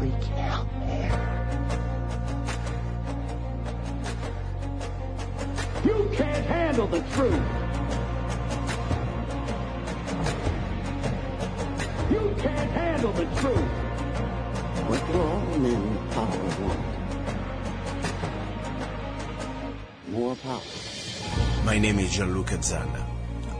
freak. You can't handle the truth. You can't handle the truth. What do all men with power want? More power. My name is Gianluca-Zanna.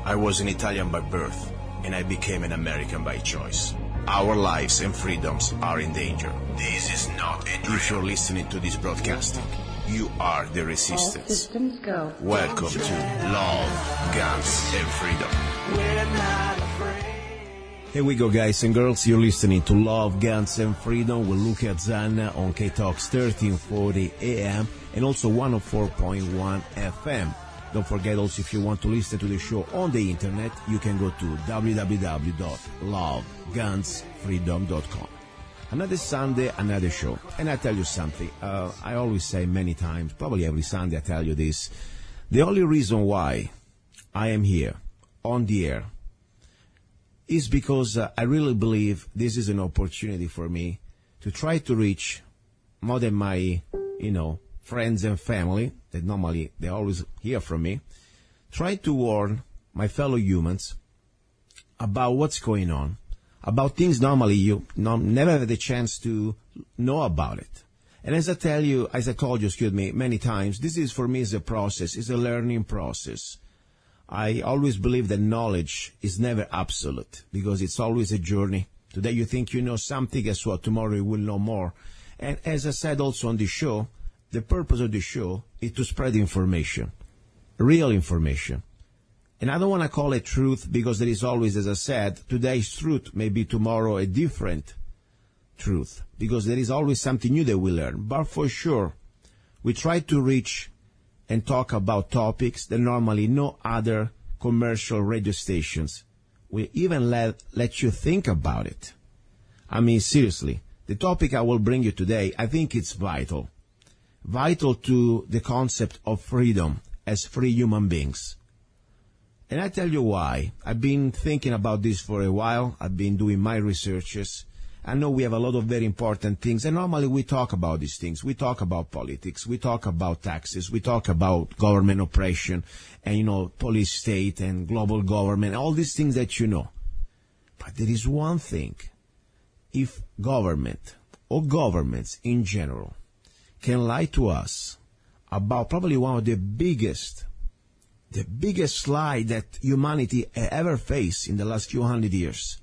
I was an Italian by birth, and I became an American by choice. Our lives and freedoms are in danger. This is not a dream. If you're listening to this broadcast, you are the resistance. All systems go. Welcome to Love, Guns, and Freedom. We're not afraid. Here we go, guys and girls. You're listening to Love, Guns, and Freedom with Luca-Zanna on K-Talks 1340 AM and also 104.1 FM. Don't forget also, if you want to listen to the show on the internet, you can go to www.lovegunsfreedom.com. Another Sunday, another show. And I tell you something, I always say many times, probably every Sunday I tell you this, the only reason why I am here on the air is because I really believe this is an opportunity for me to try to reach more than my, friends and family that normally they always hear from me, try to warn my fellow humans about what's going on, about things normally you never have the chance to know about it. And as I told you, many times, this is for me is a process, is a learning process. I always believe that knowledge is never absolute because it's always a journey. Today you think you know something, guess what? Tomorrow you will know more. And as I said also on the show, the purpose of the show is to spread information, real information. And I don't want to call it truth because there is always, as I said, today's truth may be tomorrow a different truth because there is always something new that we learn. But for sure, we try to reach and talk about topics that normally no other commercial radio stations will even let you think about it. I mean, seriously, the topic I will bring you today, I think it's vital to the concept of freedom as free human beings. And I tell you why. I've been thinking about this for a while. I've been doing my researches. I know we have a lot of very important things, and normally we talk about these things. We talk about politics. We talk about taxes. We talk about government oppression and, police state and global government, all these things that you know. But there is one thing. If government or governments in general can lie to us about probably one of the biggest lie that humanity ever faced in the last few hundred years,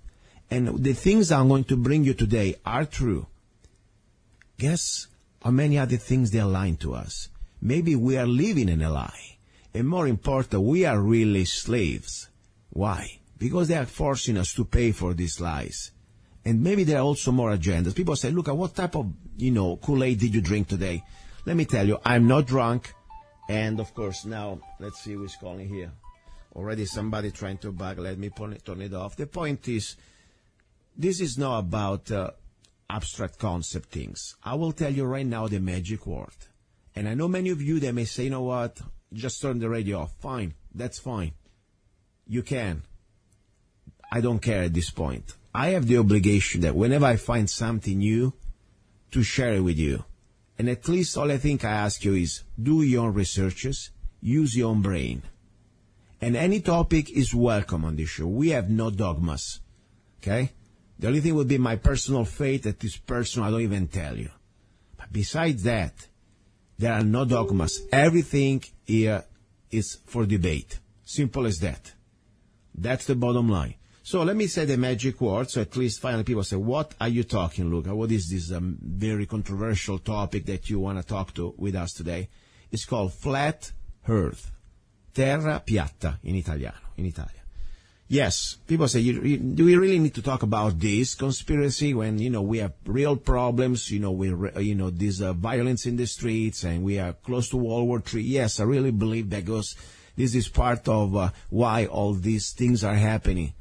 and the things I'm going to bring you today are true, guess how many other things they're lying to us? Maybe we are living in a lie. And more important, we are really slaves. Why? Because they are forcing us to pay for these lies. And maybe there are also more agendas. People say, look, what type of, Kool-Aid did you drink today? Let me tell you, I'm not drunk. And, of course, now, let's see who's calling here. Already somebody trying to bug. Let me turn it off. The point is, this is not about abstract concept things. I will tell you right now the magic word. And I know many of you, they may say, you know what, just turn the radio off. Fine, that's fine. You can. I don't care at this point. I have the obligation that whenever I find something new, to share it with you. And at least all I think I ask you is, do your own researches, use your own brain. And any topic is welcome on this show. We have no dogmas, okay? The only thing would be my personal faith that is personal, I don't even tell you. But besides that, there are no dogmas. Everything here is for debate. Simple as that. That's the bottom line. So let me say the magic word, so at least finally people say, what are you talking, Luca? What is this very controversial topic that you want to talk with us today? It's called flat earth. Terra piatta in Italiano, in Italia. Yes, people say, do we really need to talk about this conspiracy when, we have real problems, this violence in the streets and we are close to World War III? Yes, I really believe that this is part of why all these things are happening.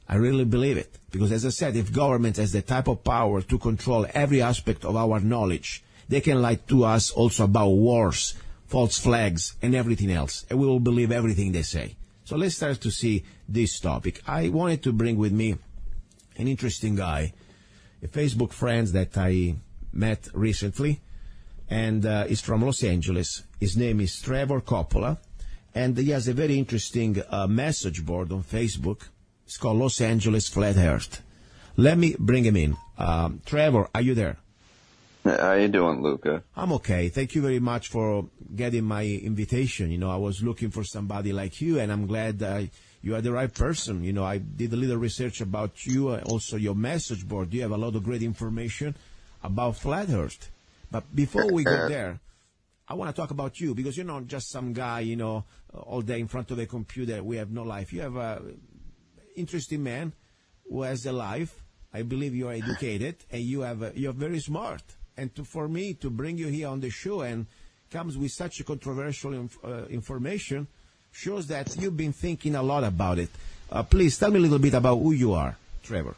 I really believe it. Because as I said, if government has the type of power to control every aspect of our knowledge, they can lie to us also about wars, false flags, and everything else. And we will believe everything they say. So let's start to see this topic. I wanted to bring with me an interesting guy, a Facebook friend that I met recently, and he's from Los Angeles. His name is Trevor Coppola, and he has a very interesting message board on Facebook. It's called Los Angeles Flat Earth. Let me bring him in. Trevor, are you there? How you doing, Luca? I'm okay. Thank you very much for getting my invitation. You know, I was looking for somebody like you, and I'm glad you are the right person. You know, I did a little research about you, also your message board. You have a lot of great information about Flat Earth. But before we go there, I want to talk about you, because you're not just some guy, you know, all day in front of a computer. We have no life. You have an interesting man who has a life. I believe you are educated, and you're very smart. And for me to bring you here on the show and comes with such a controversial information shows that you've been thinking a lot about it. Please tell me a little bit about who you are, Trevor.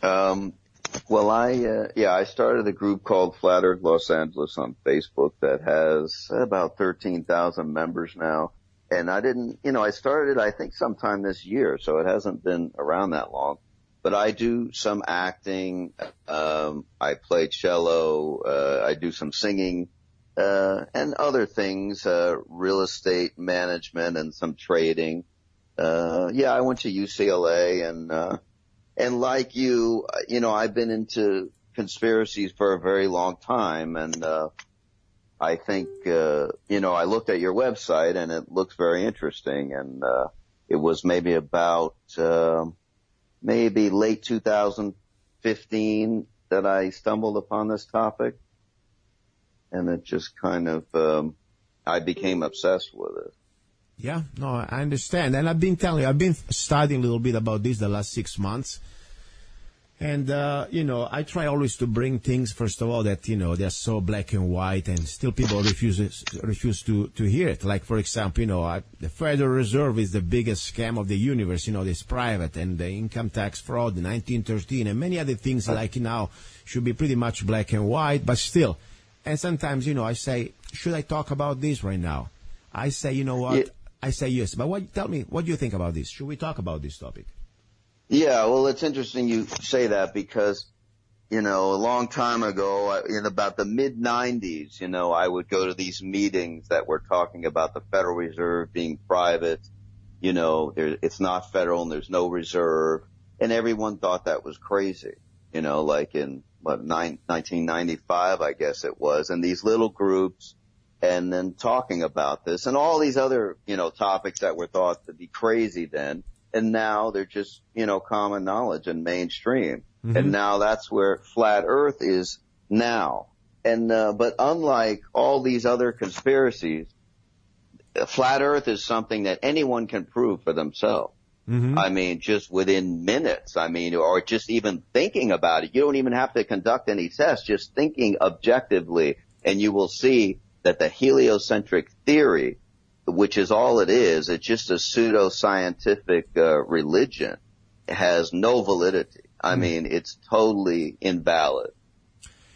Well, I started a group called Flat Earth Los Angeles on Facebook that has about 13,000 members now. And I started, I think, sometime this year, so it hasn't been around that long. But I do some acting, I play cello, I do some singing, and other things, real estate management and some trading. I went to UCLA and like you, I've been into conspiracies for a very long time, and I think, I looked at your website and it looks very interesting, and it was maybe about maybe late 2015 that I stumbled upon this topic, and it just kind of, I became obsessed with it. Yeah, no, I understand. And I've been studying a little bit about this the last 6 months. And, I try always to bring things, first of all, that, they're so black and white, and still people refuse to hear it. Like, for example, the Federal Reserve is the biggest scam of the universe. It's private, and the income tax fraud, the 1913, and many other things like now should be pretty much black and white, but still. And sometimes, I say, should I talk about this right now? I say, you know what? Yeah. I say yes. But tell me, what do you think about this? Should we talk about this topic? Yeah, well, it's interesting you say that because, a long time ago, in about the mid-'90s, I would go to these meetings that were talking about the Federal Reserve being private. It's not federal and there's no reserve. And everyone thought that was crazy, like in, 1995, I guess it was. And these little groups, and then talking about this and all these other, topics that were thought to be crazy then. And now they're just, common knowledge and mainstream. Mm-hmm. And now that's where Flat Earth is now. And, but unlike all these other conspiracies, Flat Earth is something that anyone can prove for themselves. Mm-hmm. I mean, just within minutes. Or just even thinking about it. You don't even have to conduct any tests. Just thinking objectively, and you will see that the heliocentric theory, which is all it is, it's just a pseudo-scientific religion, has no validity. I mean, it's totally invalid.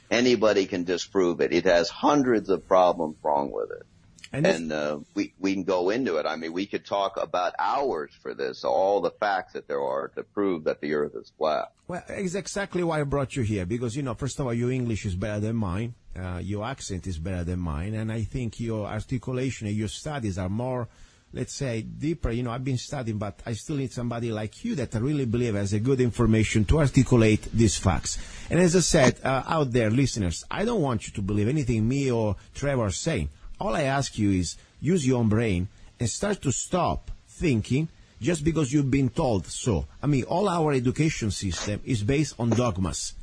Anybody can disprove it. It has hundreds of problems wrong with it. And we can go into it. I mean, we could talk about hours for this, all the facts that there are to prove that the Earth is flat. Well, it's exactly why I brought you here, because, first of all, your English is better than mine. Your accent is better than mine. And I think your articulation and your studies are more, let's say, deeper. I've been studying, but I still need somebody like you that I really believe has a good information to articulate these facts. And as I said, out there, listeners, I don't want you to believe anything me or Trevor are saying. All I ask you is use your own brain and start to stop thinking just because you've been told so. All our education system is based on dogmas.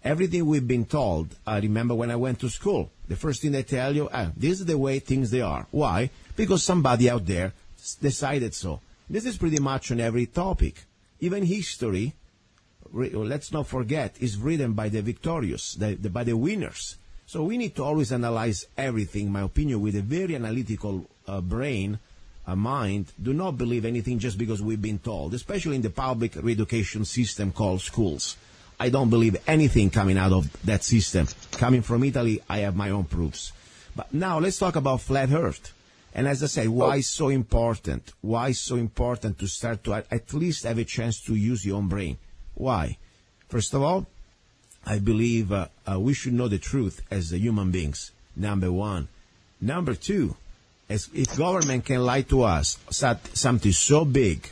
Everything we've been told, I remember when I went to school, the first thing they tell you, this is the way things they are. Why? Because somebody out there decided so. This is pretty much on every topic. Even history, let's not forget, is written by the victorious, by the winners. So we need to always analyze everything, in my opinion, with a very analytical brain, a mind. Do not believe anything just because we've been told, especially in the public education system called schools. I don't believe anything coming out of that system. Coming from Italy, I have my own proofs. But now let's talk about Flat Earth. And as I say, why so important? Why so important to start to at least have a chance to use your own brain? Why? First of all, I believe we should know the truth as human beings, number one. Number two, as if government can lie to us, something so big,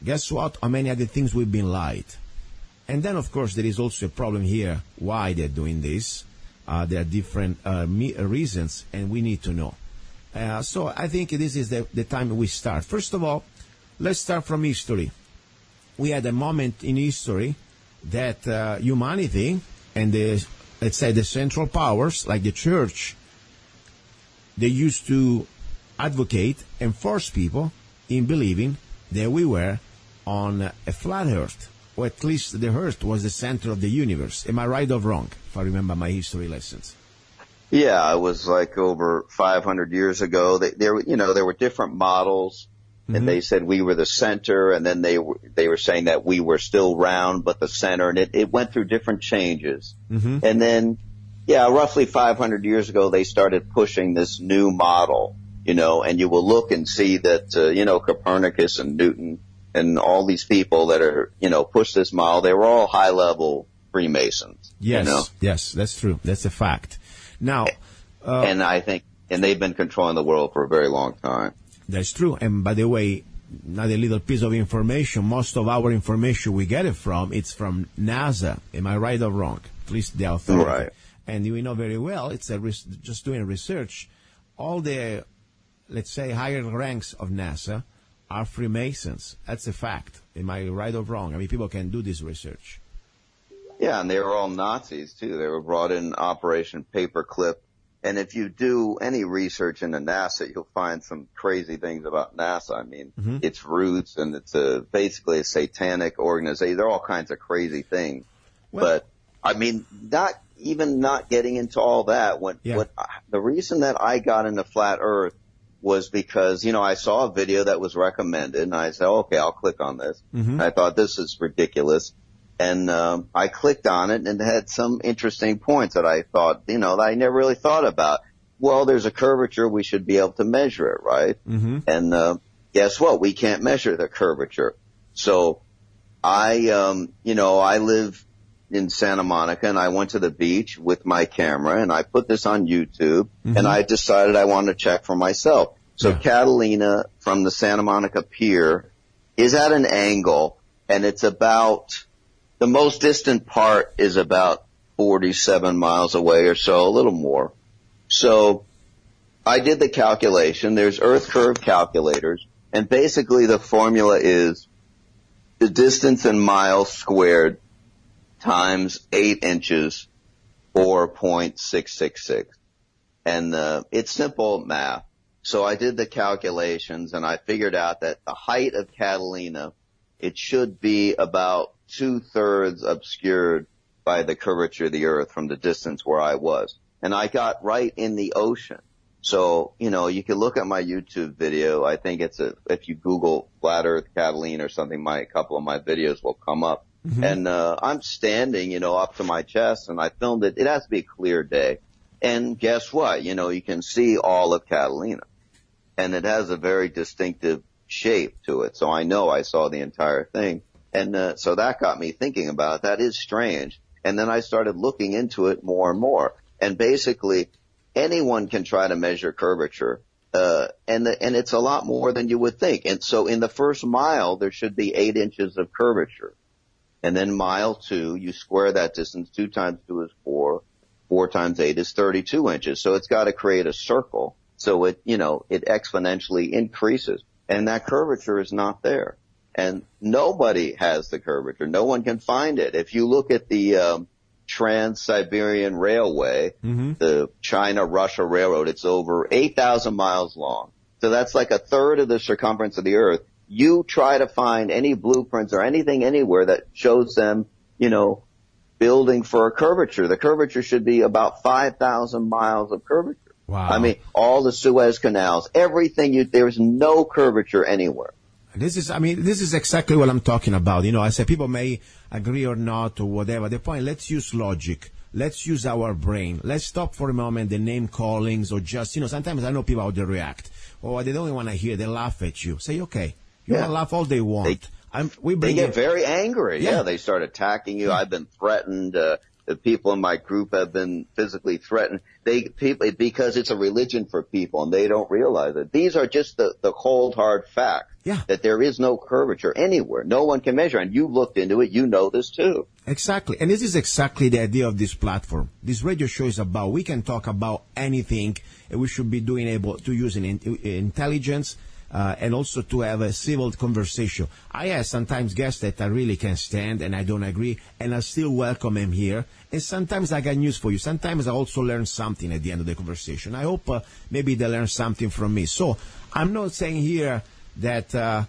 guess what? How many other things we've been lied? And then, of course, there is also a problem here, why they're doing this. There are different reasons, and we need to know. So I think this is the time we start. First of all, let's start from history. We had a moment in history that humanity and let's say the central powers, like the church, they used to advocate and force people in believing that we were on a flat earth, or at least the earth was the center of the universe. Am I right or wrong, if I remember my history lessons? Yeah, it was like over 500 years ago. There were different models, and they said we were the center, and then they were saying that we were still round, but the center, and it went through different changes. And then, roughly 500 years ago, they started pushing this new model, and you will look and see that, Copernicus and Newton and all these people that are, push this model, they were all high-level Freemasons. Yes, yes, that's true. That's a fact. Now, and I think, and they've been controlling the world for a very long time. That's true. And by the way, another little piece of information, most of our information we get it from, it's from NASA. Am I right or wrong? At least the authority. Right. And we know very well, it's just doing research. All the, let's say, higher ranks of NASA are Freemasons. That's a fact. Am I right or wrong? I mean, people can do this research. Yeah, and they were all Nazis, too. They were brought in Operation Paperclip. And if you do any research into NASA, you'll find some crazy things about NASA. I mean, its roots, and it's basically a satanic organization. There are all kinds of crazy things. Well, but, I mean, not getting into all that. The reason that I got into Flat Earth was because, I saw a video that was recommended, and I said, okay, I'll click on this. I thought, this is ridiculous. And I clicked on it, and it had some interesting points that I thought, that I never really thought about. Well, there's a curvature. We should be able to measure it, right? And guess what? We can't measure the curvature. So I live in Santa Monica, and I went to the beach with my camera, and I put this on YouTube, and I decided I wanted to check for myself. So Catalina from the Santa Monica Pier is at an angle, and it's about... The most distant part is about 47 miles away or so, a little more. So I did the calculation. There's Earth curve calculators, and basically the formula is the distance in miles squared times 8 inches, 4.666. And it's simple math. So I did the calculations, and I figured out that the height of Catalina, it should be about 2/3 obscured by the curvature of the Earth from the distance where I was. And I got right in the ocean. So, you can look at my YouTube video. I think if you Google Flat Earth Catalina or something, a couple of my videos will come up. And I'm standing, up to my chest, and I filmed it. It has to be a clear day. And guess what? You can see all of Catalina. And it has a very distinctive shape to it. So I know I saw the entire thing. And so that got me thinking about it. That is strange. And then I started looking into it more and more. And basically, anyone can try to measure curvature. And it's a lot more than you would think. And so in the first mile, there should be 8 inches of curvature. And then mile 2, you square that distance. 2 times 2 is 4. 4 times 8 is 32 inches. So it's got to create a circle. So it exponentially increases. And that curvature is not there. And nobody has the curvature. No one can find it. If you look at the Trans-Siberian Railway, the China-Russia Railroad, it's over 8,000 miles long. So that's like 1/3 of the circumference of the Earth. You try to find any blueprints or anything anywhere that shows them, building for a curvature. The curvature should be about 5,000 miles of curvature. Wow. I mean, all the Suez canals, everything, there's no curvature anywhere. This is exactly what I'm talking about. I said people may agree or not or whatever. The point, let's use logic. Let's use our brain. Let's stop for a moment the name callings or just, sometimes I know people how they react. Or they don't even want to hear. They laugh at you. Say, okay, you can laugh all they want. They get very angry. Yeah, they start attacking you. I've been threatened. people in my group have been physically threatened. Because it's a religion for people and they don't realize it. These are just the cold hard facts. Yeah. That there is no curvature anywhere. No one can measure. And you looked into it. You know this too. Exactly. And this is exactly the idea of this platform. This radio show is about, we can talk about anything, and we should be able to use intelligence, and also to have a civil conversation. I have sometimes guests that I really can't stand and I don't agree, and I still welcome them here. And sometimes I got news for you. Sometimes I also learn something at the end of the conversation. I hope maybe they learn something from me. So I'm not saying here that,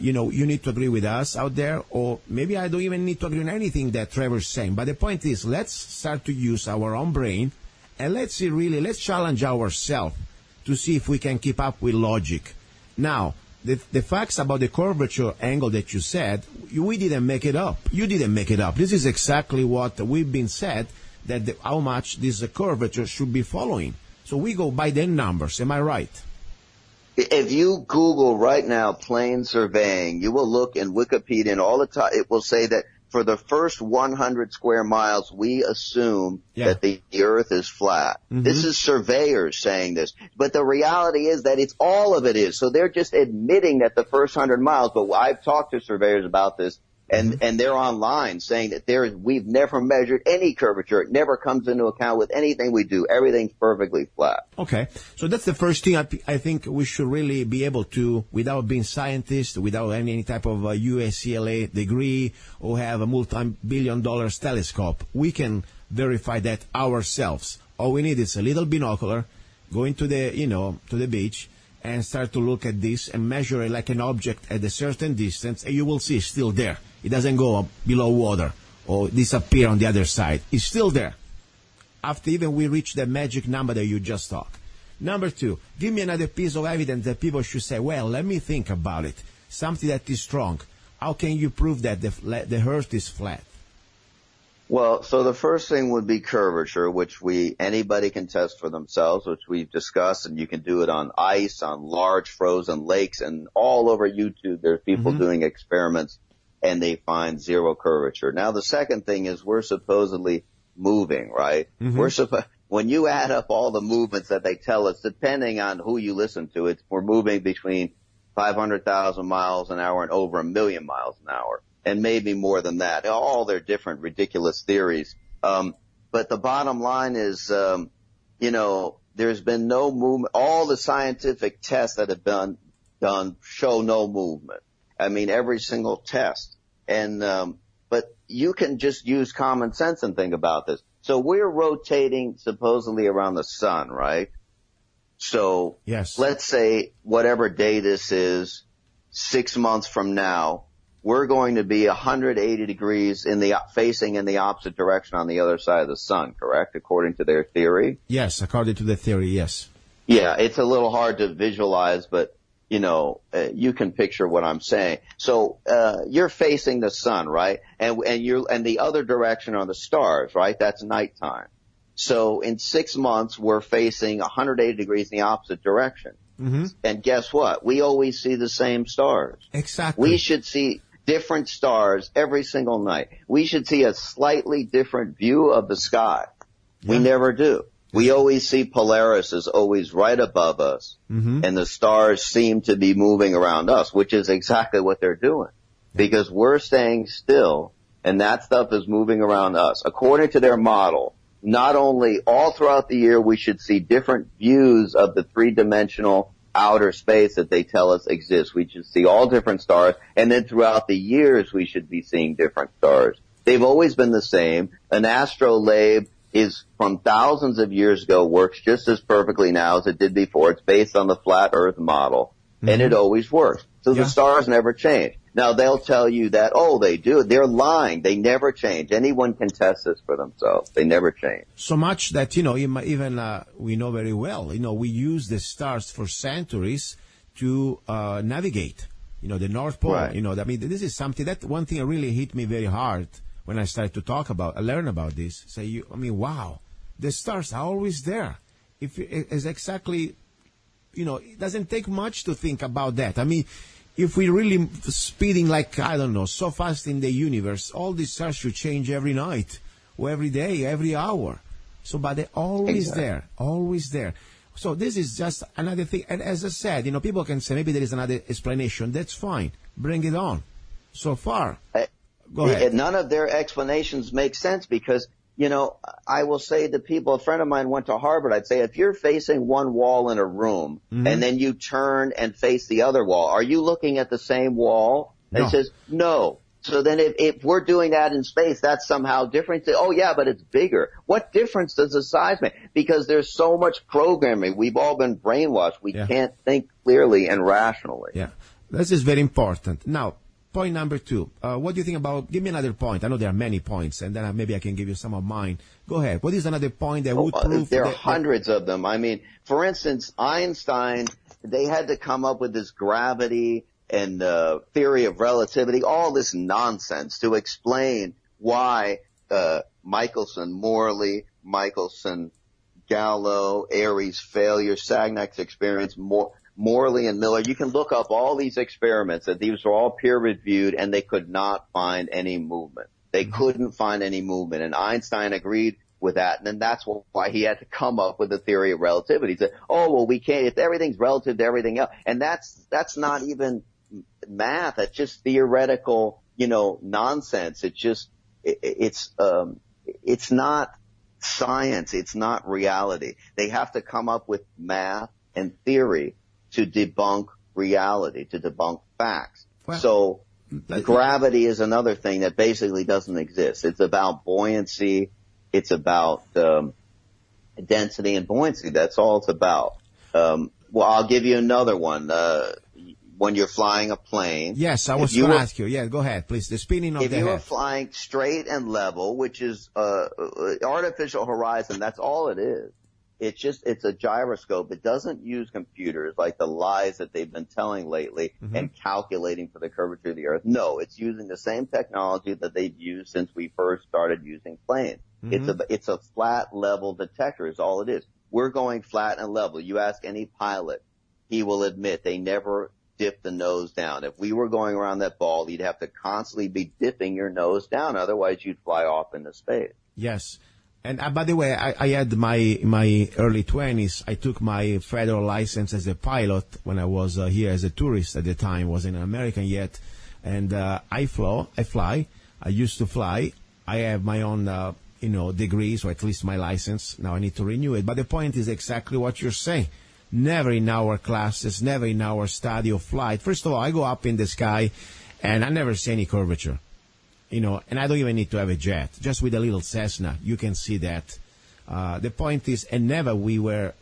you need to agree with us out there, or maybe I don't even need to agree on anything that Trevor's saying. But the point is, let's start to use our own brain, and let's challenge ourselves to see if we can keep up with logic. Now, the facts about the curvature angle that you said, we didn't make it up. You didn't make it up. This is exactly what we've been said, that how much this curvature should be following. So we go by the numbers. Am I right? If you Google right now plane surveying, you will look in Wikipedia and all the time, it will say that for the first 100 square miles, we assume that the earth is flat. Mm-hmm. This is surveyors saying this. But the reality is that it's all of it is. So they're just admitting that the first 100 miles, but I've talked to surveyors about this, and they're online saying that we've never measured any curvature. It never comes into account with anything we do. Everything's perfectly flat. Okay. So that's the first thing I think we should really be able to, without being scientists, without any type of UCLA degree or have a multi-billion-dollar telescope, we can verify that ourselves. All we need is a little binocular, go into to the beach, and start to look at this and measure it like an object at a certain distance, and you will see it's still there. It doesn't go below water or disappear on the other side. It's still there after even we reach the magic number that you just talked. Number two, give me another piece of evidence that people should say, well, let me think about it. Something that is strong. How can you prove that the earth is flat? Well, so the first thing would be curvature, which anybody can test for themselves, which we've discussed, and you can do it on ice, on large frozen lakes, and all over YouTube there's people doing experiments, and they find zero curvature. Now, the second thing is we're supposedly moving, right? Mm-hmm. When you add up all the movements that they tell us, depending on who you listen to, we're moving between 500,000 miles an hour and over 1 million miles an hour. And maybe more than that. All their different ridiculous theories. But the bottom line is, there's been no movement. All the scientific tests that have been done show no movement. I mean, every single test. And, but you can just use common sense and think about this. So we're rotating supposedly around the sun, right? So yes. Let's say whatever day this is, 6 months from now, we're going to be 180 degrees facing in the opposite direction on the other side of the sun, correct? According to their theory? Yes, according to the theory, yes. Yeah, it's a little hard to visualize, but, you can picture what I'm saying. So, you're facing the sun, right? And the other direction are the stars, right? That's nighttime. So in 6 months, we're facing 180 degrees in the opposite direction. Mm-hmm. And guess what? We always see the same stars. Exactly. We should see different stars every single night. We should see a slightly different view of the sky. Yeah. We never do. We always see Polaris is always right above us, and the stars seem to be moving around us, which is exactly what they're doing. Because we're staying still, and that stuff is moving around us. According to their model, not only all throughout the year we should see different views of the three-dimensional outer space that they tell us exists. We should see all different stars, and then throughout the years we should be seeing different stars. They've always been the same. An astrolabe is from thousands of years ago, works just as perfectly now as it did before. It's based on the flat earth model, and it always works. So the stars never change. Now they'll tell you that, they do. They're lying. They never change. Anyone can test this for themselves. They never change. So much that, even we know very well, we use the stars for centuries to navigate, the North Pole. Right. This is something that one thing really hit me very hard when I started to learn about this. Wow, the stars are always there. If it's exactly, it doesn't take much to think about that. If we're really speeding so fast in the universe, all these stars should change every night. or every day, every hour. So, but they're always there, always there. So this is just another thing. And as I said, people can say maybe there is another explanation. That's fine. Bring it on. So far, go ahead. None of their explanations make sense because, I will say to people, a friend of mine went to Harvard. I'd say, if you're facing one wall in a room and then you turn and face the other wall, are you looking at the same wall? And No. it says, no. So then if we're doing that in space, that's somehow different. Oh, yeah, but it's bigger. What difference does the size make? Because there's so much programming. We've all been brainwashed. We can't think clearly and rationally. Yeah, this is very important. Now, point number 2. What do you think about, give me another point. I know there are many points, and then maybe I can give you some of mine. Go ahead. What is another point that would prove there are hundreds of them. I mean, for instance, Einstein, they had to come up with this gravity and theory of relativity, all this nonsense to explain why Michelson-Morley, Michelson-Gallo, Airy's failure, Sagnak's experience, Morley and Miller. You can look up all these experiments that these were all peer-reviewed, and they could not find any movement. They couldn't find any movement, and Einstein agreed with that, and then that's why he had to come up with the theory of relativity. He said, oh, well, we can't, if everything's relative to everything else, and that's not even math. It's just theoretical, nonsense. It's not science. It's not reality. They have to come up with math and theory to debunk reality, to debunk facts. Well, so gravity is another thing that basically doesn't exist. It's about buoyancy. It's about density and buoyancy. That's all it's about. Well, I'll give you another one. When you're flying a plane. Yes, I was going to ask you. Yeah, go ahead, please. The spinning of the head. If you were flying straight and level, which is artificial horizon, that's all it is. It's a gyroscope. It doesn't use computers like the lies that they've been telling lately and calculating for the curvature of the Earth. No, it's using the same technology that they've used since we first started using planes. It's a flat level detector is all it is. We're going flat and level. You ask any pilot, he will admit they never dip the nose down. If we were going around that ball, you'd have to constantly be dipping your nose down. Otherwise, you'd fly off into space. Yes. And by the way, I had my early 20s. I took my federal license as a pilot when I was here as a tourist at the time. Wasn't an American yet. And I fly. I used to fly. I have my own, degrees, or at least my license. Now I need to renew it. But the point is exactly what you're saying. Never in our classes, never in our study of flight. First of all, I go up in the sky, and I never see any curvature. And I don't even need to have a jet. Just with a little Cessna, you can see that. The point is, and never we were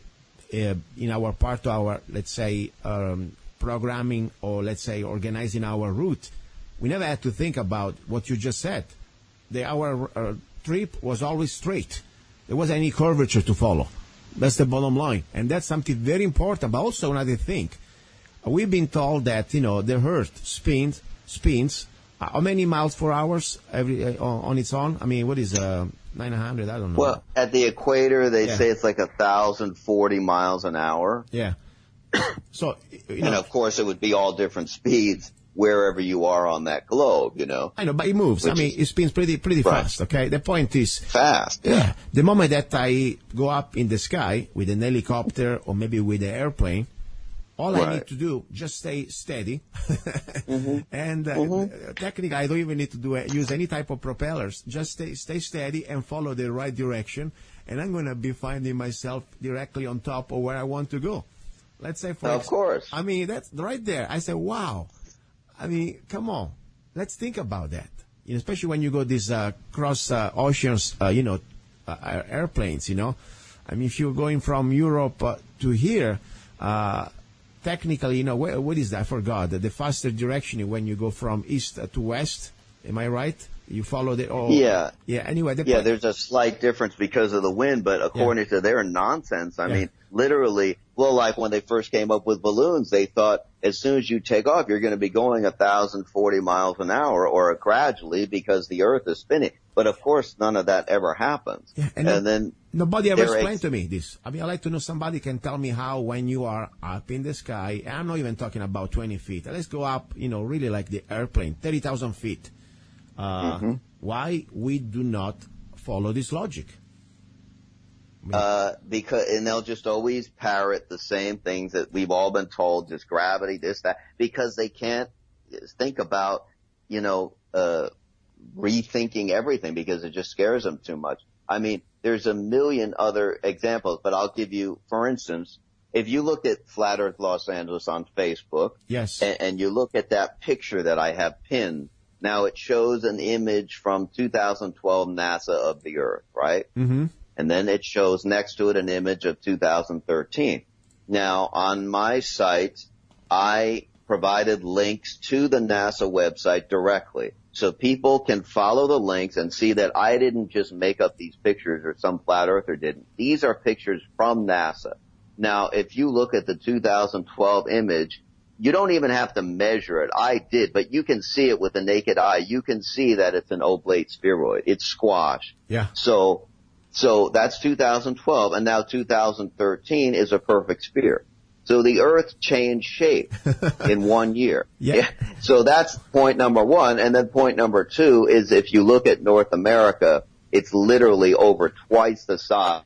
in our part of our, let's say, programming or, let's say, organizing our route. We never had to think about what you just said. Our trip was always straight. There wasn't any curvature to follow. That's the bottom line. And that's something very important. But also another thing, we've been told that, the Earth spins how many miles per hour on its own? I mean, what is 900? I don't know. Well, at the equator, they say it's like 1,040 miles an hour. Yeah. So, and of course, it would be all different speeds wherever you are on that globe, I know, but it moves. I mean, it spins pretty fast, okay? The point is... Fast. Yeah. The moment that I go up in the sky with an helicopter or maybe with an airplane, all I need to do, just stay steady. And technically, I don't even need to use any type of propellers. Just stay steady and follow the right direction. And I'm going to be finding myself directly on top of where I want to go. Let's say, of course. I mean, that's right there. I said, wow. I mean, come on. Let's think about that. Especially when you go these cross oceans, airplanes, I mean, if you're going from Europe to here, technically, what is that? I forgot. The faster direction when you go from east to west. Am I right? You follow the... Yeah. Yeah, anyway. There's a slight difference because of the wind, but according to their nonsense, I mean, literally, like when they first came up with balloons, they thought as soon as you take off, you're going to be going 1,040 miles an hour or gradually because the Earth is spinning. But of course, none of that ever happens. Yeah, and then nobody ever explained to me this. I mean, I'd like to know somebody can tell me how when you are up in the sky, and I'm not even talking about 20 feet. Let's go up, really like the airplane, 30,000 feet. Why we do not follow this logic? And they'll just always parrot the same things that we've all been told, just gravity, this, that, because they can't think about, rethinking everything because it just scares them too much. I mean, there's a million other examples, but I'll give you, for instance, if you look at Flat Earth Los Angeles on Facebook, yes, and you look at that picture that I have pinned, now it shows an image from 2012 NASA of the Earth, right? Mm-hmm. And then it shows next to it an image of 2013. Now, on my site, I provided links to the NASA website directly. So people can follow the links and see that I didn't just make up these pictures or some flat earther didn't. These are pictures from NASA. Now, if you look at the 2012 image, you don't even have to measure it. I did, but you can see it with the naked eye. You can see that it's an oblate spheroid. It's squashed. Yeah. So that's 2012, and now 2013 is a perfect sphere. So the Earth changed shape in 1 year. Yeah. So that's point number one. And then point number two is if you look at North America, it's literally over twice the size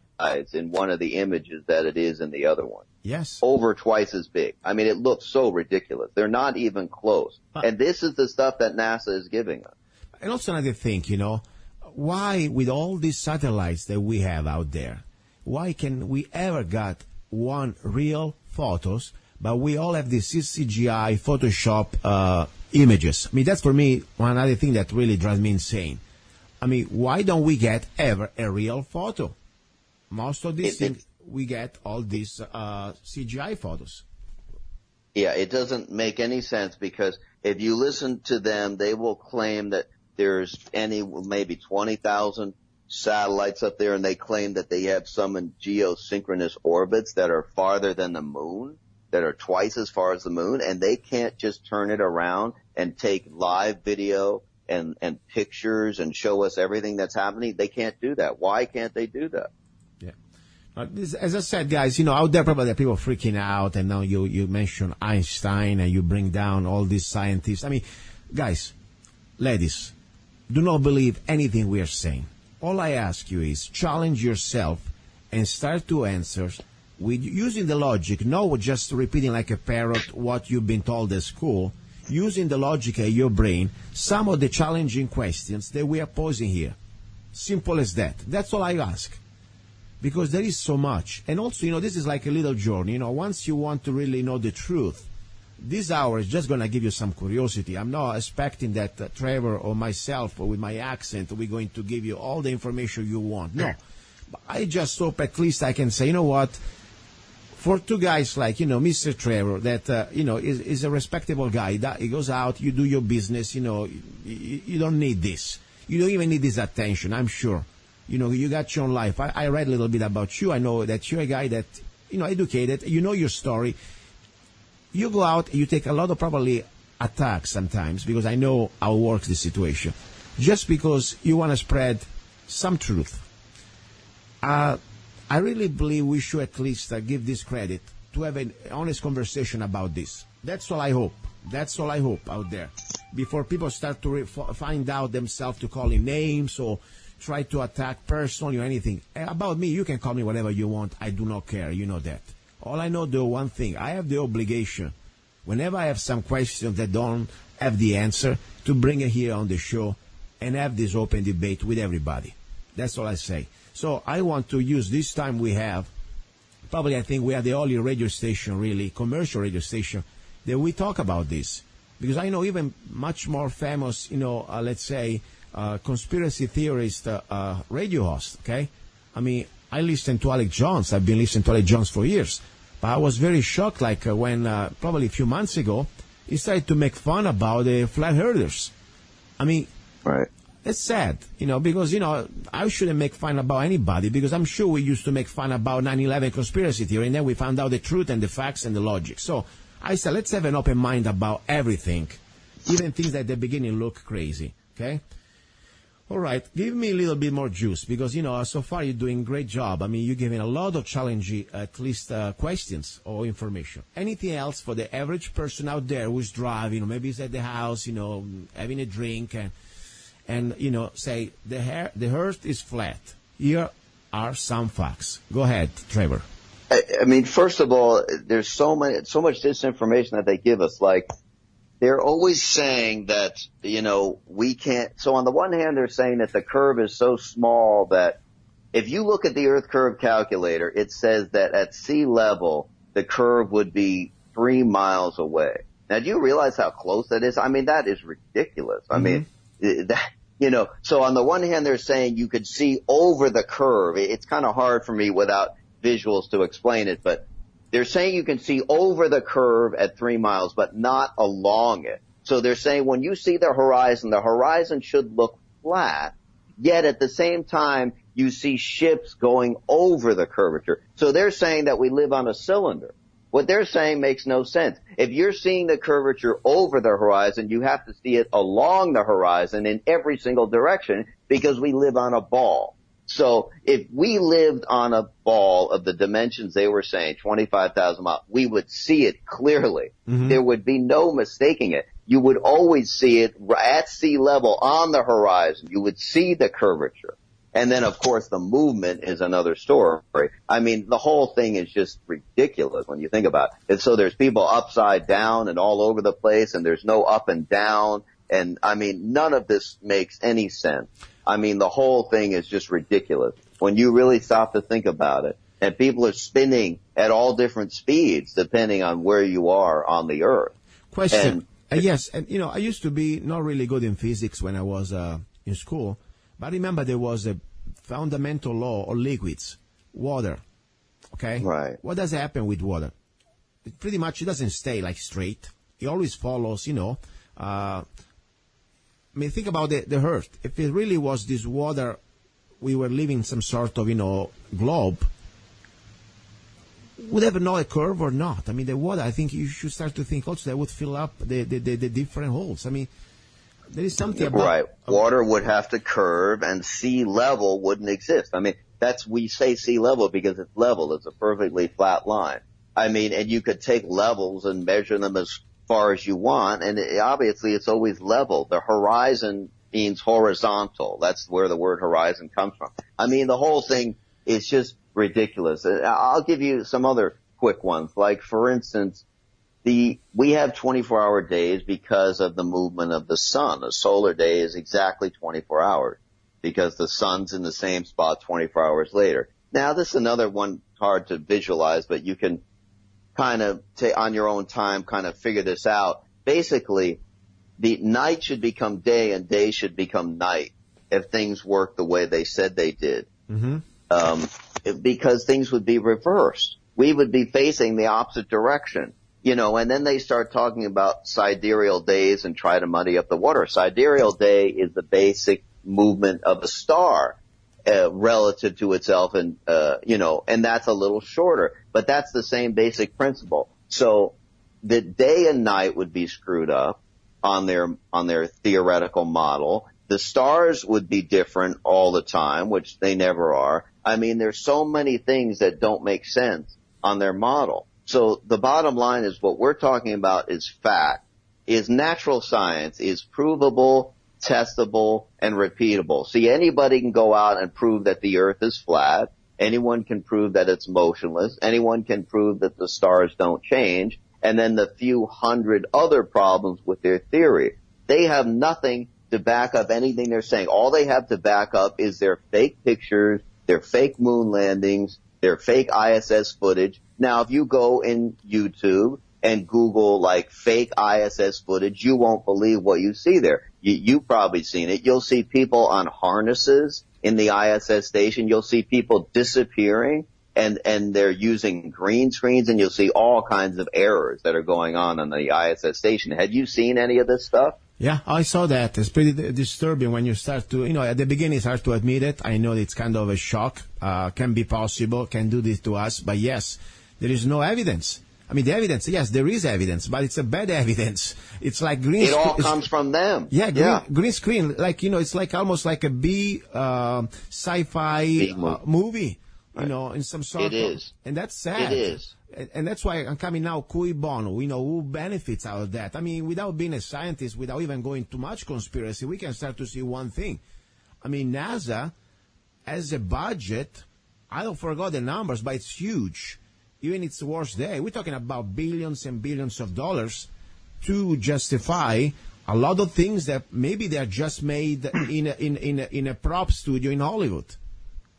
in one of the images that it is in the other one. Yes. Over twice as big. I mean, it looks so ridiculous. They're not even close. And this is the stuff that NASA is giving us. And also another thing, why with all these satellites that we have out there, why can we ever got one real photos, but we all have these CGI, Photoshop images? I mean, that's for me one other thing that really drives me insane. I mean, why don't we get ever a real photo? Most of these things, we get all these CGI photos. Yeah, it doesn't make any sense because if you listen to them, they will claim that there's maybe 20,000 satellites up there, and they claim that they have some in geosynchronous orbits that are farther than the moon, that are twice as far as the moon, and they can't just turn it around and take live video and pictures and show us everything that's happening. They can't do that. Why can't they do that? Yeah. As I said, guys, out there probably there are people freaking out, and now you mention Einstein and you bring down all these scientists. I mean, guys, ladies, do not believe anything we are saying. All I ask you is challenge yourself and start to answer with using the logic, not just repeating like a parrot what you've been told at school, using the logic of your brain, some of the challenging questions that we are posing here. Simple as that. That's all I ask. Because there is so much. And also, this is like a little journey. Once you want to really know the truth, this hour is just going to give you some curiosity. I'm not expecting that Trevor or myself, or with my accent, we're going to give you all the information you want. No. I just hope at least I can say, you know what, for two guys like, Mr. Trevor, that, is a respectable guy. That he goes out, you do your business, you don't need this. You don't even need this attention, I'm sure. You got your own life. I read a little bit about you. I know that you're a guy that, educated. You know your story. You go out, you take a lot of probably attacks sometimes, because I know how it works, this situation, just because you want to spread some truth. I really believe we should at least give this credit to have an honest conversation about this. That's all I hope. That's all I hope out there. Before people start to find out themselves to calling names or try to attack personally or anything. About me, you can call me whatever you want. I do not care. You know that. All I know, though, one thing, I have the obligation, whenever I have some questions that don't have the answer, to bring it here on the show and have this open debate with everybody. That's all I say. So I want to use this time we have, probably I think we are the only radio station, really, commercial radio station, that we talk about this. Because I know even much more famous, let's say, conspiracy theorist radio host, okay? I mean, I listen to Alex Jones. I've been listening to Alex Jones for years. But I was very shocked, when probably a few months ago, he started to make fun about the flat earthers. I mean, right. It's sad, because, I shouldn't make fun about anybody, because I'm sure we used to make fun about 9/11 conspiracy theory, and then we found out the truth and the facts and the logic. So I said, let's have an open mind about everything, even things that at the beginning look crazy, okay? All right, give me a little bit more juice, because, so far you're doing a great job. I mean, you're giving a lot of challenging, at least, questions or information. Anything else for the average person out there who's driving, or maybe he's at the house, having a drink, and, say the earth is flat. Here are some facts. Go ahead, Trevor. I mean, first of all, there's so much disinformation that they give us. Like, they're always saying that, we can't. So on the one hand, they're saying that the curve is so small that if you look at the Earth curve calculator, it says that at sea level, the curve would be 3 miles away. Now, do you realize how close that is? I mean, that is ridiculous. I mean, so on the one hand, they're saying you could see over the curve. It's kind of hard for me without visuals to explain it, but they're saying you can see over the curve at 3 miles, but not along it. So they're saying when you see the horizon should look flat, yet at the same time, you see ships going over the curvature. So they're saying that we live on a cylinder. What they're saying makes no sense. If you're seeing the curvature over the horizon, you have to see it along the horizon in every single direction because we live on a ball. So if we lived on a ball of the dimensions they were saying, 25,000 miles, we would see it clearly. Mm-hmm. There would be no mistaking it. You would always see it at sea level on the horizon. You would see the curvature. And then, of course, the movement is another story. I mean, the whole thing is just ridiculous when you think about it. And so there's people upside down and all over the place, and there's no up and down. And, I mean, none of this makes any sense. I mean, the whole thing is just ridiculous when you really stop to think about it. And people are spinning at all different speeds depending on where you are on the Earth. Question. Yes, and, I used to be not really good in physics when I was in school. But remember, there was a fundamental law of liquids, water, okay? Right. What does happen with water? Pretty much it doesn't stay like straight. It always follows, I mean, think about the Earth. If it really was this water, we were living some sort of, globe, would ever know a curve or not? I mean, the water, I think you should start to think also that would fill up the different holes. I mean, there is something about... Right. Water would have to curve and sea level wouldn't exist. I mean, we say sea level because it's level. It's a perfectly flat line. I mean, and you could take levels and measure them as far as you want, and obviously it's always level. The horizon means horizontal. That's where the word horizon comes from. I mean, the whole thing is just ridiculous. I'll give you some other quick ones. Like, for instance, we have 24-hour days because of the movement of the sun. A solar day is exactly 24 hours because the sun's in the same spot 24 hours later. Now, this is another one hard to visualize, but you can kind of on your own time kind of figure this out. Basically, the night should become day and day should become night if things work the way they said they did. Mm-hmm. Because things would be reversed. We would be facing the opposite direction. And then they start talking about sidereal days and try to muddy up the water. Sidereal day is the basic movement of a star relative to itself, and and that's a little shorter. But that's the same basic principle. So the day and night would be screwed up on their theoretical model. The stars would be different all the time, which they never are. I mean, there's so many things that don't make sense on their model. So the bottom line is what we're talking about is fact, is natural science, is provable, testable, and repeatable. See, anybody can go out and prove that the Earth is flat. Anyone can prove that it's motionless. Anyone can prove that the stars don't change. And then the few hundred other problems with their theory. They have nothing to back up anything they're saying. All they have to back up is their fake pictures, their fake moon landings, their fake ISS footage. Now, if you go in YouTube and Google like fake ISS footage, you won't believe what you see there. You've probably seen it. You'll see people on harnesses in the ISS station. You'll see people disappearing and they're using green screens, and you'll see all kinds of errors that are going on the ISS station. Had you seen any of this stuff? Yeah, I saw that. It's pretty disturbing when you start to, at the beginning it's hard to admit it. I know it's kind of a shock. Can be possible, can do this to us. But yes, there is no evidence. I mean, the evidence, yes, there is evidence, but it's a bad evidence. It's like green screen. It all comes from them. Yeah, green screen. Like, it's like almost like a B sci-fi movie. Right. In some sort It is. And that's sad. It is. And that's why I'm coming now, cui bono, who benefits out of that? I mean, without being a scientist, without even going too much conspiracy, we can start to see one thing. I mean, NASA has a budget, I don't forgot the numbers, but it's huge. Even its worst day, we're talking about billions and billions of dollars to justify a lot of things that maybe they are just made in a prop studio in Hollywood.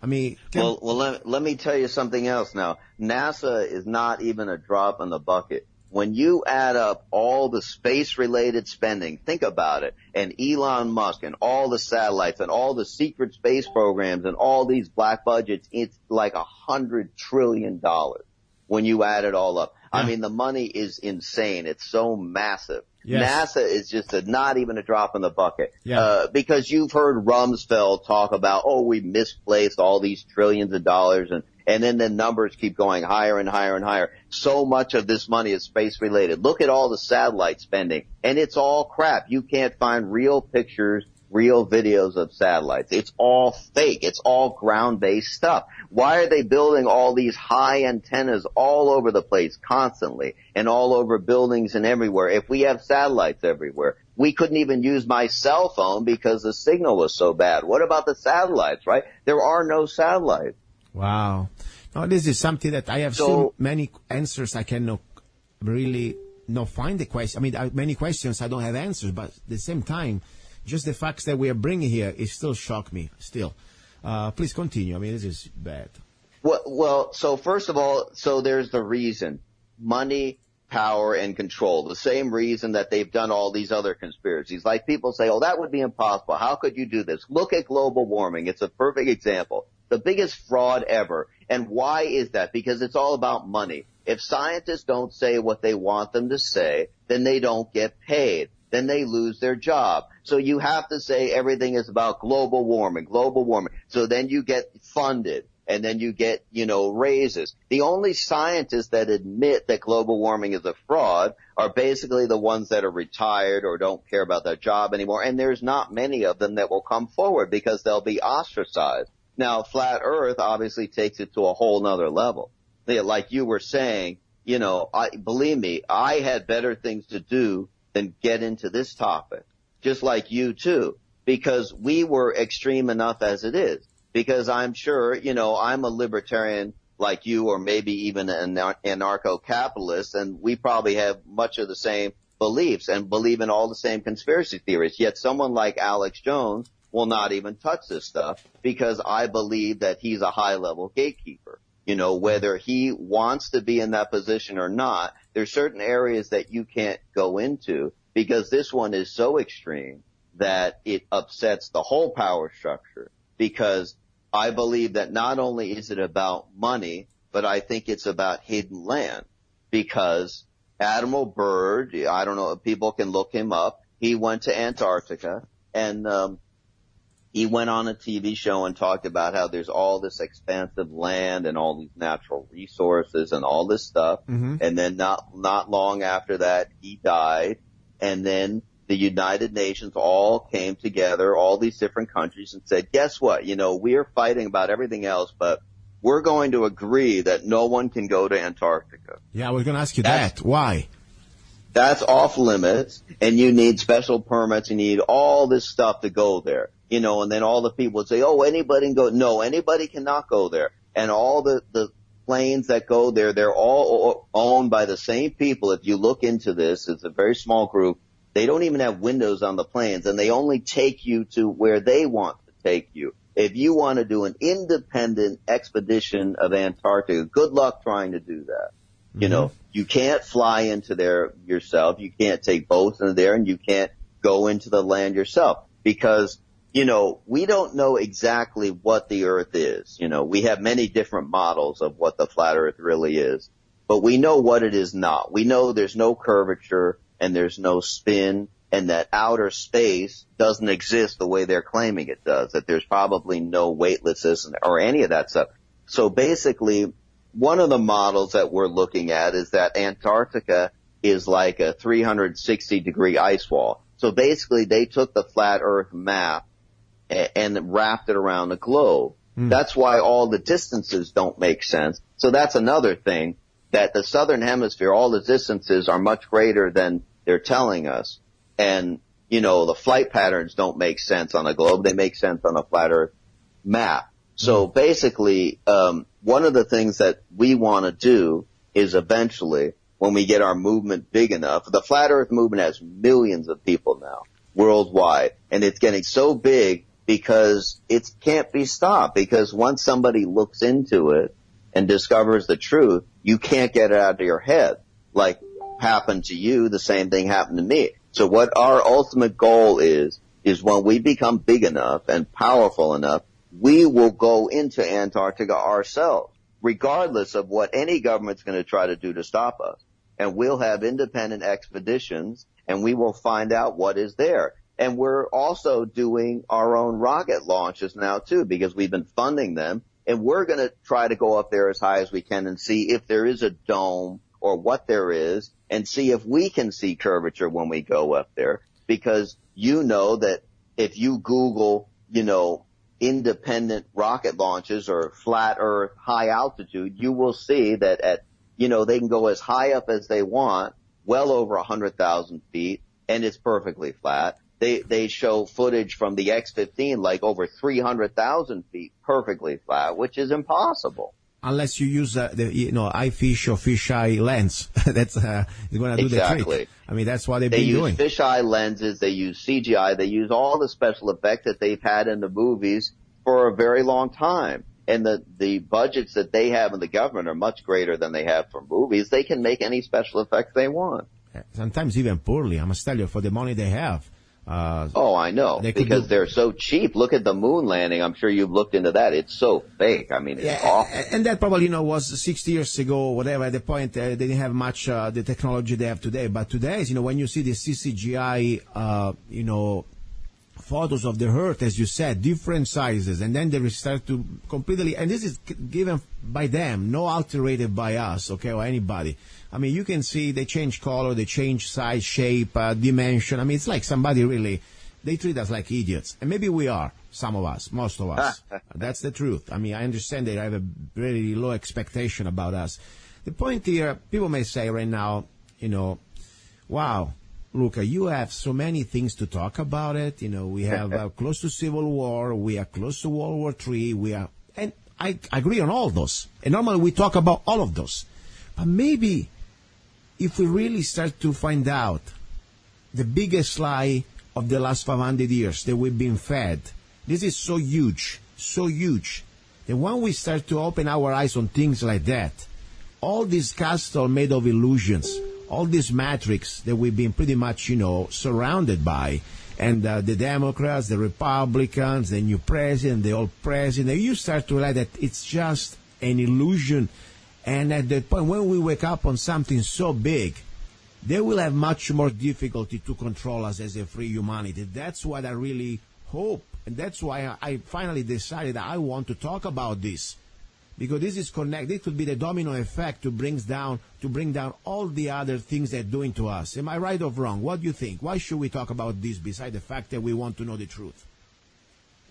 I mean, let me tell you something else now. NASA is not even a drop in the bucket. When you add up all the space-related spending, think about it, and Elon Musk and all the satellites and all the secret space programs and all these black budgets, it's like $100 trillion when you add it all up. Yeah. I mean, the money is insane. It's so massive. Yes. NASA is just not even a drop in the bucket. Yeah. Because you've heard Rumsfeld talk about, we misplaced all these trillions of dollars, and then the numbers keep going higher and higher and higher. So much of this money is space related. Look at all the satellite spending, and it's all crap. You can't find real pictures, real videos of satellites. It's all fake. It's all ground-based stuff. Why are they building all these high antennas all over the place constantly and all over buildings and everywhere if we have satellites everywhere? We couldn't even use my cell phone because the signal was so bad. What about the satellites, right? There are no satellites. Wow. Now, this is something that I have so many answers I cannot really find the question. I mean, many questions I don't have answers, but at the same time, just the facts that we are bringing here, it still shock me, still. Please continue. I mean, this is bad. Well, so first of all, so there's the reason. Money, power, and control. The same reason that they've done all these other conspiracies. Like people say, that would be impossible. How could you do this? Look at global warming. It's a perfect example. The biggest fraud ever. And why is that? Because it's all about money. If scientists don't say what they want them to say, then they don't get paid. Then they lose their job. So you have to say everything is about global warming. So then you get funded, and then you get, raises. The only scientists that admit that global warming is a fraud are basically the ones that are retired or don't care about their job anymore. And there's not many of them that will come forward because they'll be ostracized. Now, Flat Earth obviously takes it to a whole nother level. Like you were saying, believe me, I had better things to do than get into this topic, just like you too, because we were extreme enough as it is. Because I'm sure, I'm a libertarian like you, or maybe even an anarcho-capitalist, and we probably have much of the same beliefs and believe in all the same conspiracy theories. Yet someone like Alex Jones will not even touch this stuff because I believe that he's a high-level gatekeeper. Whether he wants to be in that position or not, there's certain areas that you can't go into because this one is so extreme that it upsets the whole power structure. Because I believe that not only is it about money, but I think it's about hidden land. Because Admiral Byrd, I don't know if people can look him up, he went to Antarctica and he went on a TV show and talked about how there's all this expansive land and all these natural resources and all this stuff. Mm-hmm. And then not long after that, he died. And then the United Nations all came together, all these different countries, and said, guess what? We're fighting about everything else, but we're going to agree that no one can go to Antarctica. Yeah, we're going to ask you that. Why? That's off limits, and you need special permits. You need all this stuff to go there. And then all the people would say, anybody can go. No, anybody cannot go there. And all the planes that go there, they're all owned by the same people. If you look into this, it's a very small group. They don't even have windows on the planes, and they only take you to where they want to take you. If you want to do an independent expedition of Antarctica, good luck trying to do that. Mm-hmm. You can't fly into there yourself. You can't take boats into there, and you can't go into the land yourself because we don't know exactly what the Earth is. We have many different models of what the flat Earth really is, but we know what it is not. We know there's no curvature and there's no spin, and that outer space doesn't exist the way they're claiming it does, that there's probably no weightlessness or any of that stuff. So basically, one of the models that we're looking at is that Antarctica is like a 360-degree ice wall. So basically, they took the flat Earth map and wrapped it around the globe. That's why all the distances don't make sense. So that's another thing. that the southern hemisphere, all the distances are much greater than they're telling us. And, the flight patterns don't make sense on a globe. They make sense on a flat Earth map. So basically, one of the things that we want to do is eventually, when we get our movement big enough, the flat Earth movement has millions of people now worldwide, and it's getting so big because it can't be stopped, because once somebody looks into it and discovers the truth, you can't get it out of your head. Like happened to you, the same thing happened to me. So what our ultimate goal is when we become big enough and powerful enough, we will go into Antarctica ourselves, regardless of what any government's going to try to do to stop us. And we'll have independent expeditions, and we will find out what is there. And we're also doing our own rocket launches now, too, because we've been funding them. And we're going to try to go up there as high as we can and see if there is a dome or what there is, and see if we can see curvature when we go up there. Because that if you Google, independent rocket launches or flat Earth high altitude, you will see that they can go as high up as they want, well over 100,000 feet, and it's perfectly flat. They show footage from the X-15 like over 300,000 feet, perfectly flat, which is impossible. Unless you use the eye-fish or fish-eye lens. That's going to do the trick. I mean, that's what they've been doing. They use fish-eye lenses. They use CGI. They use all the special effects that they've had in the movies for a very long time. And the budgets that they have in the government are much greater than they have for movies. They can make any special effects they want. Sometimes even poorly. I must tell you, for the money they have. I know, because they're so cheap. Look at the moon landing. I'm sure you've looked into that. It's so fake. I mean, it's awful. And that probably, was 60 years ago, whatever. At the point, they didn't have much the technology they have today. But today, when you see the CCGI, photos of the Earth, as you said, different sizes, and then they start to completely, and this is given by them, no alterated by us, okay, or anybody. I mean, you can see they change color, they change size, shape, dimension. I mean, it's like somebody really, they treat us like idiots. And maybe we are, some of us, most of us. That's the truth. I mean, I understand they have a very low expectation about us. The point here, people may say right now, wow, Luca, you have so many things to talk about it. We have close to Civil War, we are close to World War III, and I agree on all those. And normally we talk about all of those. But maybe if we really start to find out the biggest lie of the last 500 years that we've been fed, this is so huge, that when we start to open our eyes on things like that, all this castle made of illusions, all this matrix that we've been pretty much, surrounded by, and the Democrats, the Republicans, the new president, the old president, you start to realize that it's just an illusion. And at that point, when we wake up on something so big, they will have much more difficulty to control us as a free humanity. That's what I really hope. And that's why I finally decided that I want to talk about this. Because this is connected. It could be the domino effect to bring down all the other things they're doing to us. Am I right or wrong? What do you think? Why should we talk about this besides the fact that we want to know the truth?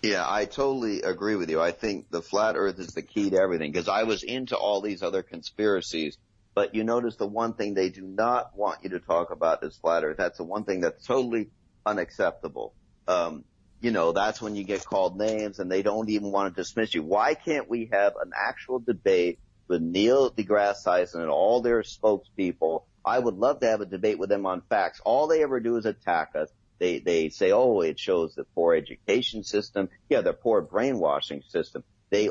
Yeah, I totally agree with you. I think the flat Earth is the key to everything, because I was into all these other conspiracies, but you notice the one thing they do not want you to talk about is flat Earth. That's the one thing that's totally unacceptable. That's when you get called names and they don't even want to dismiss you. Why can't we have an actual debate with Neil deGrasse Tyson and all their spokespeople? I would love to have a debate with them on facts. All they ever do is attack us. They say, it shows the poor education system. Yeah, the poor brainwashing system.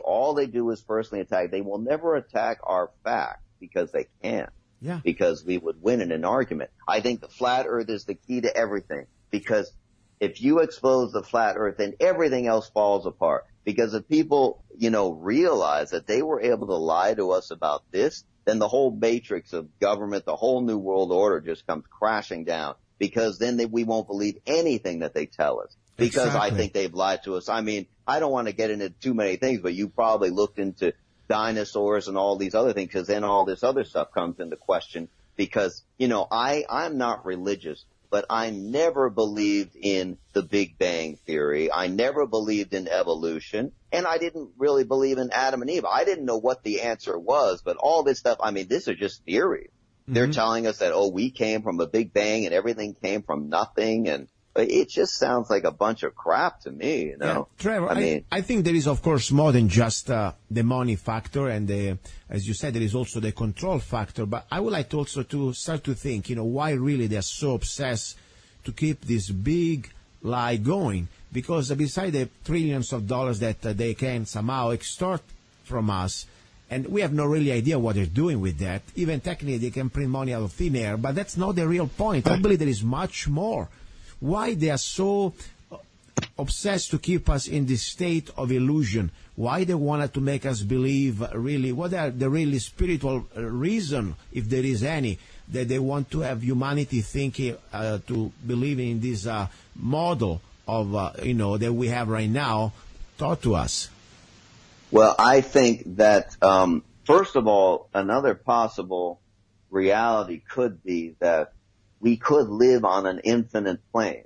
All they do is personally attack. They will never attack our facts because they can't. Yeah. Because we would win in an argument. I think the flat Earth is the key to everything, because if you expose the flat Earth, then everything else falls apart. Because if people, realize that they were able to lie to us about this, then the whole matrix of government, the whole new world order just comes crashing down. Because then we won't believe anything that they tell us. Because I think they've lied to us. I mean, I don't want to get into too many things, but you probably looked into dinosaurs and all these other things, because then all this other stuff comes into question. Because, I'm not religious, but I never believed in the Big Bang Theory. I never believed in evolution, and I didn't really believe in Adam and Eve. I didn't know what the answer was, but all this stuff, I mean, these are just theories. They're telling us that, oh, we came from a Big Bang and everything came from nothing, and it just sounds like a bunch of crap to me, you know. Yeah, Trevor, I I think there is, of course, more than just the money factor, and as you said, there is also the control factor. But I would like to also to start to think, you know, why really they are so obsessed to keep this big lie going? Because beside the trillions of dollars that they can somehow extort from us, and we have no really idea what they're doing with that. Even technically, they can print money out of thin air, but that's not the real point. I believe there is much more. Why they are so obsessed to keep us in this state of illusion? Why they wanted to make us believe really, what are the really spiritual reason, if there is any, that they want to have humanity thinking, to believe in this model of, you know, that we have right now taught to us? Well, I think that, first of all, another possible reality could be that we could live on an infinite plane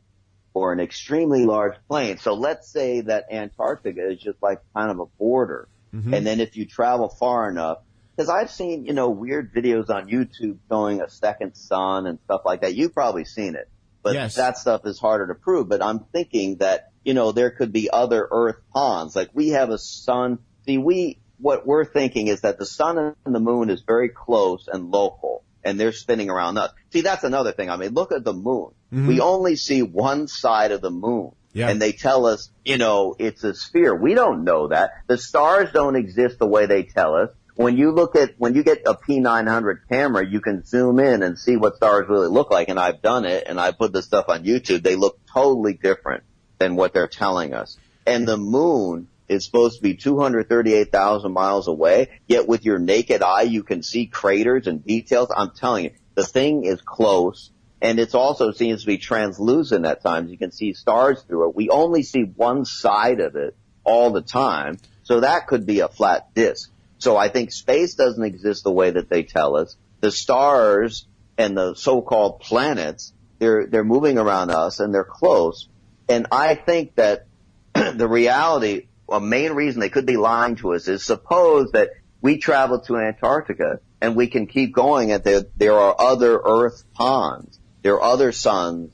or an extremely large plane. So let's say that Antarctica is just like kind of a border. And then if you travel far enough, because I've seen, you know, weird videos on YouTube showing a second sun and stuff like that. You've probably seen it, but Yes. that stuff is harder to prove. But I'm thinking that, you know, there could be other Earth ponds. Like we have a sun. See, what we're thinking is that the sun and the moon is very close and local, and they're spinning around us. See, that's another thing. I mean, look at the moon. We only see one side of the moon, and they tell us, you know, it's a sphere. We don't know that. The stars don't exist the way they tell us. When you get a P900 camera, you can zoom in and see what stars really look like, and I've done it, and I put this stuff on YouTube. They look totally different than what they're telling us. And the moon is supposed to be 238,000 miles away, yet with your naked eye you can see craters and details. I'm telling you, the thing is close, and it also seems to be translucent at times. You can see stars through it. We only see one side of it all the time, so that could be a flat disk. So I think space doesn't exist the way that they tell us. The stars and the so-called planets, they're moving around us and they're close. And I think that the reality, a main reason they could be lying to us is suppose that we travel to Antarctica and we can keep going and there are other Earth ponds. There are other suns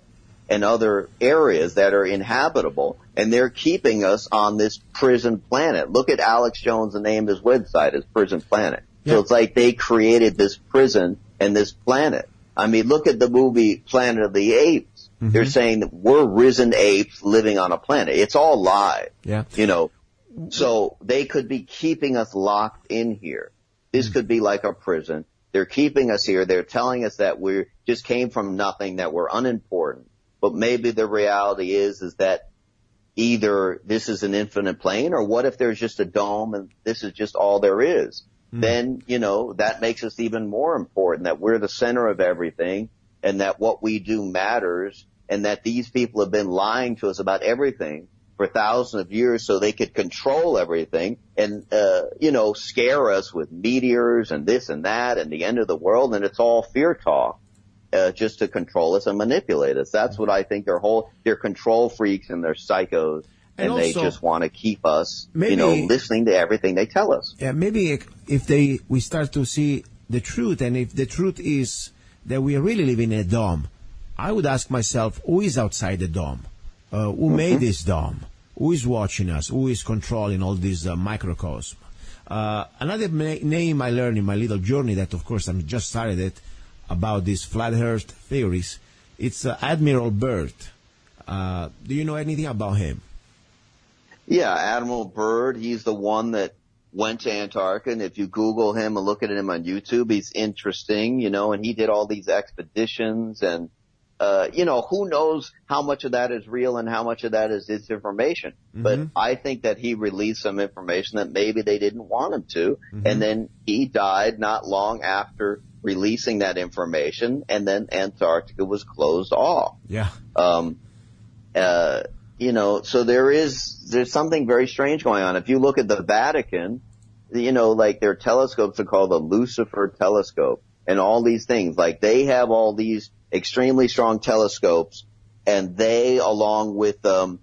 and other areas that are inhabitable, and they're keeping us on this prison planet. Look at Alex Jones, the name of his website is Prison Planet. Yeah. So it's like they created this prison and this planet. I mean, look at the movie Planet of the Apes. They're saying that we're risen apes living on a planet. It's all lie. Yeah. You know, so they could be keeping us locked in here. This could be like a prison. They're keeping us here. They're telling us that we just came from nothing, that we're unimportant. But maybe the reality is that either this is an infinite plane, or what if there's just a dome and this is just all there is? Then, you know, that makes us even more important, that we're the center of everything and that what we do matters, and that these people have been lying to us about everything for thousands of years so they could control everything and, you know, scare us with meteors and this and that and the end of the world, and it's all fear talk. Just to control us and manipulate us. That's what I think they're control freaks and they're psychos, and also, they just want to keep us, you know, listening to everything they tell us. Yeah, maybe if we start to see the truth, and if the truth is that we are really living in a dome, I would ask myself, who is outside the dome? Who made this dome? Who is watching us? Who is controlling all this microcosm? Another name I learned in my little journey that, of course, I'm just started it, about these flat earth theories. It's Admiral Byrd. Do you know anything about him? Yeah, Admiral Byrd, he's the one that went to Antarctica, and if you Google him and look at him on YouTube, he's interesting, you know, and he did all these expeditions, and, you know, who knows how much of that is real and how much of that is disinformation. But I think that he released some information that maybe they didn't want him to, and then he died not long after releasing that information, and then Antarctica was closed off. Yeah. You know, so there's something very strange going on. If you look at the Vatican, you know, like their telescopes are called the Lucifer telescope and all these things. Like they have all these extremely strong telescopes, and they, along with, the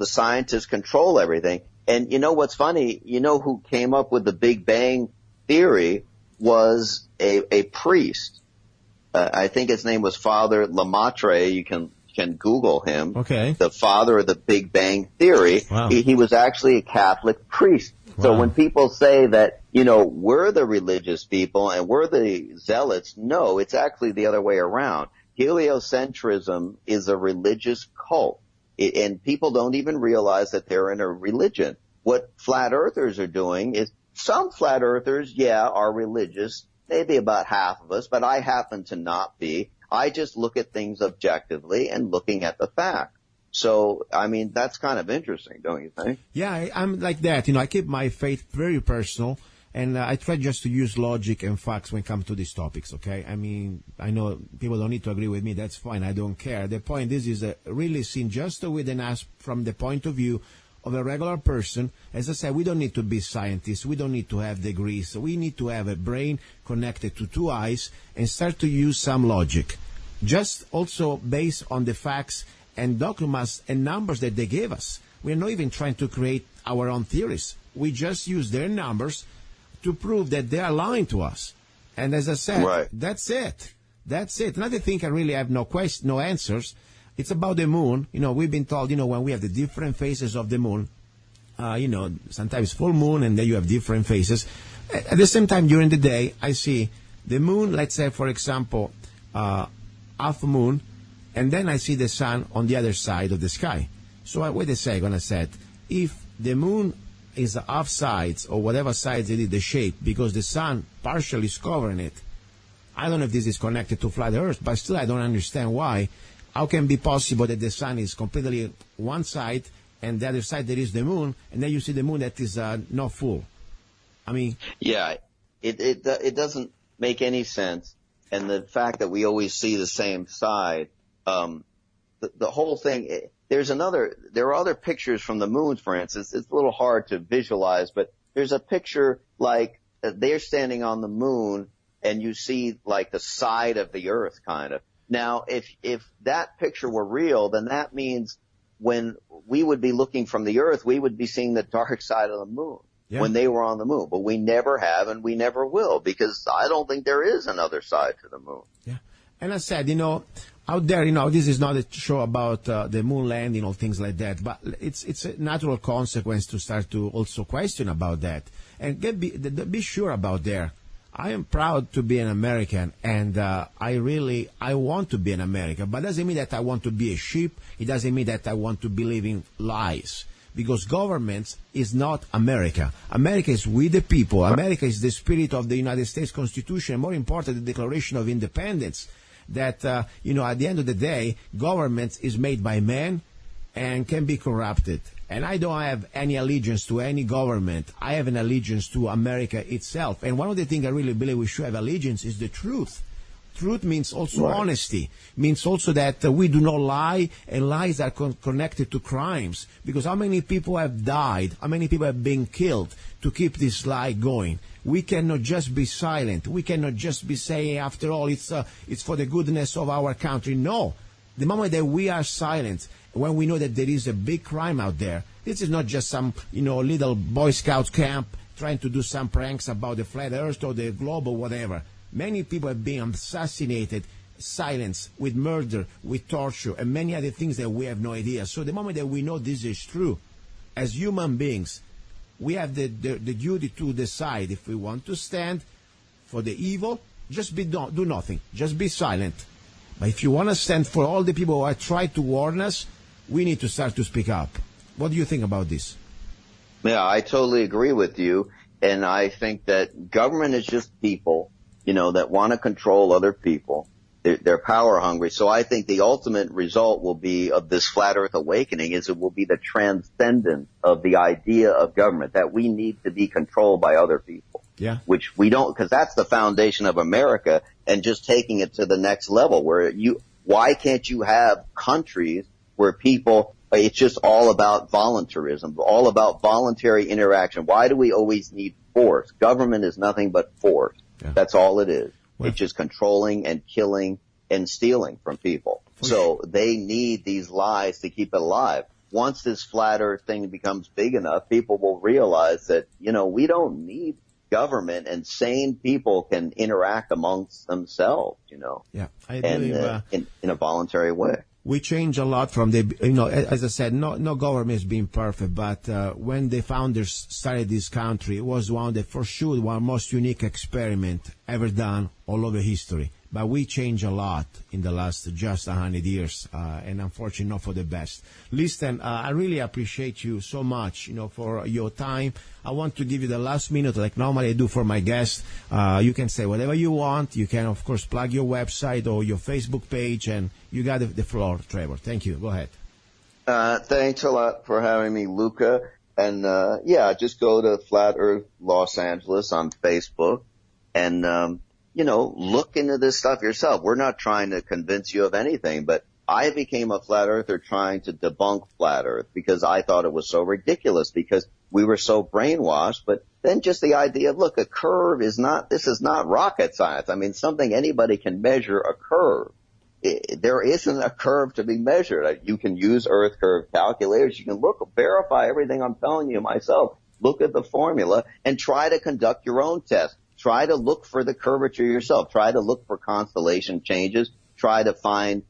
scientists control everything. And you know what's funny? You know who came up with the Big Bang theory was a priest. I think his name was Father Lemaitre. You can Google him. Okay. The father of the Big Bang theory. Wow. He was actually a Catholic priest. So when people say that, we're the religious people and we're the zealots, no, it's actually the other way around. Heliocentrism is a religious cult, and people don't even realize that they're in a religion. What flat earthers are doing is, some flat earthers, are religious, maybe about half of us, but I happen to not be. I just look at things objectively and looking at the facts. So, I mean, that's kind of interesting, don't you think? Yeah, I'm like that. I keep my faith very personal, and I try just to use logic and facts when it comes to these topics, okay? I mean, I know people don't need to agree with me. That's fine. I don't care. The point is really seen just within us from the point of view of a regular person. As I said, we don't need to be scientists. We don't need to have degrees. We need to have a brain connected to two eyes and start to use some logic. Just also based on the facts and documents and numbers that they gave us. We're not even trying to create our own theories. We just use their numbers to prove that they are lying to us. And as I said, right. That's it. That's it. Another thing I really have no answers. It's about the moon. We've been told, when we have the different phases of the moon, sometimes full moon and then you have different phases. At the same time, during the day, I see the moon, let's say, for example, half moon, and then I see the sun on the other side of the sky. So wait a second, I said, if the moon is half sides or whatever sides it is, the shape, because the sun partially is covering it, I don't know if this is connected to flat Earth, but still I don't understand why. How can it be possible that the sun is completely one side and the other side there is the moon, and then you see the moon that is not full? I mean... Yeah, it doesn't make any sense. And the fact that we always see the same side... the whole thing, there are other pictures from the moon, for instance. It's a little hard to visualize, but there's a picture like they're standing on the moon and you see like the side of the earth kind of. Now, if that picture were real, then that means when we would be looking from the earth, we would be seeing the dark side of the moon when they were on the moon. But we never have and we never will, because I don't think there is another side to the moon. Yeah. And I said, out there, this is not a show about the moon landing or things like that, but it's a natural consequence to start to also question about that. And be sure about there. I am proud to be an American, and I want to be an American, but it doesn't mean that I want to be a sheep. It doesn't mean that I want to believe in lies, because government is not America. America is we the people. America is the spirit of the United States Constitution, and more important, the Declaration of Independence. That, at the end of the day, government is made by men and can be corrupted. And I don't have any allegiance to any government. I have an allegiance to America itself. And one of the things I really believe we should have allegiance is the truth. Truth means also honesty, means also that we do not lie, and lies are connected to crimes. Because how many people have died, how many people have been killed to keep this lie going? We cannot just be silent. We cannot just be saying, after all, it's for the goodness of our country. No. The moment that we are silent, when we know that there is a big crime out there, this is not just some, little Boy Scout camp trying to do some pranks about the flat earth or the globe or whatever. Many people have been assassinated, silenced, with murder, with torture, and many other things that we have no idea. So the moment that we know this is true, as human beings, we have the duty to decide if we want to stand for the evil. Just do nothing. Just be silent. But if you want to stand for all the people who have tried to warn us, we need to start to speak up. What do you think about this? Yeah, I totally agree with you. And I think that government is just people, that want to control other people. They're power hungry. So I think the ultimate result will be of this flat earth awakening is it will be the transcendence of the idea of government, that we need to be controlled by other people. Yeah. Which we don't, because that's the foundation of America, and just taking it to the next level where why can't you have countries where people, it's just all about voluntarism, all about voluntary interaction. Why do we always need force? Government is nothing but force. Yeah. That's all it is. Well, it's just controlling and killing and stealing from people. So they need these lies to keep it alive. Once this flat earth thing becomes big enough, people will realize that, we don't need government, and sane people can interact amongst themselves, Yeah, I and believe, in a voluntary way. we change a lot from the, as I said, no government is being perfect, but when the founders started this country, it was one most unique experiment ever done all over history. But we changed a lot in the last just 100 years, and unfortunately not for the best. Listen, I really appreciate you so much, for your time. I want to give you the last minute, like normally I do for my guests. You can say whatever you want. You can, of course, plug your website or your Facebook page, and you got the floor, Trevor. Thank you. Go ahead. Thanks a lot for having me, Luca. And, just go to Flat Earth Los Angeles on Facebook and, look into this stuff yourself. We're not trying to convince you of anything, but I became a flat earther trying to debunk flat earth because I thought it was so ridiculous because we were so brainwashed. But then just the idea of, look, this is not rocket science. I mean, something anybody can measure a curve. There isn't a curve to be measured. You can use earth curve calculators. You can verify everything I'm telling you myself. Look at the formula and try to conduct your own test. Try to look for the curvature yourself. Try to look for constellation changes. Try to find,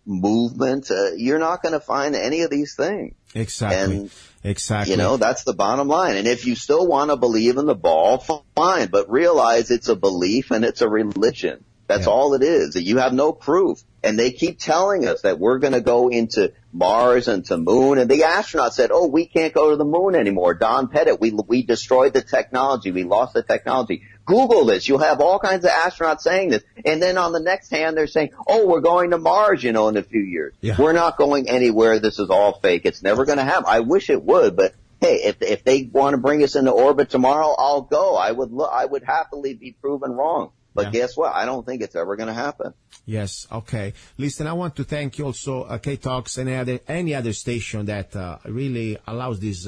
movement. You're not going to find any of these things. Exactly. Exactly. That's the bottom line. And if you still want to believe in the ball, fine, but realize it's a belief and it's a religion. That's all it is. You have no proof. And they keep telling us that we're going to go into Mars and to Moon. And the astronauts said, we can't go to the Moon anymore. Don Pettit, we destroyed the technology. We lost the technology. Google this. You'll have all kinds of astronauts saying this. And then on the next hand, they're saying, we're going to Mars, in a few years. Yeah. We're not going anywhere. This is all fake. It's never going to happen. I wish it would, but hey, if they want to bring us into orbit tomorrow, I'll go. I would happily be proven wrong. But guess what? I don't think it's ever going to happen. Yes. Okay. Listen, I want to thank you also, K-Talks and any other station that really allows this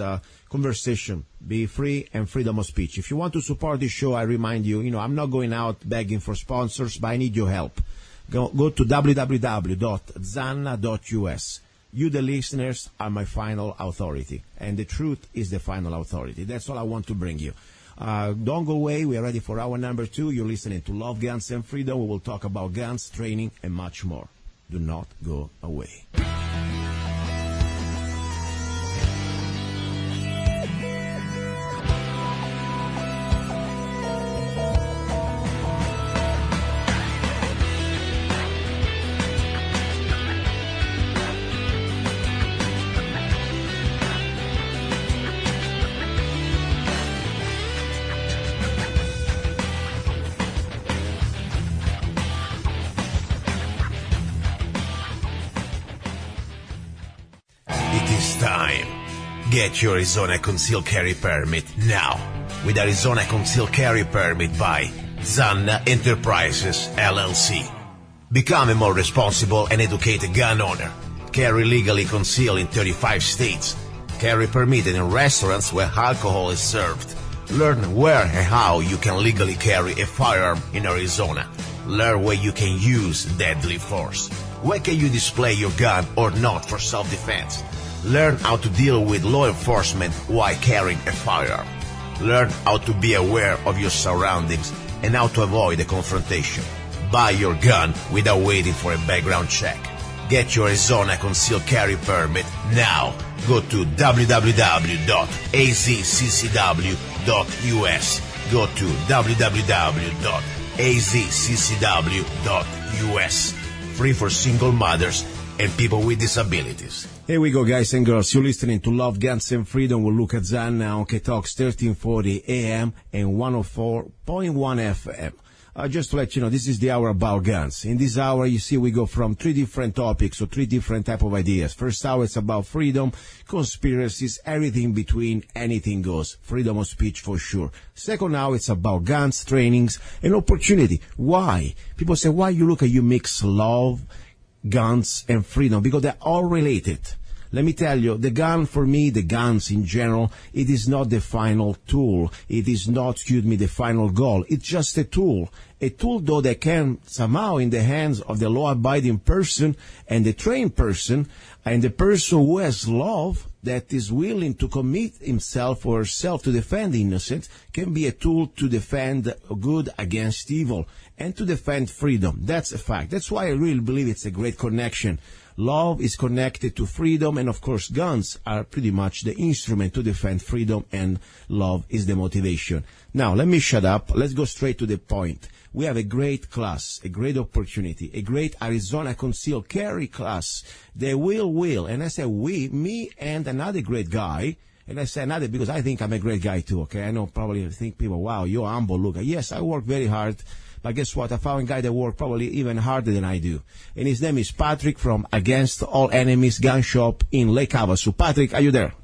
conversation be free and freedom of speech. If you want to support this show, I remind you, I'm not going out begging for sponsors, but I need your help. Go to www.zanna.us. You, the listeners, are my final authority, and the truth is the final authority. That's all I want to bring you. Don't go away. We are ready for hour number 2. You're listening to Love, Guns, and Freedom. We will talk about guns, training, and much more. Do not go away. Get your Arizona Concealed Carry Permit now with Arizona Concealed Carry Permit by Zanna Enterprises, LLC. Become a more responsible and educated gun owner. Carry legally concealed in 35 states. Carry permitted in restaurants where alcohol is served. Learn where and how you can legally carry a firearm in Arizona. Learn where you can use deadly force. Where can you display your gun or not for self-defense? Learn how to deal with law enforcement while carrying a firearm. Learn how to be aware of your surroundings and how to avoid a confrontation. Buy your gun without waiting for a background check. Get your Arizona Concealed Carry Permit now. Go to www.az-ccw.us. Go to www.az-ccw.us. Free for single mothers and people with disabilities. Here we go, guys and girls. You're listening to Love, Guns, and Freedom with Luca-Zanna on K-Talks 1340 AM and 104.1 FM. Just to let you know, this is the hour about guns. In this hour, you see, we go from 3 different topics or 3 different type of ideas. First hour, it's about freedom, conspiracies, everything between, anything goes. Freedom of speech for sure. Second hour, it's about guns, trainings, and opportunity. Why? People say, why you mix love, guns, and freedom? Because they're all related. Let me tell you, the gun for me, the guns in general, it is not the final tool. It is not, the final goal. It's just a tool. A tool, though, that can somehow in the hands of the law-abiding person and the trained person and the person who has love that is willing to commit himself or herself to defend the innocent can be a tool to defend good against evil and to defend freedom. That's a fact. That's why I really believe it's a great connection. Love is connected to freedom, and of course guns are pretty much the instrument to defend freedom, and love is the motivation. Now, let me shut up. Let's go straight to the point. We have a great class, a great opportunity, a great Arizona concealed carry class. They will, and I say we, me and another great guy, and I say another because I think I'm a great guy too, okay? I know probably think people, wow, you're humble, Luca. Yes, I work very hard, but guess what? I found a guy that works probably even harder than I do. And his name is Patrick from Against All Enemies Gun Shop in Lake Havasu. Patrick, are you there?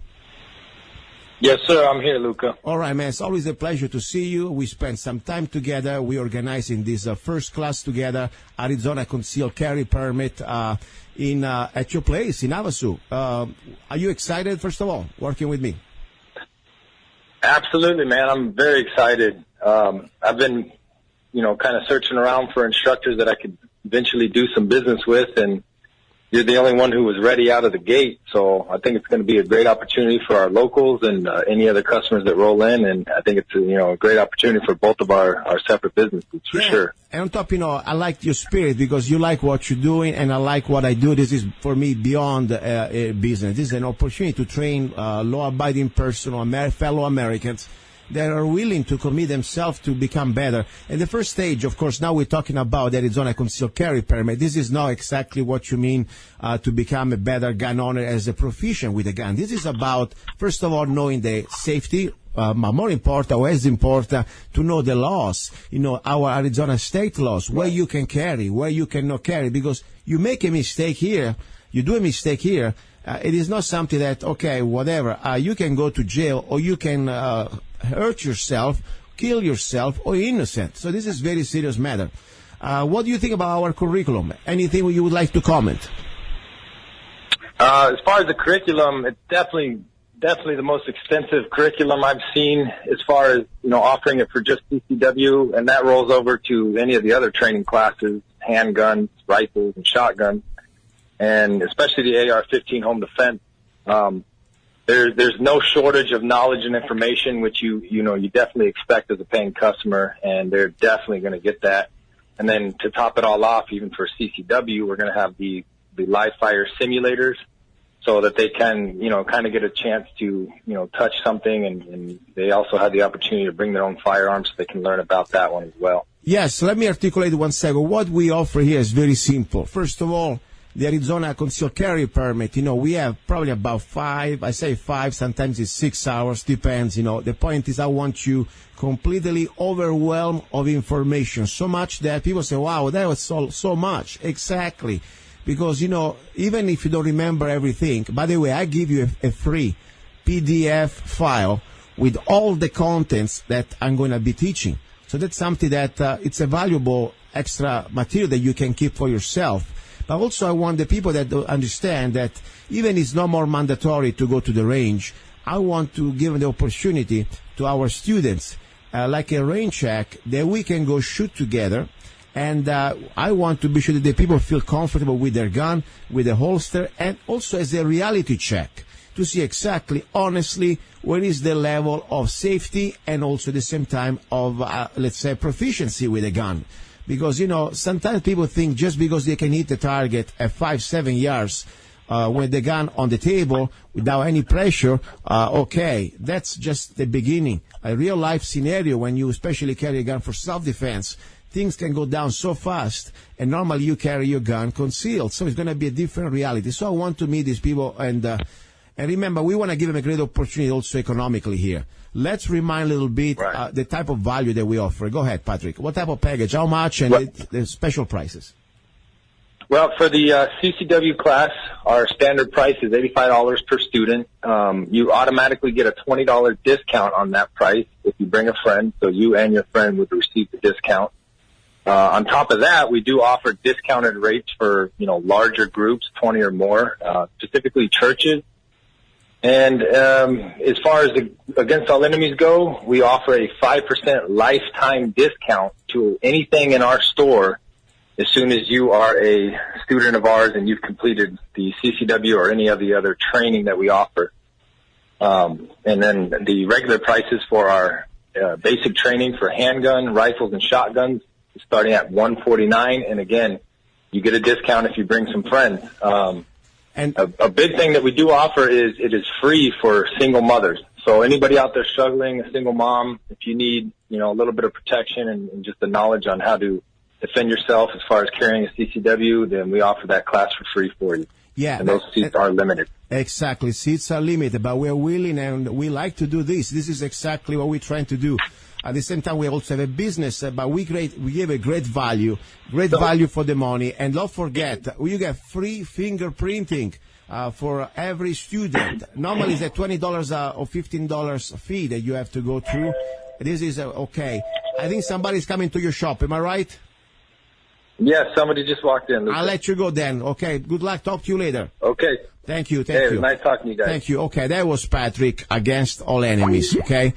Yes, sir. I'm here, Luca. All right, man. It's always a pleasure to see you. We spent some time together. We organized in this first class together, Arizona Concealed Carry Permit at your place in Havasu. Are you excited, first of all, working with me? Absolutely, man. I'm very excited. I've been, kind of searching around for instructors that I could eventually do some business with, and you're the only one who was ready out of the gate. So I think it's going to be a great opportunity for our locals and any other customers that roll in. And I think it's a great opportunity for both of our separate businesses for sure. And on top, I like your spirit because you like what you're doing, and I like what I do. This is for me beyond a business. This is an opportunity to train law-abiding person, fellow Americans that are willing to commit themselves to become better. And the first stage, of course, now we're talking about the Arizona Concealed Carry Permit. This is not exactly what you mean to become a better gun owner as a proficient with a gun. This is about, first of all, knowing the safety, more important, or as important, to know the laws, our Arizona state laws, where you can carry, where you cannot carry, because you make a mistake here, you do a mistake here, it is not something that, okay, whatever, you can go to jail, or you can hurt yourself, kill yourself, or innocent. So this is a very serious matter. What do you think about our curriculum? Anything you would like to comment? As far as the curriculum, it's definitely the most extensive curriculum I've seen as far as, offering it for just CCW, and that rolls over to any of the other training classes, handguns, rifles, and shotguns, and especially the AR-15 home defense. There's no shortage of knowledge and information, which you definitely expect as a paying customer, and they're definitely going to get that. And then to top it all off, even for CCW, we're going to have the live fire simulators, so that they can, kind of get a chance to, touch something, and they also have the opportunity to bring their own firearms so they can learn about that one as well. Yes, let me articulate 1 second. What we offer here is very simple. First of all, the Arizona Concealed Carry Permit, we have probably about 5, sometimes it's 6 hours, depends, The point is I want you completely overwhelmed of information, so much that people say, wow, that was so much. Exactly. Because, even if you don't remember everything, by the way, I give you a free PDF file with all the contents that I'm going to be teaching. So that's something that it's a valuable extra material that you can keep for yourself. But also I want the people that understand that even it's no more mandatory to go to the range. I want to give them the opportunity to our students, like a range check, that we can go shoot together. And I want to be sure that the people feel comfortable with their gun, with the holster, and also as a reality check to see exactly, honestly, where is the level of safety and also at the same time of, let's say, proficiency with a gun. Because, sometimes people think just because they can hit the target at 5-7 yards with the gun on the table without any pressure, okay, that's just the beginning. A real-life scenario when you especially carry a gun for self-defense, things can go down so fast, and normally you carry your gun concealed. So it's going to be a different reality. So I want to meet these people, and remember, we want to give them a great opportunity also economically here. Let's remind a little bit the type of value that we offer. Go ahead, Patrick. What type of package? How much? And the special prices? Well, for the CCW class, our standard price is $85 per student. You automatically get a $20 discount on that price if you bring a friend. So you and your friend would receive the discount. On top of that, we do offer discounted rates for, larger groups, 20 or more, specifically churches. And as far as the Against All Enemies go, we offer a 5% lifetime discount to anything in our store as soon as you are a student of ours and you've completed the CCW or any of the other training that we offer. And then the regular prices for our basic training for handgun, rifles, and shotguns is starting at $149. And again, you get a discount if you bring some friends. And a big thing that we do offer is it is free for single mothers. So anybody out there struggling, a single mom, if you need, a little bit of protection and just the knowledge on how to defend yourself as far as carrying a CCW, then we offer that class for free for you. Yeah. And those seats are limited. Exactly. Seats are limited, but we're willing and we like to do this. This is exactly what we're trying to do. At the same time, we also have a business, but we give a great value for the money. And don't forget, you get free fingerprinting for every student. Normally, it's a $20 or $15 fee that you have to go through. This is okay. I think somebody's coming to your shop. Am I right? Yes, somebody just walked in. I'll let you go then. Okay. Good luck. Talk to you later. Okay. Thank you. It was nice talking to you guys. Thank you. Okay, that was Patrick, Against All Enemies, okay?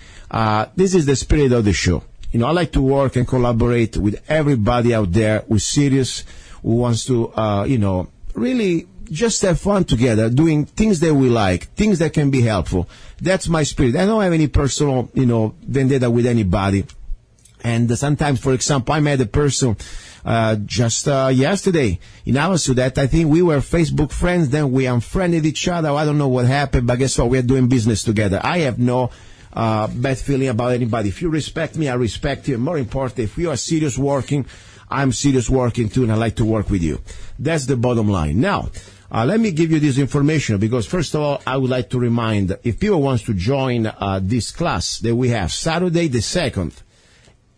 This is the spirit of the show. I like to work and collaborate with everybody out there who's serious, who wants to, really just have fun together, doing things that we like, things that can be helpful. That's my spirit. I don't have any personal, vendetta with anybody. And sometimes, for example, I met a person just yesterday in Havasu that I think we were Facebook friends, then we unfriended each other. I don't know what happened, but guess what? We're doing business together. I have no bad feeling about anybody. If you respect me, I respect you. More important, if you are serious working, I'm serious working too, and I like to work with you. That's the bottom line. Now, let me give you this information because, first of all, I would like to remind, if people want to join this class that we have Saturday the 2nd,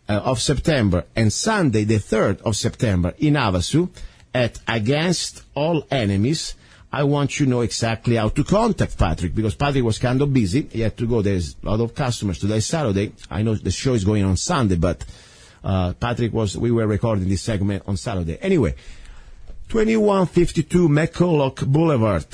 of September and Sunday the 3rd of September in Havasu at Against All Enemies, I want you to know exactly how to contact Patrick because Patrick was kind of busy. He had to go. There's a lot of customers today, Saturday. I know the show is going on Sunday, but we were recording this segment on Saturday. Anyway, 2152 McCulloch Boulevard,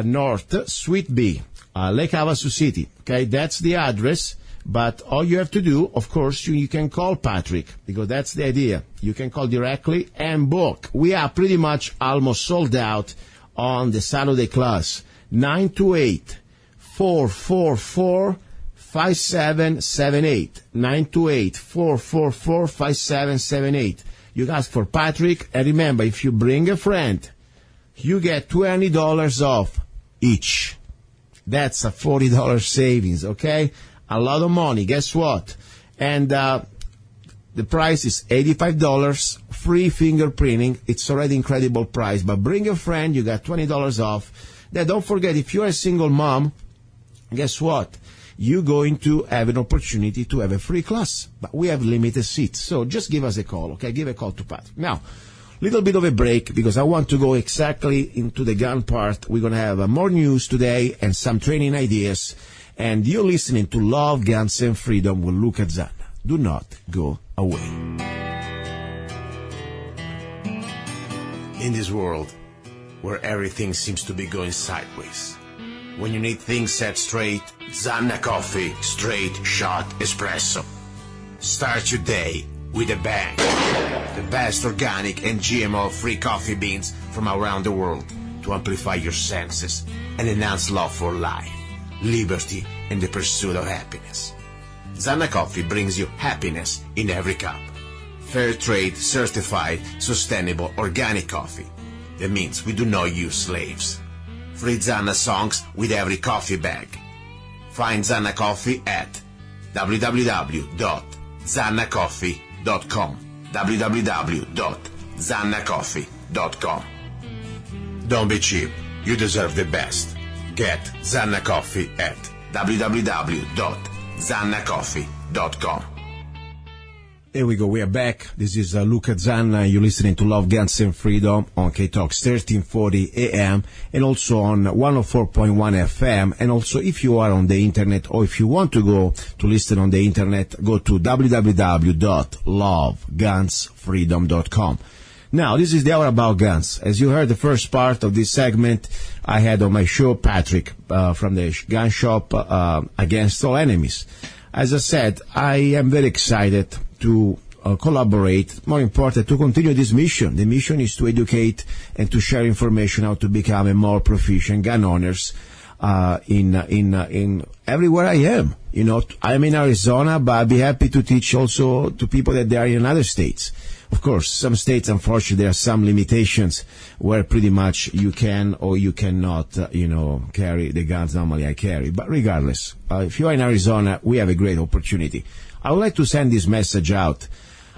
North, Suite B, Lake Havasu City. Okay, that's the address. But all you have to do, of course, you can call Patrick, because that's the idea. You can call directly and book. We are pretty much almost sold out on the Saturday class. 928-444-5778. 928-444-5778. You ask for Patrick, and remember, if you bring a friend, you get $20 off each. That's a $40 savings, okay? A lot of money. Guess what? And the price is $85, free fingerprinting. It's already incredible price. But bring a friend, you got $20 off. Then don't forget, if you're a single mom, guess what? You're going to have an opportunity to have a free class. But we have limited seats. So just give us a call, okay? Give a call to Pat. Now, little bit of a break because I want to go exactly into the gun part. We're going to have more news today and some training ideas. And you're listening to Love, Guns, and Freedom with Luca-Zanna. Do not go away. In this world where everything seems to be going sideways, when you need things set straight, Zanna Coffee Straight Shot Espresso. Start your day with a bang. The best organic and GMO-free coffee beans from around the world to amplify your senses and enhance love for life, liberty, and the pursuit of happiness. Zanna Coffee brings you happiness in every cup. Fair trade, certified, sustainable, organic coffee. That means we do not use slaves. Free Zanna songs with every coffee bag. Find Zanna Coffee at www.zannacoffee.com. www.zannacoffee.com. Don't be cheap. You deserve the best. Get Zanna Coffee at www.zannacoffee.com. Here we go. We are back. This is Luca-Zanna. You're listening to Love, Guns, and Freedom on K-Talks 1340 AM and also on 104.1 FM. And also, if you are on the internet or if you want to go to listen on the internet, go to www.lovegunsfreedom.com. Now, this is the hour about guns. As you heard the first part of this segment, I had on my show Patrick from the gun shop Against All Enemies. As I said, I am very excited to collaborate, more important, to continue this mission. The mission is to educate and to share information how to become a more proficient gun owners in everywhere I am. You know, I'm in Arizona, but I'd be happy to teach also to people that they are in other states. Of course, some states, unfortunately, there are some limitations where pretty much you can or you cannot, carry the guns normally I carry. But regardless, if you are in Arizona, we have a great opportunity. I would like to send this message out.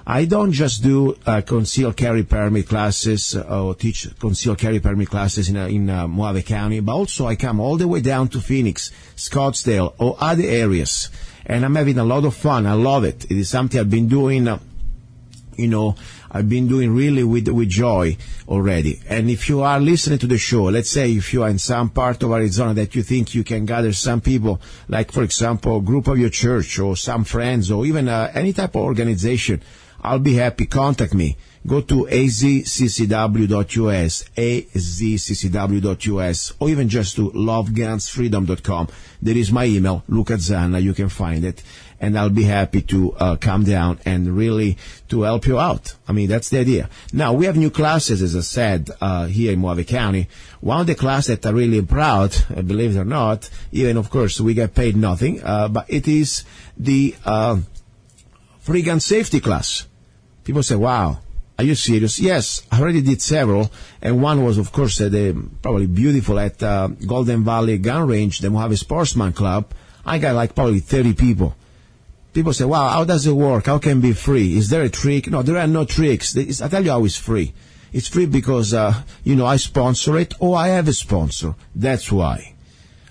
I don't just do concealed carry permit classes or teach concealed carry permit classes in Mojave County, but also I come all the way down to Phoenix, Scottsdale, or other areas. And I'm having a lot of fun. I love it. It is something I've been doing I've been doing really with joy already. And if you are listening to the show, let's say if you are in some part of Arizona that you think you can gather some people, like, for example, a group of your church or some friends or even any type of organization, I'll be happy. Contact me. Go to az-ccw.us, az-ccw.us, or even just to lovegunsfreedom.com. There is my email, Luca-Zanna. You can find it. And I'll be happy to come down and really to help you out. I mean, that's the idea. Now, we have new classes, as I said, here in Mojave County. One of the classes that I'm really proud, believe it or not, even, of course, we get paid nothing, but it is the free gun safety class. People say, wow, are you serious? Yes, I already did several, and one was, of course, probably beautiful at Golden Valley Gun Range, the Mojave Sportsman Club. I got like probably 30 people. People say, wow, how does it work? How can it be free? Is there a trick? No, there are no tricks. I tell you how it's free. It's free because, I sponsor it or I have a sponsor. That's why.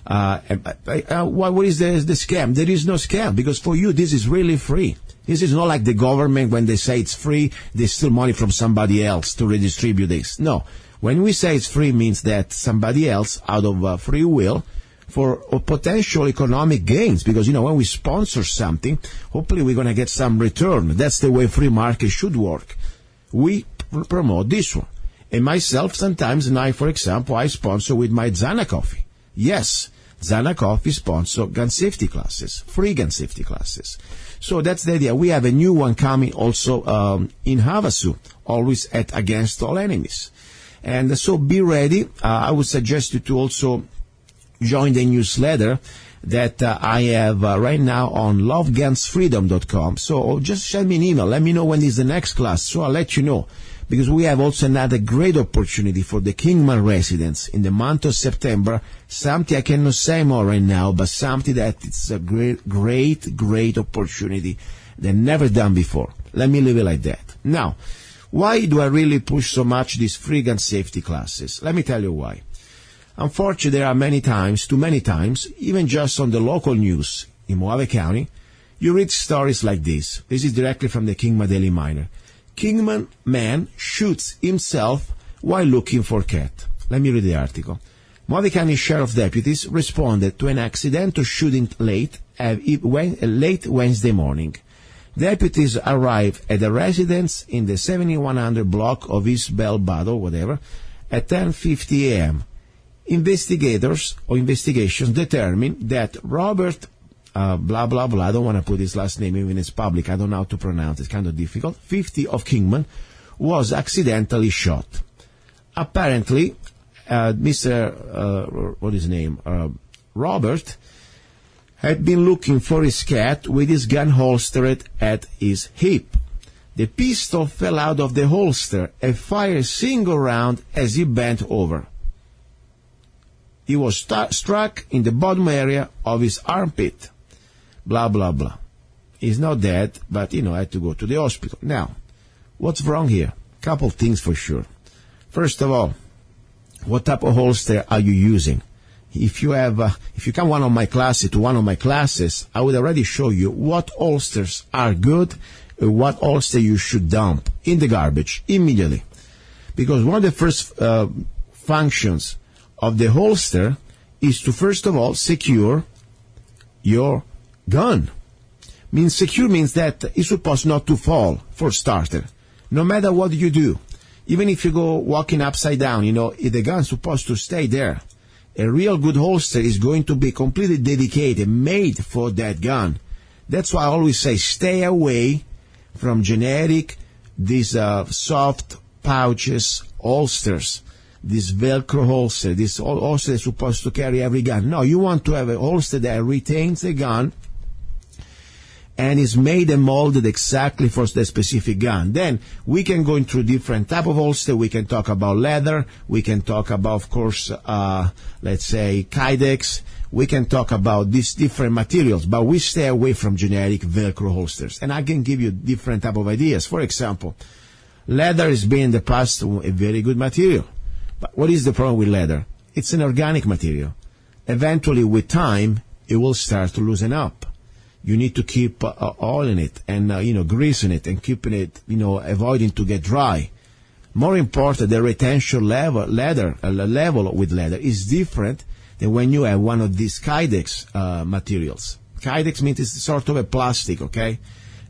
What is the scam? There is no scam because for you, this is really free. This is not like the government when they say it's free, they steal money from somebody else to redistribute this. No. When we say it's free means that somebody else, out of free will, for potential economic gains, because, when we sponsor something, hopefully we're going to get some return. That's the way free market should work. We promote this one. And myself, sometimes, and for example, I sponsor with my Zanna Coffee. Yes, Zanna Coffee sponsor gun safety classes, free gun safety classes. So that's the idea. We have a new one coming also in Havasu, always at Against All Enemies. And so be ready. I would suggest you to also join the newsletter that I have right now on lovegunsfreedom.com. So just send me an email. Let me know when is the next class. So I'll let you know. Because we have also another great opportunity for the Kingman residents in the month of September. Something I cannot say more right now, but something that it's a great opportunity that never done before. Let me leave it like that. Now, why do I really push so much these free gun safety classes? Let me tell you why. Unfortunately, there are too many times, even just on the local news in Mojave County, you read stories like this. This is directly from the Kingman Daily Miner. Kingman man shoots himself while looking for cat. Let me read the article. Mojave County Sheriff deputies responded to an accidental shooting late Wednesday morning. Deputies arrived at the residence in the 7100 block of East Bell Battle, at 10:50 a.m. Investigations determined that Robert blah, blah, blah, I don't want to put his last name, even it's public, I don't know how to pronounce, it's kind of difficult, 50 of Kingman, was accidentally shot. Apparently, Robert had been looking for his cat with his gun holstered at his hip. The pistol fell out of the holster and fired a single round as he bent over. He was struck in the bottom area of his armpit. Blah, blah, blah. He's not dead, but, had to go to the hospital. Now, what's wrong here? Couple things for sure. First of all, what type of holster are you using? if you come to one of my classes, I would already show you what holsters are good, what holster you should dump in the garbage immediately. Because one of the first functions of the holster is to, first of all, secure your gun. Secure means that it's supposed not to fall, for starter. No matter what you do, even if you go walking upside down, the gun's supposed to stay there. A real good holster is going to be completely dedicated, made for that gun. That's why I always say stay away from generic, these soft pouches, holsters, this Velcro holster, this holster is supposed to carry every gun. No, you want to have a holster that retains the gun and is made and molded exactly for the specific gun. Then we can go into different type of holster. We can talk about leather. We can talk about, of course, let's say Kydex. We can talk about these different materials, but we stay away from generic Velcro holsters. And I can give you different type of ideas. For example, leather has been in the past a very good material. But what is the problem with leather? It's an organic material. Eventually, with time, it will start to loosen up. You need to keep oil in it and, grease in it and keeping it, avoiding to get dry. More important, the retention level with leather is different than when you have one of these Kydex materials. Kydex means it's sort of a plastic, okay?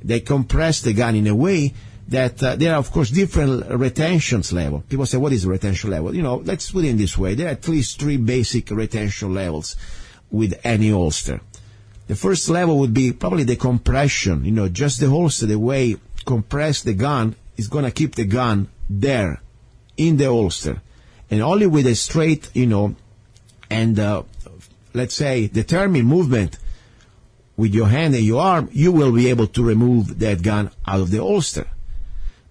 They compress the gun in a way that there are, of course, different retentions level. People say, what is the retention level? Let's put it in this way. There are at least 3 basic retention levels with any holster. The first level would be probably the compression. Just the holster, the way compress the gun is going to keep the gun there in the holster. And only with a straight, and let's say determined movement with your hand and your arm, you will be able to remove that gun out of the holster.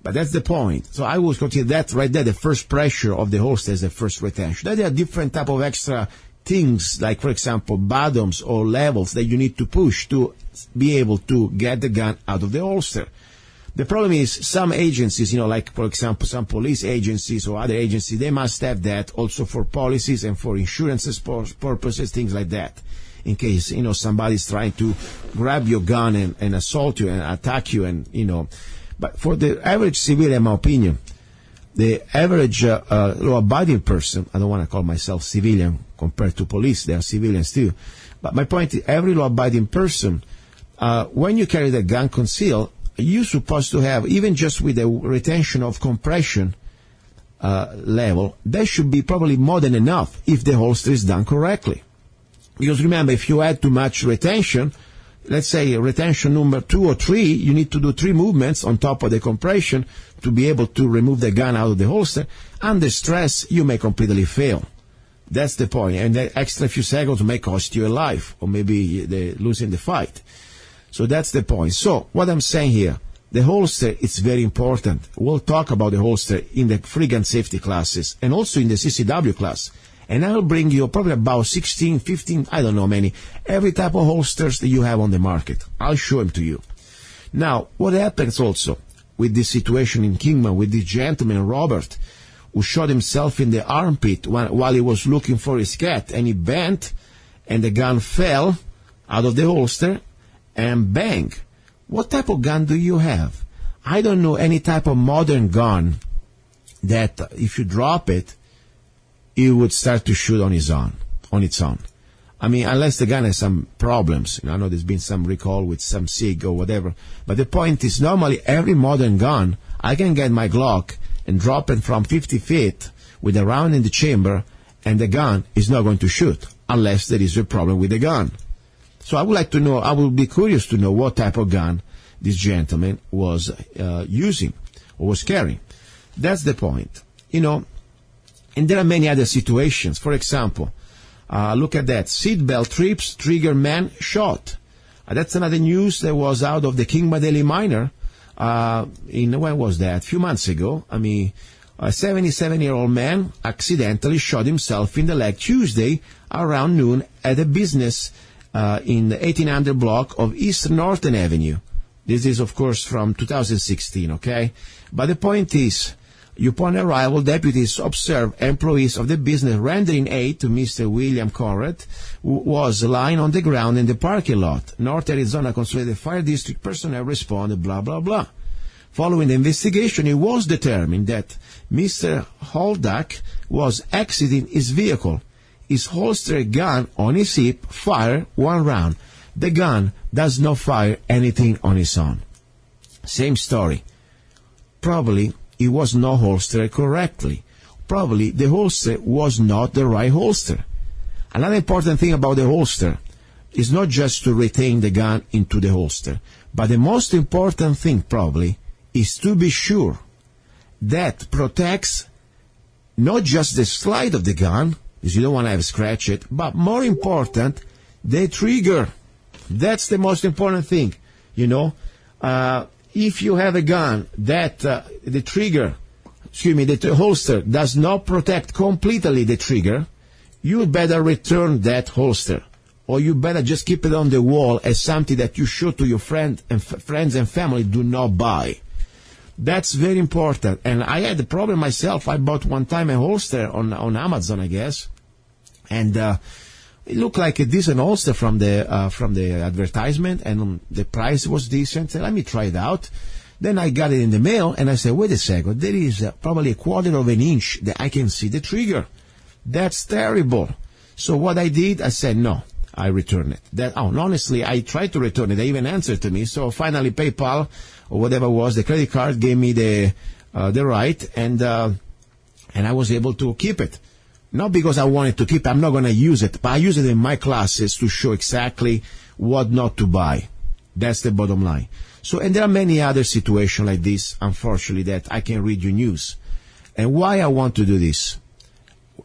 But that's the point. So I would consider that right there, the first pressure of the holster as the first retention. Then there are different type of extra things, like, for example, bottoms or levels that you need to push to be able to get the gun out of the holster. The problem is some agencies, like, for example, some police agencies or other agencies, they must have that also for policies and for insurances purposes, things like that. In case, somebody's trying to grab your gun and assault you and attack you and, But for the average civilian, in my opinion, the average law-abiding person, I don't want to call myself civilian compared to police, they are civilians too. But my point is, every law-abiding person, when you carry the gun concealed, you're supposed to have, even just with a retention of compression level, that should be probably more than enough if the holster is done correctly. Because remember, if you add too much retention, let's say retention number 2 or 3, you need to do 3 movements on top of the compression to be able to remove the gun out of the holster. Under stress, you may completely fail. That's the point. And the extra few seconds may cost you a life, or maybe losing the fight. So that's the point. So what I'm saying here, the holster is very important. We'll talk about the holster in the free gun safety classes and also in the CCW class. And I'll bring you probably about 16, 15, I don't know many, every type of holsters that you have on the market. I'll show them to you. Now, what happens also with this situation in Kingman with this gentleman, Robert, who shot himself in the armpit while he was looking for his cat, and he bent, and the gun fell out of the holster, and bang. What type of gun do you have? I don't know any type of modern gun that if you drop it, it would start to shoot on its own. I mean, unless the gun has some problems. I know there's been some recall with some SIG or whatever. But the point is, normally every modern gun, I can get my Glock and drop it from 50 feet with a round in the chamber, and the gun is not going to shoot unless there is a problem with the gun. So I would like to know, I would be curious to know what type of gun this gentleman was using or was carrying. That's the point. And there are many other situations. For example, look at that. Seatbelt trips, trigger man shot. That's another news that was out of the Kingman Daily Miner. When was that? A few months ago. I mean, a 77-year-old man accidentally shot himself in the leg Tuesday around noon at a business in the 1800 block of East Norton Avenue. This is, of course, from 2016, okay? But the point is, Upon arrival, deputies observed employees of the business rendering aid to Mr. William Corrett, who was lying on the ground in the parking lot. North Arizona Consolidated Fire District personnel responded, blah, blah, blah. Following the investigation, it was determined that Mr. Holdak was exiting his vehicle. His holstered gun on his hip fired 1 round. The gun does not fire anything on its own. Same story. Probably it was not holstered correctly. Probably the holster was not the right holster. Another important thing about the holster is not just to retain the gun into the holster, but the most important thing probably is to be sure that protects not just the slide of the gun, because you don't want to have scratch it, but more important, the trigger. That's the most important thing, you know. If you have a gun that the holster does not protect completely the trigger, you better return that holster, or you better just keep it on the wall as something that you show to your friends and family. Do not buy. That's very important. And I had the problem myself. I bought one time a holster on Amazon, I guess, and it looked like a decent holster from the advertisement, and the price was decent. So let me try it out. Then I got it in the mail, and I said, wait a second, there is probably 1/4 of an inch that I can see the trigger. That's terrible. So what I did, I said, no, I returned it. Honestly, I tried to return it. They even answered to me. So finally, PayPal or whatever it was, the credit card gave me the right, and I was able to keep it. Not because I wanted to keep it, I'm not going to use it, but I use it in my classes to show exactly what not to buy. That's the bottom line. So, and there are many other situations like this, unfortunately, that I can read you news. And why I want to do this?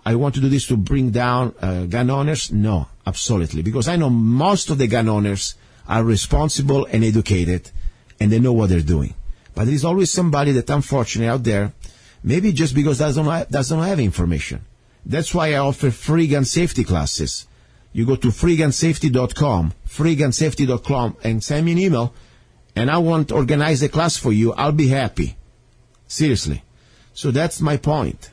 I want to do this to bring down gun owners? No, absolutely. Because I know most of the gun owners are responsible and educated, and they know what they're doing. But there is always somebody that, unfortunately, out there, maybe just because doesn't have information. That's why I offer free gun safety classes. You go to freegunsafety.com, and send me an email, and I want to organize a class for you. I'll be happy. Seriously. So that's my point.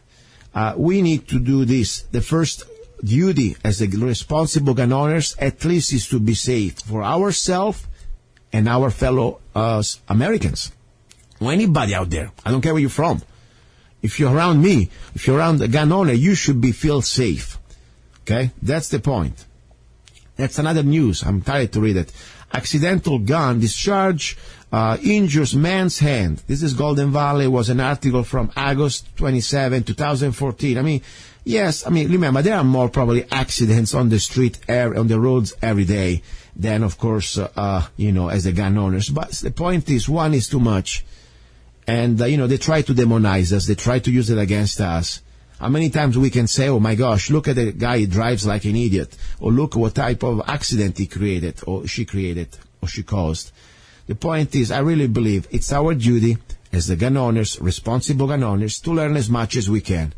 We need to do this. The first duty as a responsible gun owners, at least, is to be safe for ourselves and our fellow Americans. Or anybody out there. I don't care where you're from. If you're around me, if you're around a gun owner, you should feel safe. Okay? That's the point. That's another news. I'm tired to read it. Accidental gun discharge injures man's hand. This is Golden Valley. Was an article from August 27, 2014. Remember, there are more probably accidents on the street, on the roads every day than, of course, as the gun owners. But the point is, one is too much. And, they try to demonize us. They try to use it against us. How many times we can say, oh my gosh, look at the guy, he drives like an idiot. Or look what type of accident he created, or she caused. The point is, I really believe it's our duty as the gun owners, responsible gun owners, to learn as much as we can.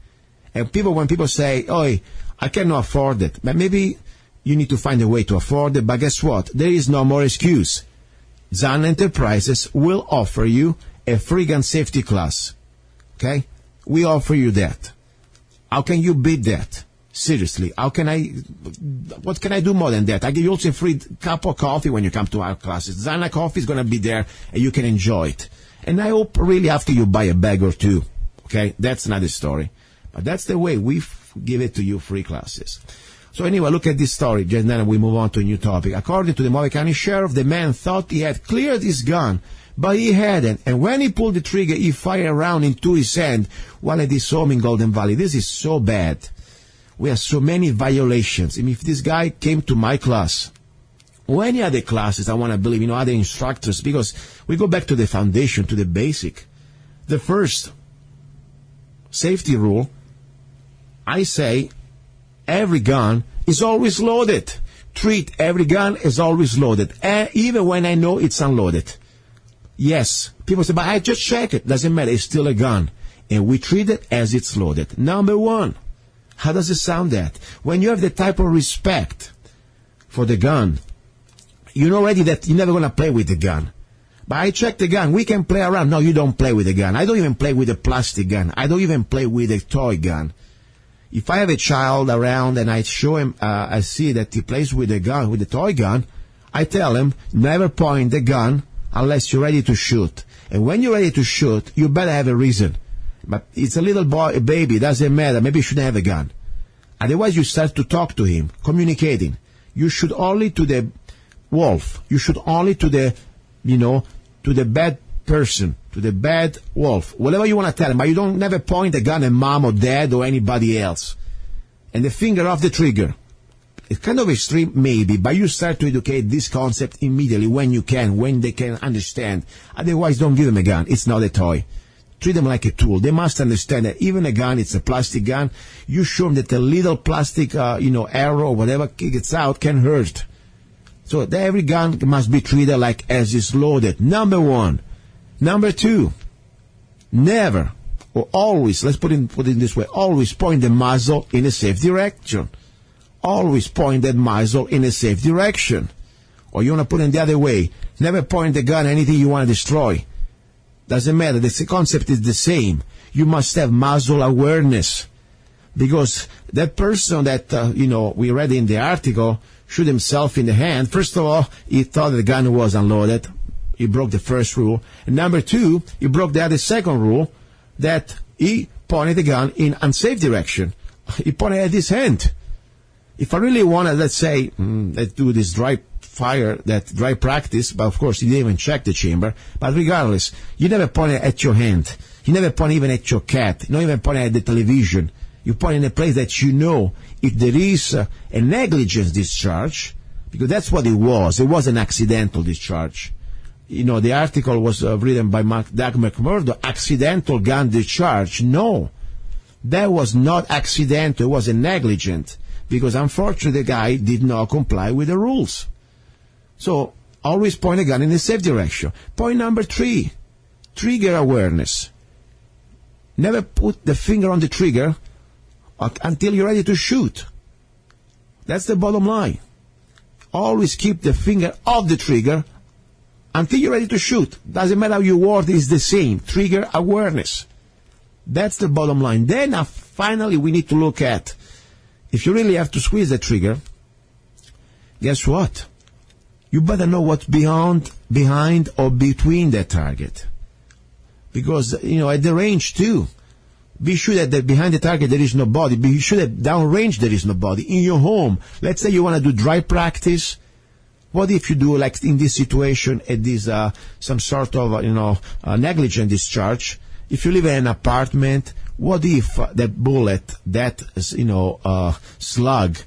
And when people say, oh, I cannot afford it, but maybe you need to find a way to afford it. But guess what? There is no more excuse. Zanna Enterprises will offer you a free gun safety class. Okay? We offer you that. How can you beat that? Seriously, what can I do more than that? I give you also a free cup of coffee when you come to our classes. Zanna Coffee is going to be there, and you can enjoy it. And I hope really after you buy a bag or two, okay? That's another story. But that's the way we give it to you, free classes. So anyway, look at this story. Just then we move on to a new topic. According to the Maury County Sheriff, the man thought he had cleared his gun, but he hadn't. And when he pulled the trigger, he fired a round into his hand while at his home in Golden Valley. This is so bad. We have so many violations. I mean, if this guy came to my class, or any other classes, I want to believe, other instructors, because we go back to the foundation, to the basic. The first safety rule, I say, every gun is always loaded. Treat every gun as always loaded, even when I know it's unloaded. Yes, people say, but I just check it. Doesn't matter, it's still a gun. And we treat it as it's loaded. Number one, how does it sound that? When you have the type of respect for the gun, you know already that you're never going to play with the gun. But I check the gun. We can play around. No, you don't play with the gun. I don't even play with a plastic gun. I don't even play with a toy gun. If I have a child around and I show him, I see that he plays with a gun, with a toy gun, I tell him, never point the gun unless you're ready to shoot. And when you're ready to shoot, you better have a reason. But it's a little boy, a baby, doesn't matter. Maybe you shouldn't have a gun. Otherwise, you start to talk to him, communicating. You should only to the wolf. You should only to the, to the bad person, to the bad wolf. Whatever you want to tell him, but you don't never point a gun at mom or dad or anybody else. And the finger off the trigger. It's kind of extreme, maybe, but you start to educate this concept immediately when you can, when they can understand. Otherwise, don't give them a gun. It's not a toy. Treat them like a tool. They must understand that even a gun, it's a plastic gun. You show them that a little plastic, arrow or whatever gets out can hurt. So every gun must be treated like as it's loaded. Number one. Number two, never or always, let's put it this way, always point the muzzle in a safe direction. Always point that muzzle in a safe direction. Or you want to put it the other way, never point the gun at anything you want to destroy. Doesn't matter, the concept is the same. You must have muzzle awareness. Because that person that, we read in the article, shoot himself in the hand. First of all, he thought the gun was unloaded. He broke the first rule. And number two, he broke the second rule, that he pointed the gun in unsafe direction. He pointed at his hand. If I really want to, let's say, let's do this dry practice, but of course you didn't even check the chamber. But regardless, you never pointed at your hand. You never point even at your cat. You don't even point at the television. You point in a place that you know if there is a negligence discharge, because that's what it was. It was an accidental discharge. The article was written by Doug McMurdo, accidental gun discharge. No, that was not accidental. It was a negligent, because unfortunately the guy did not comply with the rules. So always point a gun in a safe direction. Point number three, trigger awareness. Never put the finger on the trigger until you're ready to shoot. That's the bottom line. Always keep the finger off the trigger until you're ready to shoot. Doesn't matter how you word, it's the same. Trigger awareness. That's the bottom line. Then finally we need to look at, if you really have to squeeze the trigger, guess what? You better know what's behind or between that target. Because, at the range too, be sure that behind the target there is no body. Be sure that downrange there is no body. In your home, let's say you want to do dry practice. What if you do, like in this situation, some sort of, negligent discharge? If you live in an apartment, what if that bullet, that, slug,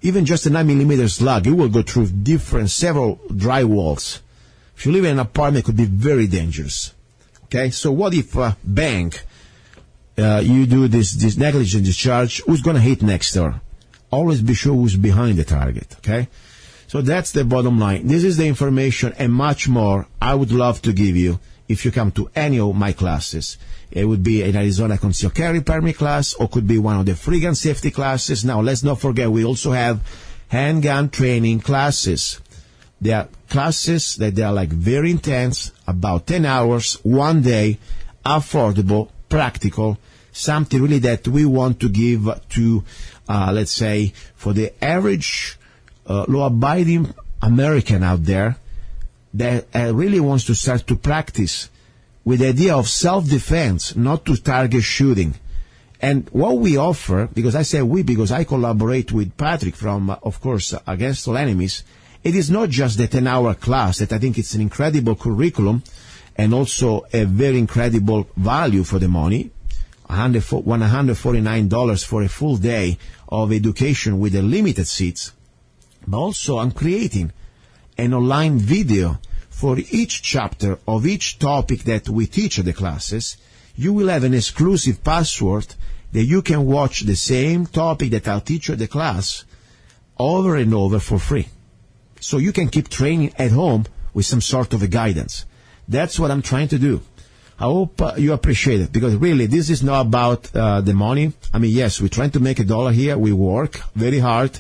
even just a 9mm slug, it will go through several drywalls. If you live in an apartment, it could be very dangerous. Okay, so what if, bang, you do this negligent discharge? Who's going to hit next door? Always be sure who's behind the target, okay? So that's the bottom line. This is the information and much more I would love to give you if you come to any of my classes. It would be an Arizona concealed carry permit class, or could be one of the free gun safety classes. Now, let's not forget, we also have handgun training classes. They are classes that they are like very intense, about 10 hours, one day, affordable, practical, something really that we want to give to, let's say, for the average law-abiding American out there that really wants to start to practice with the idea of self-defense, not to target shooting. And what we offer, because I say we, because I collaborate with Patrick from, of course, Against All Enemies, it is not just the 10-hour class that I think it's an incredible curriculum and also a very incredible value for the money, $149 for a full day of education with the limited seats. But also I'm creating an online video for each chapter of each topic that we teach at the classes. You will have an exclusive password that you can watch the same topic that I'll teach you at the class over and over for free. So you can keep training at home with some sort of a guidance. That's what I'm trying to do. I hope you appreciate it, because really this is not about the money. I mean, yes, we're trying to make $1 here. We work very hard.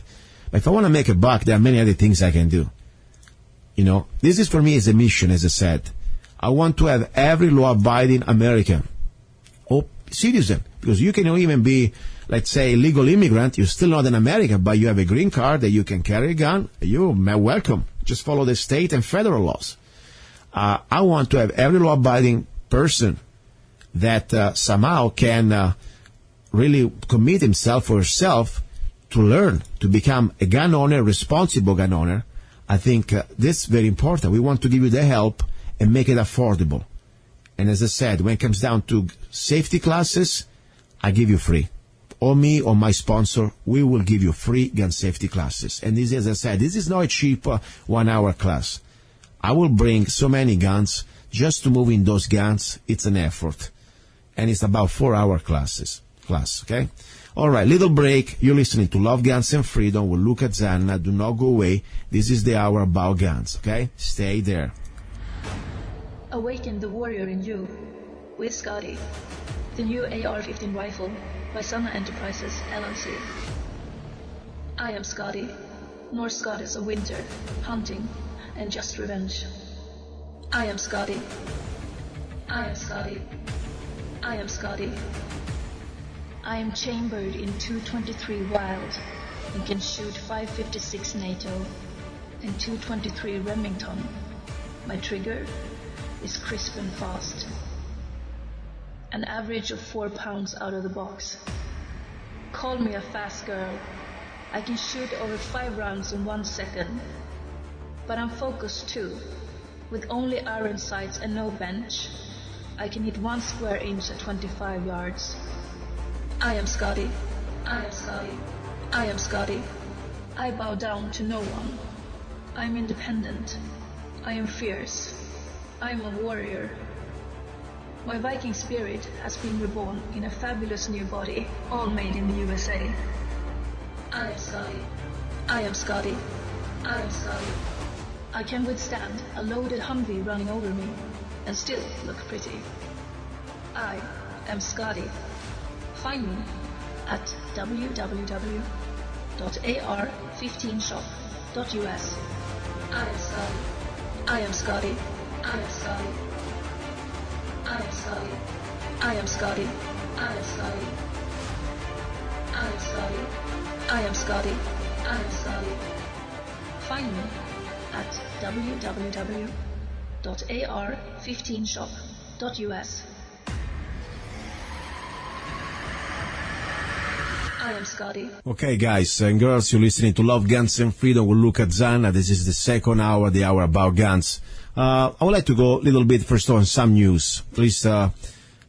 But if I want to make $1, there are many other things I can do. This is for me is a mission, as I said. I want to have every law-abiding American or citizen, because you can even be, let's say, a legal immigrant. You're still not an American, but you have a green card that you can carry a gun. You're welcome. Just follow the state and federal laws. I want to have every law-abiding person that somehow can really commit himself or herself to learn to become a gun owner, responsible gun owner. I think this is very important. We want to give you the help and make it affordable. And as I said, when it comes down to safety classes, I give you free. Or me or my sponsor, we will give you free gun safety classes. And this, as I said, this is not a cheap 1-hour class. I will bring so many guns. Just to move in those guns, it's an effort. And it's about 4-hour class, okay? All right, little break. You're listening to Love, Guns, and Freedom with Luca-Zanna. Do not go away. This is the hour about guns, okay? Stay there. Awaken the warrior in you with Scotty, the new AR-15 rifle by Zanna Enterprises, LLC. I am Scotty, Norse goddess of winter, hunting, and just revenge. I am Scotty. I am Scotty. I am Scotty. I am chambered in 223 Wild and can shoot 556 NATO and 223 Remington. My trigger is crisp and fast. An average of 4 pounds out of the box. Call me a fast girl. I can shoot over 5 rounds in 1 second. But I'm focused too. With only iron sights and no bench, I can hit 1 square inch at 25 yards. I am Scotty. I am Scotty. I am Scotty. I bow down to no one. I am independent. I am fierce. I am a warrior. My Viking spirit has been reborn in a fabulous new body, all made in the USA. I am Scotty. I am Scotty. I am Scotty. I can withstand a loaded Humvee running over me and still look pretty. I am Scotty. Find me at www.ar15shop.us. I am Scotty. I am Scotty. I am Scotty. I am Scotty. I am Scotty. I am Scotty. I am Scotty. I am Scotty. I am Scotty. Find me at www.ar15shop.us. I am Scotty. Okay, guys and girls, you're listening to Love, Guns, and Freedom with Luca-Zanna. This is the second hour, the hour about guns. I would like to go a little bit first on some news. At least a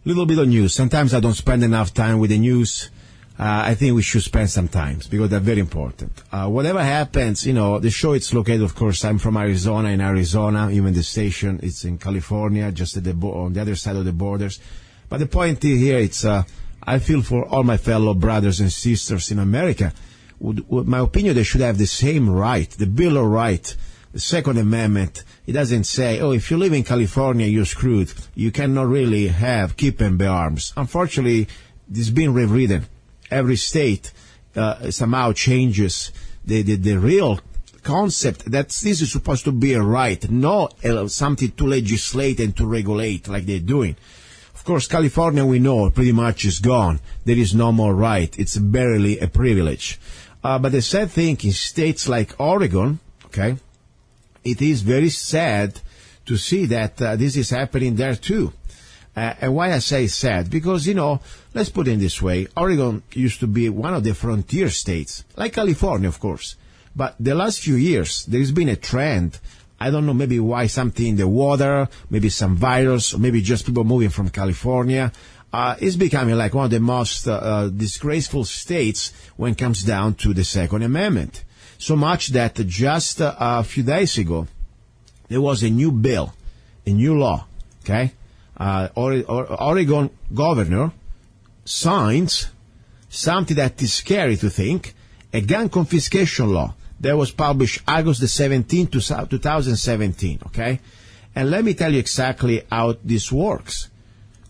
little bit of news. Sometimes I don't spend enough time with the news. I think we should spend some time because they're very important. Whatever happens, the show it's located, of course, I'm from Arizona. In Arizona, even the station, it's in California, just at on the other side of the borders. But the point here, it's I feel for all my fellow brothers and sisters in America. With my opinion, they should have the same right, the Bill of Rights, the Second Amendment. It doesn't say, oh, if you live in California, you're screwed. You cannot really keep and bear arms. Unfortunately, this has been rewritten. Every state somehow changes the real concept that this is supposed to be a right, not something to legislate and to regulate like they're doing. Of course, California, we know, pretty much is gone. There is no more right. It's barely a privilege. But the sad thing in states like Oregon, okay, it is very sad to see that this is happening there too. And why I say sad? Because, let's put it this way. Oregon used to be one of the frontier states, like California, of course. But the last few years, there's been a trend. I don't know, maybe why something in the water, maybe some virus, or maybe just people moving from California. It's becoming like one of the most disgraceful states when it comes down to the Second Amendment. So much that just a few days ago, there was a new bill, a new law, okay? Oregon governor signs something that is scary to think, a gun confiscation law that was published August the 17th, 2017, okay? And let me tell you exactly how this works.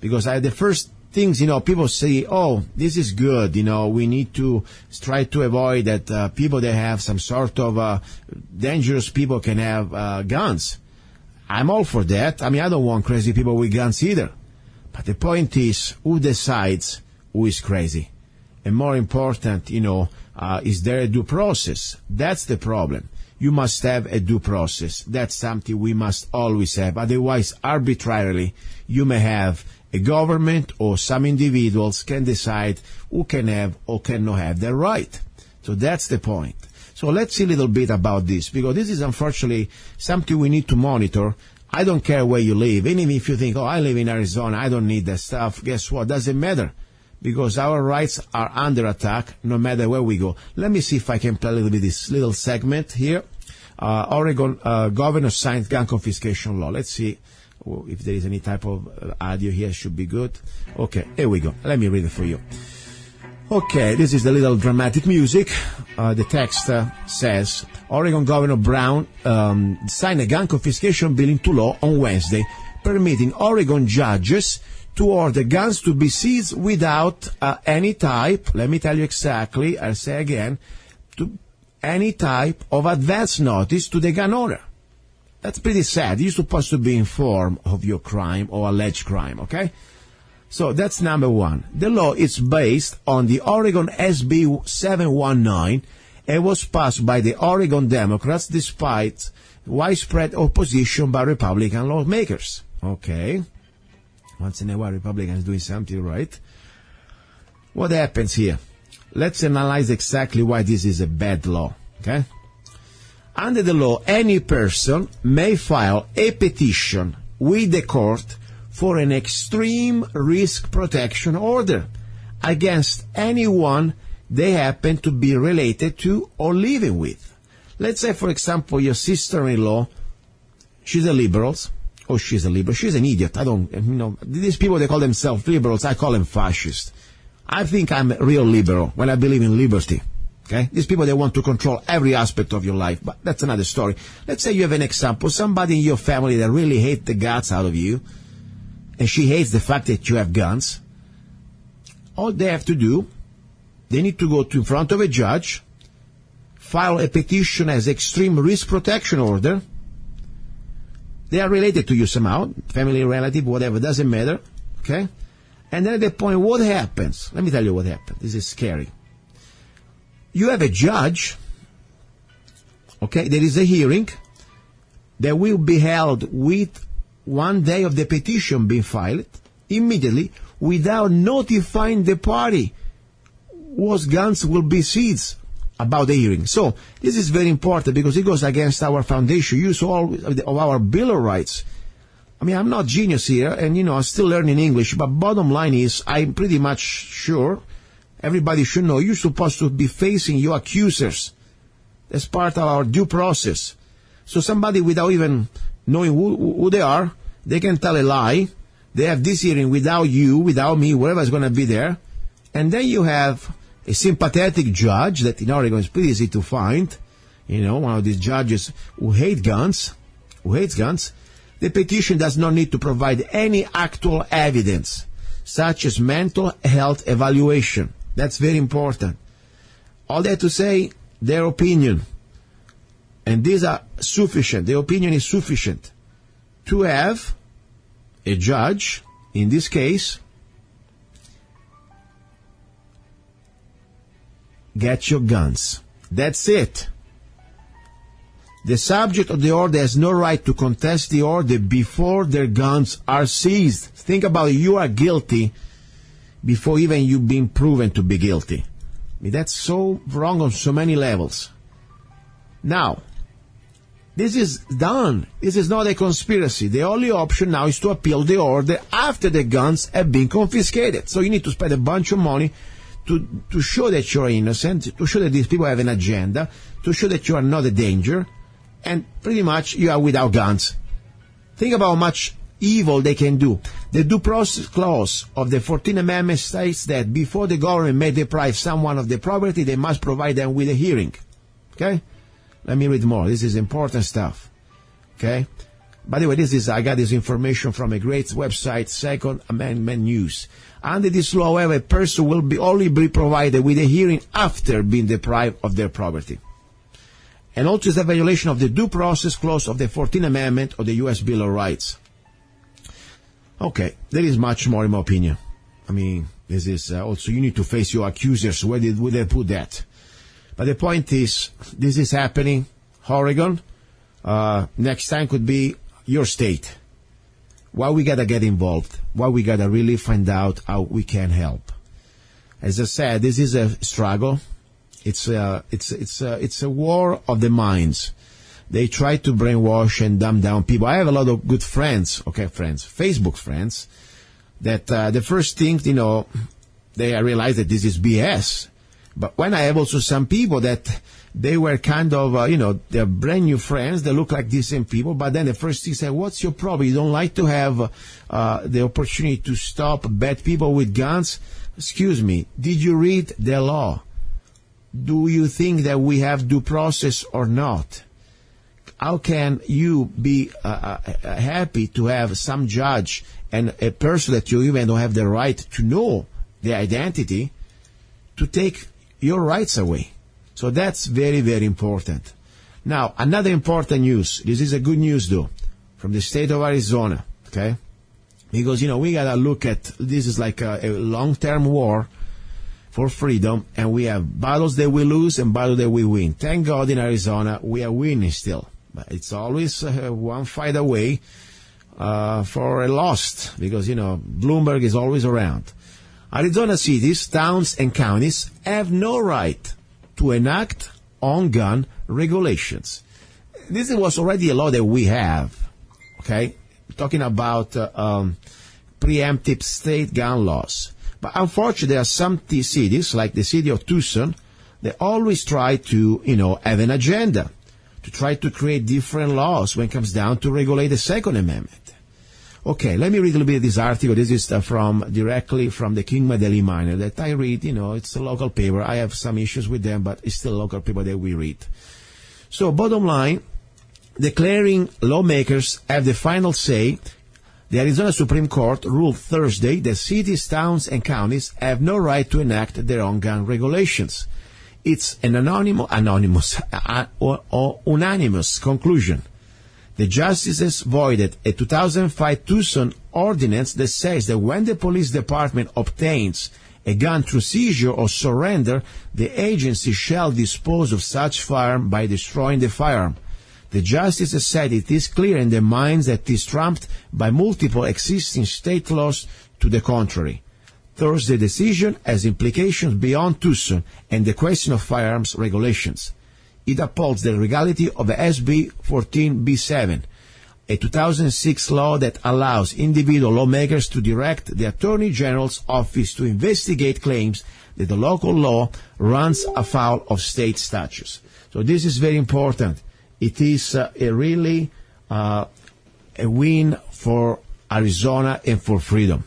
Because the first things, people say, oh, this is good, we need to try to avoid that people that have some sort of dangerous people can have guns. I'm all for that. I mean, I don't want crazy people with guns either. But the point is, who decides who is crazy? And more important, is there a due process? That's the problem. You must have a due process. That's something we must always have. Otherwise, arbitrarily, you may have a government or some individuals can decide who can have or cannot have their right. So that's the point. So let's see a little bit about this, because this is unfortunately something we need to monitor. I don't care where you live. Even if you think, oh, I live in Arizona, I don't need that stuff. Guess what? Doesn't matter, because our rights are under attack no matter where we go. Let me see if I can play a little bit this little segment here. Oregon governor signed gun confiscation law. Let's see if there is any type of audio here. Should be good. Okay, here we go. Let me read it for you. Okay, this is the little dramatic music. The text says, Oregon Governor Brown signed a gun confiscation bill into law on Wednesday, permitting Oregon judges to order guns to be seized without any type, let me tell you exactly, I'll say again, to any type of advance notice to the gun owner. That's pretty sad. You're supposed to be informed of your crime or alleged crime, okay? So that's number one. The law is based on the Oregon SB 719 and was passed by the Oregon Democrats despite widespread opposition by Republican lawmakers. Okay. Once in a while, Republicans doing something right. What happens here? Let's analyze exactly why this is a bad law. Okay. Under the law, any person may file a petition with the court for an extreme risk protection order against anyone they happen to be related to or living with. Let's say, for example, your sister-in-law, she's a liberal, or she's a liberal, she's an idiot. I don't, these people, they call themselves liberals, I call them fascists. I think I'm a real liberal when I believe in liberty. Okay? These people, they want to control every aspect of your life, but that's another story. Let's say you have an example, somebody in your family that really hates the guts out of you, and she hates the fact that you have guns. All they have to do, they need to go in front of a judge, file a petition as extreme risk protection order. They are related to you somehow, family, relative, whatever, doesn't matter, okay? And then at that point, what happens? Let me tell you what happens. This is scary. You have a judge, okay, there is a hearing that will be held with 1 day of the petition being filed, immediately, without notifying the party whose guns will be seized about the hearing. So, this is very important because it goes against our foundation, use all of our Bill of Rights. I mean, I'm not genius here, and, I'm still learning English, but bottom line is, I'm pretty much sure, everybody should know, you're supposed to be facing your accusers. That's part of our due process. So somebody without even knowing who they are, they can tell a lie. They have this hearing without you, without me, whoever is going to be there. And then you have a sympathetic judge that in Oregon is pretty easy to find. One of these judges who hates guns. The petition does not need to provide any actual evidence, such as mental health evaluation. That's very important. All they have to say, their opinion. And these are sufficient. The opinion is sufficient to have a judge, in this case, get your guns. That's it. The subject of the order has no right to contest the order before their guns are seized. Think about it. You are guilty before even you've been proven to be guilty. I mean, that's so wrong on so many levels. Now, this is done. This is not a conspiracy. The only option now is to appeal the order after the guns have been confiscated. So you need to spend a bunch of money to show that you're innocent, to show that these people have an agenda, to show that you are not a danger, and pretty much you are without guns. Think about how much evil they can do. The due process clause of the 14th Amendment states that before the government may deprive someone of the property, they must provide them with a hearing. Okay? Let me read more. This is important stuff. Okay? By the way, I got this information from a great website, Second Amendment News. Under this law, however, a person will only be provided with a hearing after being deprived of their property. And also is a violation of the due process clause of the 14th Amendment of the U.S. Bill of Rights. Okay, there is much more in my opinion. I mean, this is also, you need to face your accusers. Where would they put that? But the point is, this is happening. Oregon, next time could be your state. Why we gotta get involved? Why we gotta really find out how we can help? As I said, this is a struggle. It's a war of the minds. They try to brainwash and dumb down people. I have a lot of good friends, Facebook friends, that the first thing, they realize that this is BS. But when I have also some people that they were kind of, they're brand new friends, they look like decent people, but then the first thing say, what's your problem? You don't like to have the opportunity to stop bad people with guns? Excuse me, did you read the law? Do you think that we have due process or not? How can you be happy to have some judge and a person that you even don't have the right to know the identity to take your rights away? So that's very, very important. Now, another important news. This is a good news, though, from the state of Arizona, okay? Because, we got to look at, this is like a long-term war for freedom, and we have battles that we lose and battles that we win. Thank God in Arizona, we are winning still. But it's always one fight away for a loss, because, Bloomberg is always around. Arizona cities, towns, and counties have no right to enact on-gun regulations. This was already a law that we have, okay? We're talking about preemptive state gun laws. But unfortunately, there are some cities, like the city of Tucson, that always try to, have an agenda, to try to create different laws when it comes down to regulate the Second Amendment. Okay, let me read a little bit of this article. This is directly from the King Daily Miner that I read. It's a local paper. I have some issues with them, but it's still a local paper that we read. So, bottom line, declaring lawmakers have the final say. The Arizona Supreme Court ruled Thursday that cities, towns, and counties have no right to enact their own gun regulations. It's an unanimous conclusion. The justices voided a 2005 Tucson ordinance that says that when the police department obtains a gun through seizure or surrender, the agency shall dispose of such firearm by destroying the firearm. The justices said it is clear in their minds that it is trumped by multiple existing state laws to the contrary. Thus, the decision has implications beyond Tucson and the question of firearms regulations. It upholds the legality of the SB 14B7, a 2006 law that allows individual lawmakers to direct the Attorney General's office to investigate claims that the local law runs afoul of state statutes. So this is very important. It is really a win for Arizona and for freedom.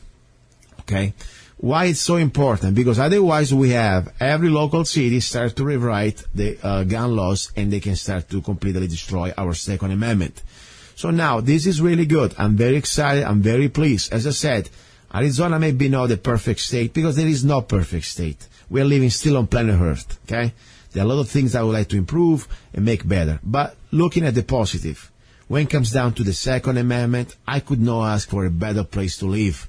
Okay? Why it's so important? Because otherwise we have every local city start to rewrite the gun laws, and they can start to completely destroy our Second Amendment. So now, this is really good. I'm very excited. I'm very pleased. As I said, Arizona may be not the perfect state, because there is no perfect state. We are living still on planet Earth, okay? There are a lot of things I would like to improve and make better. But looking at the positive, when it comes down to the Second Amendment, I could not ask for a better place to live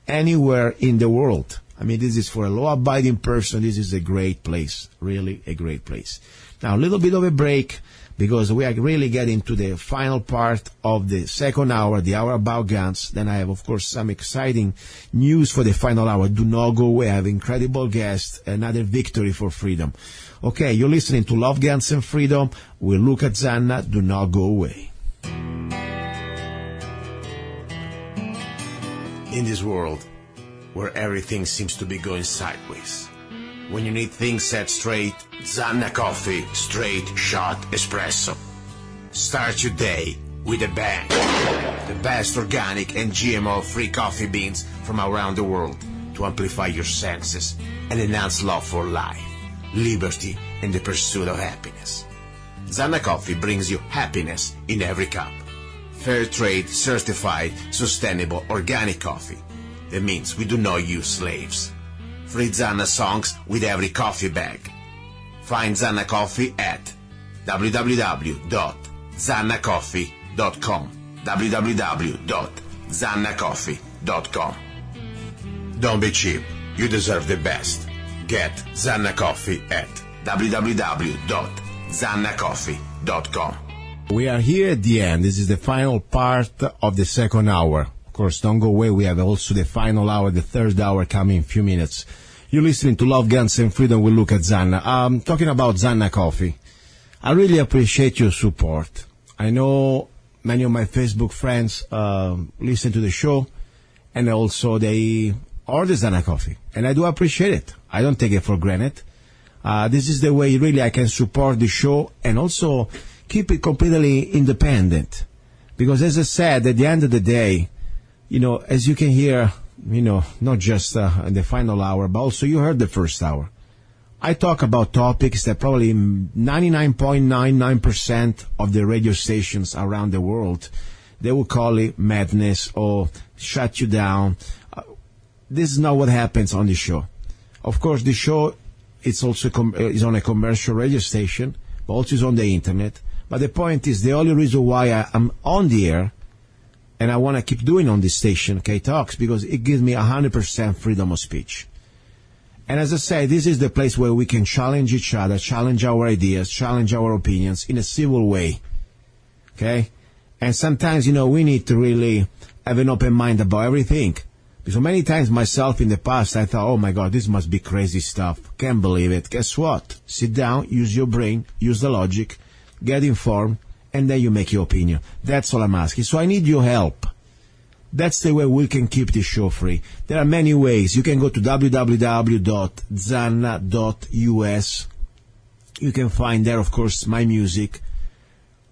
anywhere in the world. I mean, this is for a law-abiding person. This is a great place, really a great place. Now, a little bit of a break, because we are really getting to the final part of the second hour, the hour about guns. Then I have, of course, some exciting news for the final hour. Do not go away. I have incredible guests, another victory for freedom. Okay, you're listening to Love, Guns, and Freedom with Luca-Zanna. Do not go away. In this world where everything seems to be going sideways, when you need things set straight, Zanna Coffee Straight Shot Espresso. Start your day with a bang. The best organic and GMO-free coffee beans from around the world to amplify your senses and enhance love for life, liberty, and the pursuit of happiness. Zanna Coffee brings you happiness in every cup. fair trade, certified, sustainable, organic coffee. That means we do not use slaves. Free Zanna songs with every coffee bag. Find Zanna Coffee at www.zannacoffee.com. www.zannacoffee.com. Don't be cheap. You deserve the best. Get Zanna Coffee at www.zannacoffee.com. We are here at the end. This is the final part of the second hour. Of course, don't go away. We have also the final hour, the third hour coming in a few minutes. You're listening to Love, Guns, and Freedom with Luca Zanna. Talking about Zanna Coffee. I really appreciate your support. I know many of my Facebook friends listen to the show, and also they order Zanna Coffee. And I do appreciate it. I don't take it for granted. This is the way really I can support the show and also keep it completely independent. Because as I said, at the end of the day, you know, as you can hear, you know, not just in the final hour, but also you heard the first hour. I talk about topics that probably 99.99% of the radio stations around the world, they will call it madness or shut you down. This is not what happens on the show. Of course, the show it's also is on a commercial radio station, but also is on the internet. But the point is, the only reason why I'm on the air and I want to keep doing on this station, K-Talks, because it gives me 100% freedom of speech. And as I say, this is the place where we can challenge each other, challenge our ideas, challenge our opinions in a civil way. Okay? And sometimes, you know, we need to really have an open mind about everything. Because many times myself in the past, I thought, oh my God, this must be crazy stuff. Can't believe it. Guess what? Sit down, use your brain, use the logic, get informed, and then you make your opinion. That's all I'm asking. So I need your help. That's the way we can keep this show free. There are many ways. You can go to www.zanna.us. You can find there, of course, my music.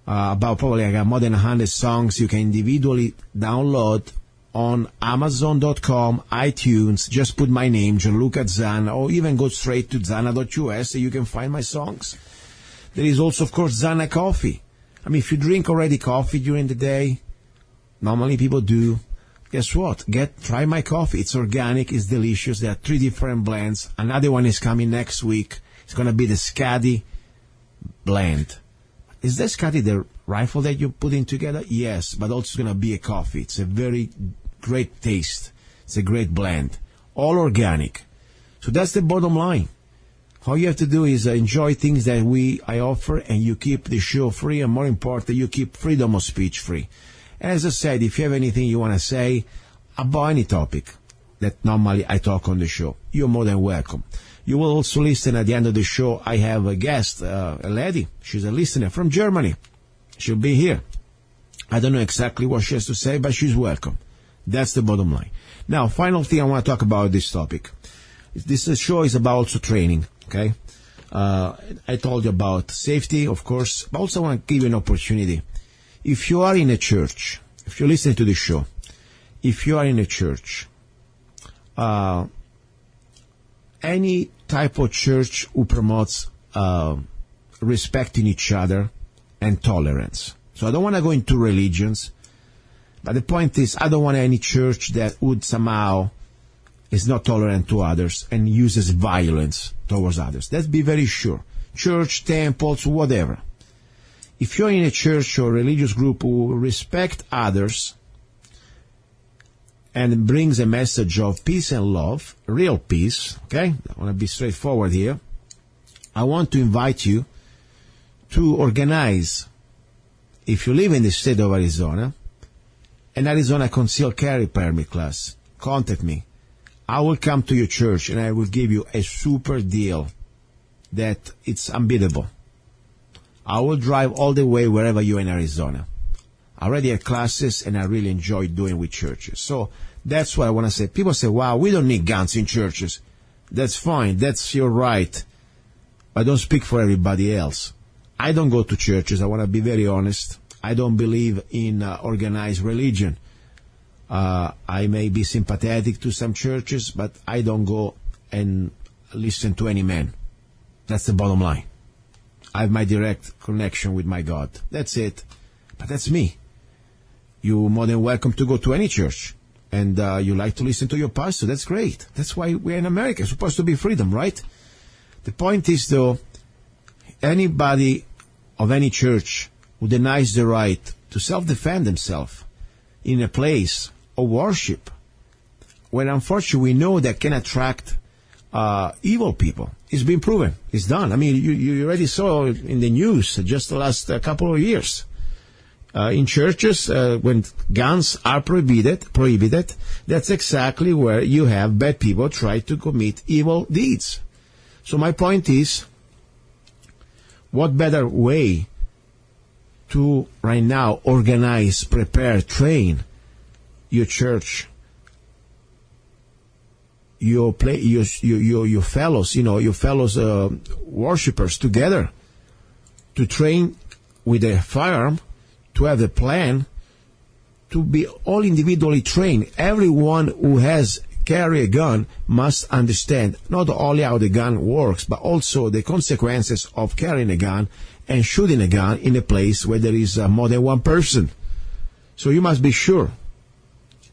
About probably I got more than 100 songs you can individually download on Amazon.com, iTunes. Just put my name, Gianluca-Zanna, or even go straight to Zanna.us and you can find my songs. There is also, of course, Zanna Coffee. I mean, if you drink already coffee during the day, normally people do, guess what? Try my coffee. It's organic, it's delicious. There are 3 different blends. Another one is coming next week. It's going to be the Scadi blend. Is that Scadi the rifle that you're putting together? Yes, but also it's going to be a coffee. It's a very great taste. It's a great blend. All organic. So that's the bottom line. All you have to do is enjoy things that I offer, and you keep the show free, and more important, you keep freedom of speech free. As I said, if you have anything you want to say about any topic that normally I talk on the show, you're more than welcome. You will also listen at the end of the show. I have a guest, a lady. She's a listener from Germany. She'll be here. I don't know exactly what she has to say, but she's welcome. That's the bottom line. Now, final thing I want to talk about this topic. This show is about also training, okay? I told you about safety, of course, but also I want to give you an opportunity. If you are in a church, if you listen to the show, if you are in a church, any type of church who promotes respecting each other and tolerance. So I don't want to go into religions, but the point is I don't want any church that would somehow is not tolerant to others and uses violence towards others. Let's be very sure. Church, temples, whatever. If you're in a church or religious group who respect others and brings a message of peace and love, real peace, okay? I want to be straightforward here. I want to invite you to organize, if you live in the state of Arizona, an Arizona concealed carry permit class. Contact me. I will come to your church and I will give you a super deal that it's unbeatable. I will drive all the way wherever you're in Arizona. I already had classes and I really enjoy doing with churches. So that's what I want to say. People say, wow, we don't need guns in churches. That's fine. That's your right. But don't speak for everybody else. I don't go to churches. I want to be very honest. I don't believe in organized religion. I may be sympathetic to some churches, but I don't go and listen to any man. That's the bottom line. I have my direct connection with my God. That's it. But that's me. you're more than welcome to go to any church. And you like to listen to your pastor. That's great. That's why we're in America. It's supposed to be freedom, right? The point is, though, anybody of any church who denies the right to self-defend themselves in a place of worship, where unfortunately we know that can attract evil people. It's been proven. It's done. I mean, you already saw in the news just the last couple of years. In churches, when guns are prohibited, that's exactly where you have bad people try to commit evil deeds. So my point is, what better way to right now organize, prepare, train your church, your fellows, your fellows worshippers together to train with a firearm, to have a plan, to be all individually trained. Everyone who has carry a gun must understand not only how the gun works, but also the consequences of carrying a gun and shooting a gun in a place where there is more than one person. So you must be sure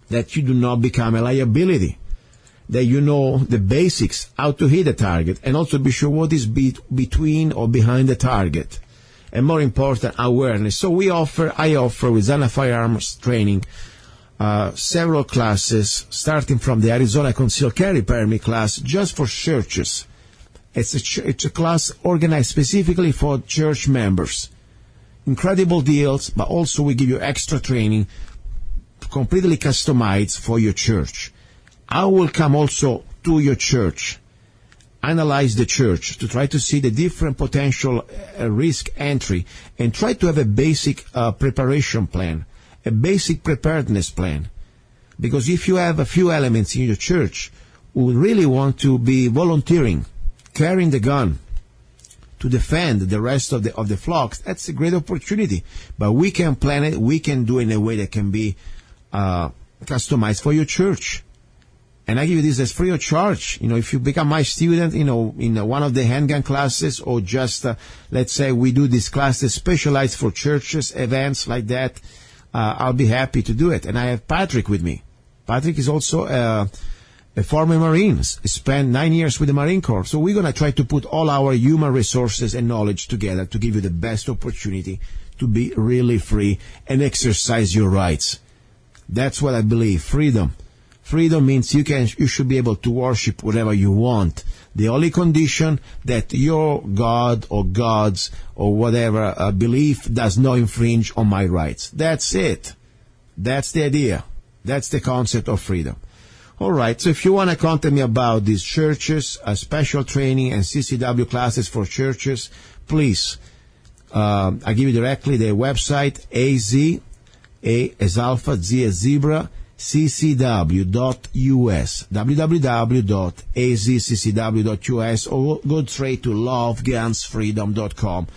that you do not become a liability, that you know the basics, how to hit a target, and also be sure what is between or behind the target. And more important, awareness. So I offer with Zanna Firearms Training several classes, starting from the Arizona Concealed Carry Permit class, just for churches. It's a class organized specifically for church members. Incredible deals, but also we give you extra training, completely customized for your church. I will come also to your church, analyze the church to try to see the different potential risk entry, and try to have a basic preparation plan, a basic preparedness plan. Because if you have a few elements in your church who really want to be volunteering, carrying the gun to defend the rest of the flocks, that's a great opportunity. But we can plan it, we can do it in a way that can be customized for your church. And I give you this as free of charge. If you become my student, in one of the handgun classes, or just, let's say we do these classes specialized for churches, events like that, I'll be happy to do it. And I have Patrick with me. Patrick is also a former Marine. He spent 9 years with the Marine Corps. So we're going to try to put all our human resources and knowledge together to give you the best opportunity to be really free and exercise your rights. That's what I believe. Freedom. Freedom means you should be able to worship whatever you want. The only condition that your God or gods or whatever belief does not infringe on my rights. That's it. That's the idea. That's the concept of freedom. All right. So if you want to contact me about these churches, special training and CCW classes for churches, please, I'll give you directly the website, A as Alpha, Z as Zebra, ccw.us, www.azccw.us, or go straight to lovegunsfreedom.com,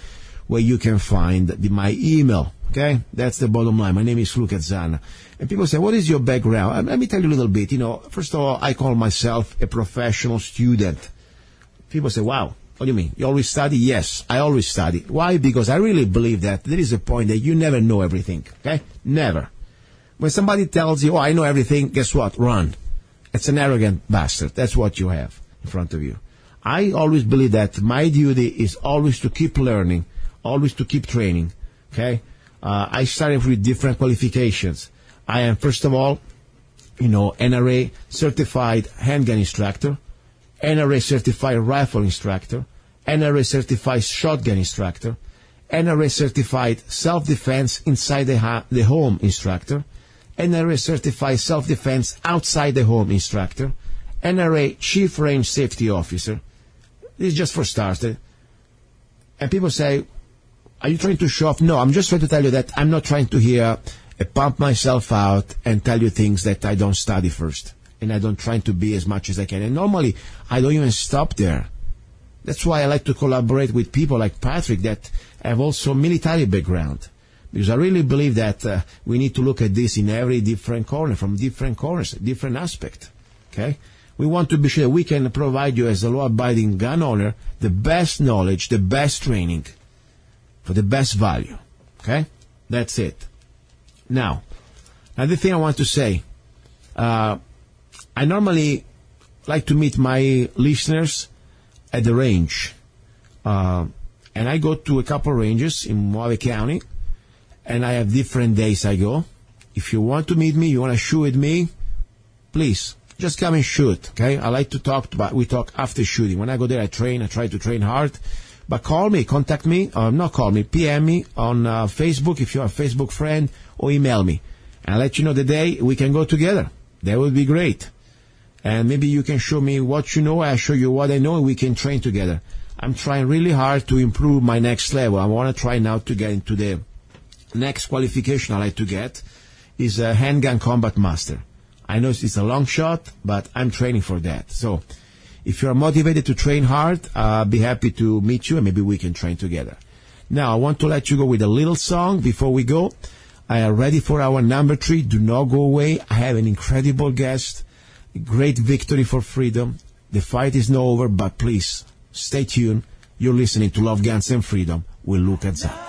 where you can find my email. Okay, that's the bottom line. My name is gianluca-zanna. And people say, what is your background? Let me tell you a little bit. First of all, I call myself a professional student. People say, wow, what do you mean? You always study? Yes, I always study. Why? Because I really believe that there is a point that you never know everything. Okay? Never. When somebody tells you, I know everything, guess what? Run. It's an arrogant bastard. That's what you have in front of you. I always believe that my duty is always to keep learning, always to keep training. Okay? I started with different qualifications. I am, first of all, NRA certified handgun instructor, NRA certified rifle instructor, NRA certified shotgun instructor, NRA certified self-defense inside the home instructor, NRA certified self-defense outside the home instructor, NRA chief range safety officer. This is just for starters. And people say, are you trying to show off? No, I'm just trying to tell you that I'm not trying to pump myself out and tell you things that I don't study first. And I don't try to be as much as I can. And normally, I don't even stop there. That's why I like to collaborate with people like Patrick that have also military background. Because I really believe that we need to look at this in every different corner, from different corners, different aspect. Okay? We want to be sure that we can provide you as a law-abiding gun owner the best knowledge, the best training, for the best value. Okay? That's it. Now, Another thing I want to say, I normally like to meet my listeners at the range. And I go to a couple ranges in Mojave County, and I have different days I go. If you want to meet me, you want to shoot with me, please, just come and shoot, okay? I like to talk, but we talk after shooting. When I go there, I try to train hard. But call me, contact me, or not call me, PM me on Facebook if you're a Facebook friend, or email me. And I'll let you know the day we can go together. That would be great. And maybe you can show me what you know, I show you what I know, and we can train together. I'm trying really hard to improve my next level. I want to try now to get into the next qualification I like to get is a handgun combat master. I know it's a long shot, but I'm training for that. So if you're motivated to train hard, I'll be happy to meet you, and maybe we can train together. Now, I want to let you go with a little song before we go. I am ready for our number 3. Do not go away. I have an incredible guest. A great victory for freedom. The fight is not over, but please, stay tuned. You're listening to Love, Guns, and Freedom with Luca-Zanna.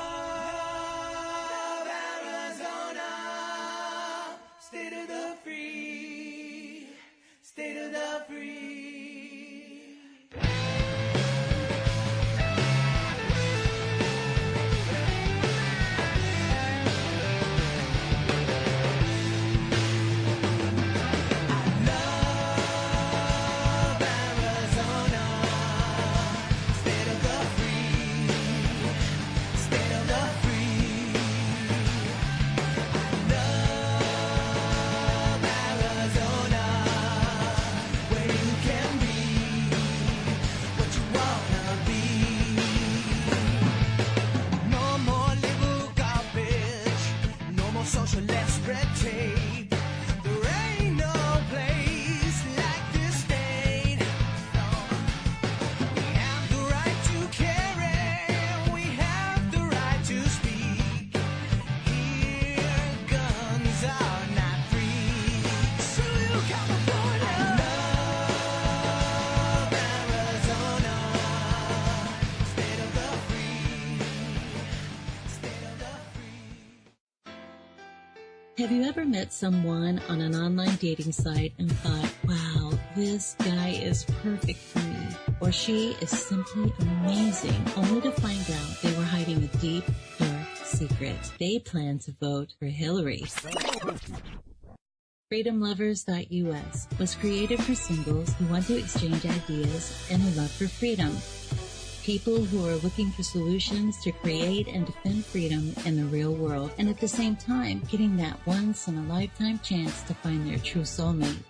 Have you ever met someone on an online dating site and thought, wow, this guy is perfect for me, or she is simply amazing, only to find out they were hiding a deep, dark secret? They plan to vote for Hillary. FreedomLovers.us was created for singles who want to exchange ideas and a love for freedom. People who are looking for solutions to create and defend freedom in the real world, and at the same time, getting that once-in-a-lifetime chance to find their true soulmate.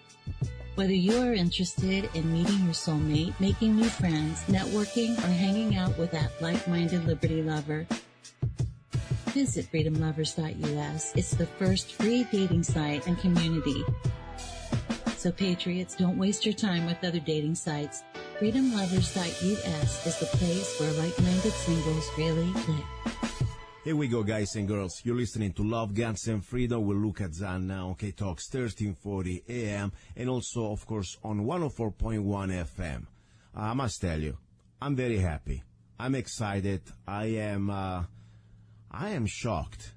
Whether you are interested in meeting your soulmate, making new friends, networking, or hanging out with that like-minded liberty lover, visit FreedomLovers.us. It's the first free dating site and community. So patriots, don't waste your time with other dating sites. FreedomLovers.us is the place where like-minded singles really live. Here we go, guys and girls. You're listening to Love, Guns, and Freedom with Luca-Zanna on K-Talks 1340 AM and also, of course, on 104.1 FM. I must tell you, I'm very happy. I'm excited. I am shocked.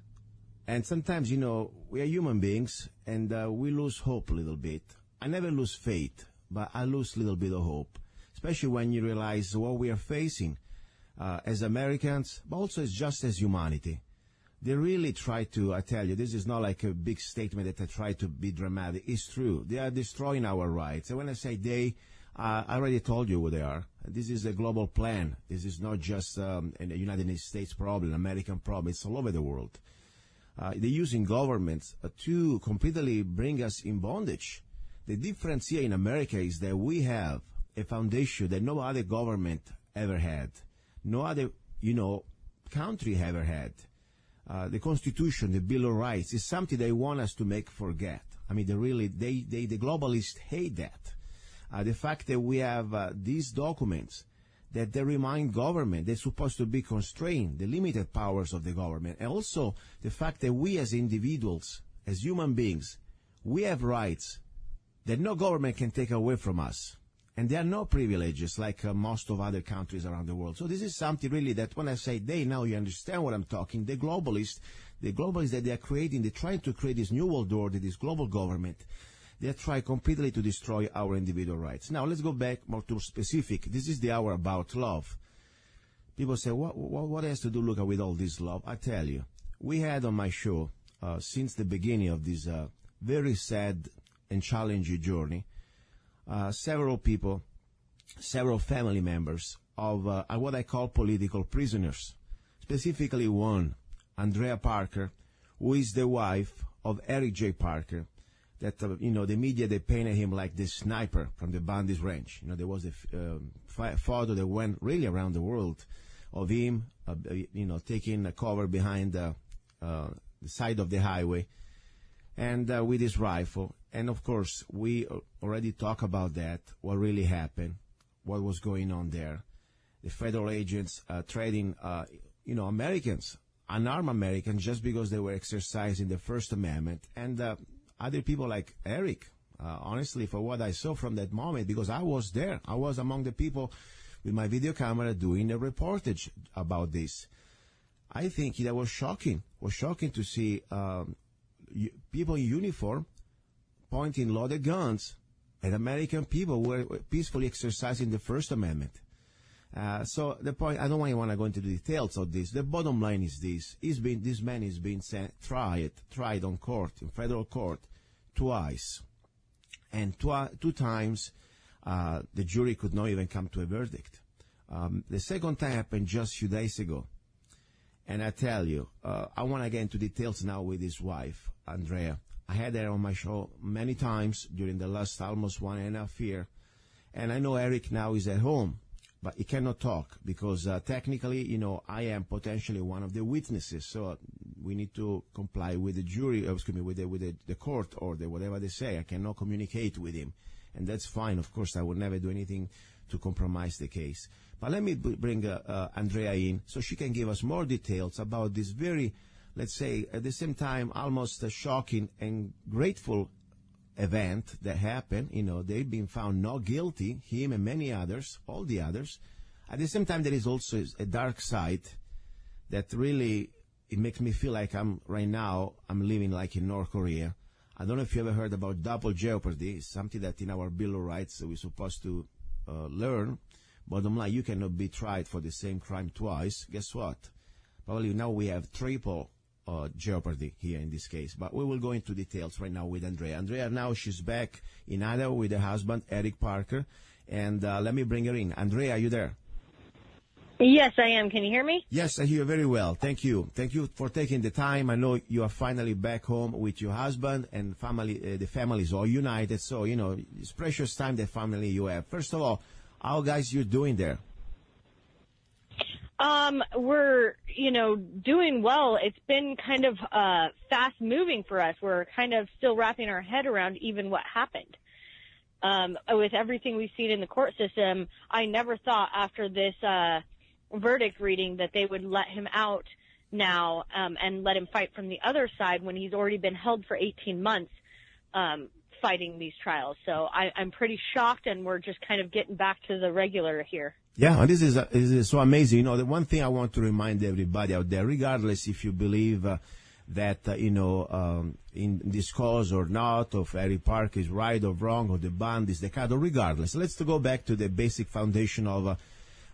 And sometimes, you know, we are human beings and we lose hope a little bit. I never lose faith, but I lose a little bit of hope, especially when you realize what we are facing as Americans, but also just as humanity. They really try to, I tell you, this is not like a big statement that I try to be dramatic. It's true. They are destroying our rights. And when I say they, I already told you what they are. This is a global plan. This is not just a United States problem, American problem. It's all over the world. They're using governments to completely bring us in bondage. The difference here in America is that we have a foundation that no other government ever had. No other, country ever had. The Constitution, the Bill of Rights, is something they want us to make forget. I mean, the globalists hate that. The fact that we have these documents that they remind government they're supposed to be constrained, the limited powers of the government. And also the fact that we as individuals, as human beings, we have rights that no government can take away from us. And there are no privileges like most of other countries around the world. So this is something really that when I say they, now you understand what I'm talking. The globalists, The globalists that they're trying to create this new world order, this global government. They try completely to destroy our individual rights. Now, let's go back more to specific. This is the hour about love. People say, what has to do, Luca, with all this love? I tell you, we had on my show, since the beginning of this very sad and challenging journey, several people, several family members of what I call political prisoners. Specifically one, Andrea Parker, who is the wife of Eric J. Parker, that, the media, they painted him like this sniper from the Bundys ranch. There was a photo that went really around the world of him, taking a cover behind the side of the highway and with his rifle. And, of course, we already talked about that, what really happened, what was going on there. The federal agents trading, Americans, unarmed Americans, just because they were exercising the First Amendment. And other people like Eric, honestly, for what I saw from that moment, because I was there. I was among the people with my video camera doing a reportage about this. I think that was shocking. It was shocking to see people in uniform pointing loaded guns at American people who were peacefully exercising the First Amendment. So the point, I don't want to go into the details of this. The bottom line is this. This man is being tried on court, in federal court, twice. And two times, the jury could not even come to a verdict. The second time happened just a few days ago. And I tell you, I want to get into details now with his wife, Andrea. I had her on my show many times during the last almost 1.5 years. And I know Eric now is at home, but he cannot talk because technically, I am potentially one of the witnesses. So we need to comply with the jury, with the court order, whatever they say. I cannot communicate with him. And that's fine. Of course, I would never do anything to compromise the case. But let me bring Andrea in so she can give us more details about this very, let's say, at the same time, almost a shocking and grateful event that happened. They've been found not guilty, him and many others, all the others. At the same time, there is also a dark side that really, it makes me feel like I'm living like in North Korea. I don't know if you ever heard about double jeopardy. It's something that in our Bill of Rights we're supposed to learn. Bottom line, you cannot be tried for the same crime twice. Guess what? Probably now we have triple jeopardy here in this case. But we will go into details right now with Andrea. Andrea, now she's back in Idaho with her husband, Eric Parker. And let me bring her in. Andrea, are you there? Yes, I am. Can you hear me? Yes, I hear you very well. Thank you. Thank you for taking the time. I know you are finally back home with your husband and family. The family is all united. So, it's precious time, the family you have. First of all, how guys you doing there? We're, doing well. It's been kind of fast moving for us. We're kind of still wrapping our head around even what happened. With everything we've seen in the court system, I never thought after this verdict reading that they would let him out now and let him fight from the other side when he's already been held for 18 months fighting these trials. So I'm pretty shocked, and we're just kind of getting back to the regular here. Yeah, this is so amazing. The one thing I want to remind everybody out there, regardless if you believe that, in this cause or not, of Eric Park is right or wrong, or the Bundys, the cattle, regardless. Let's go back to the basic foundation of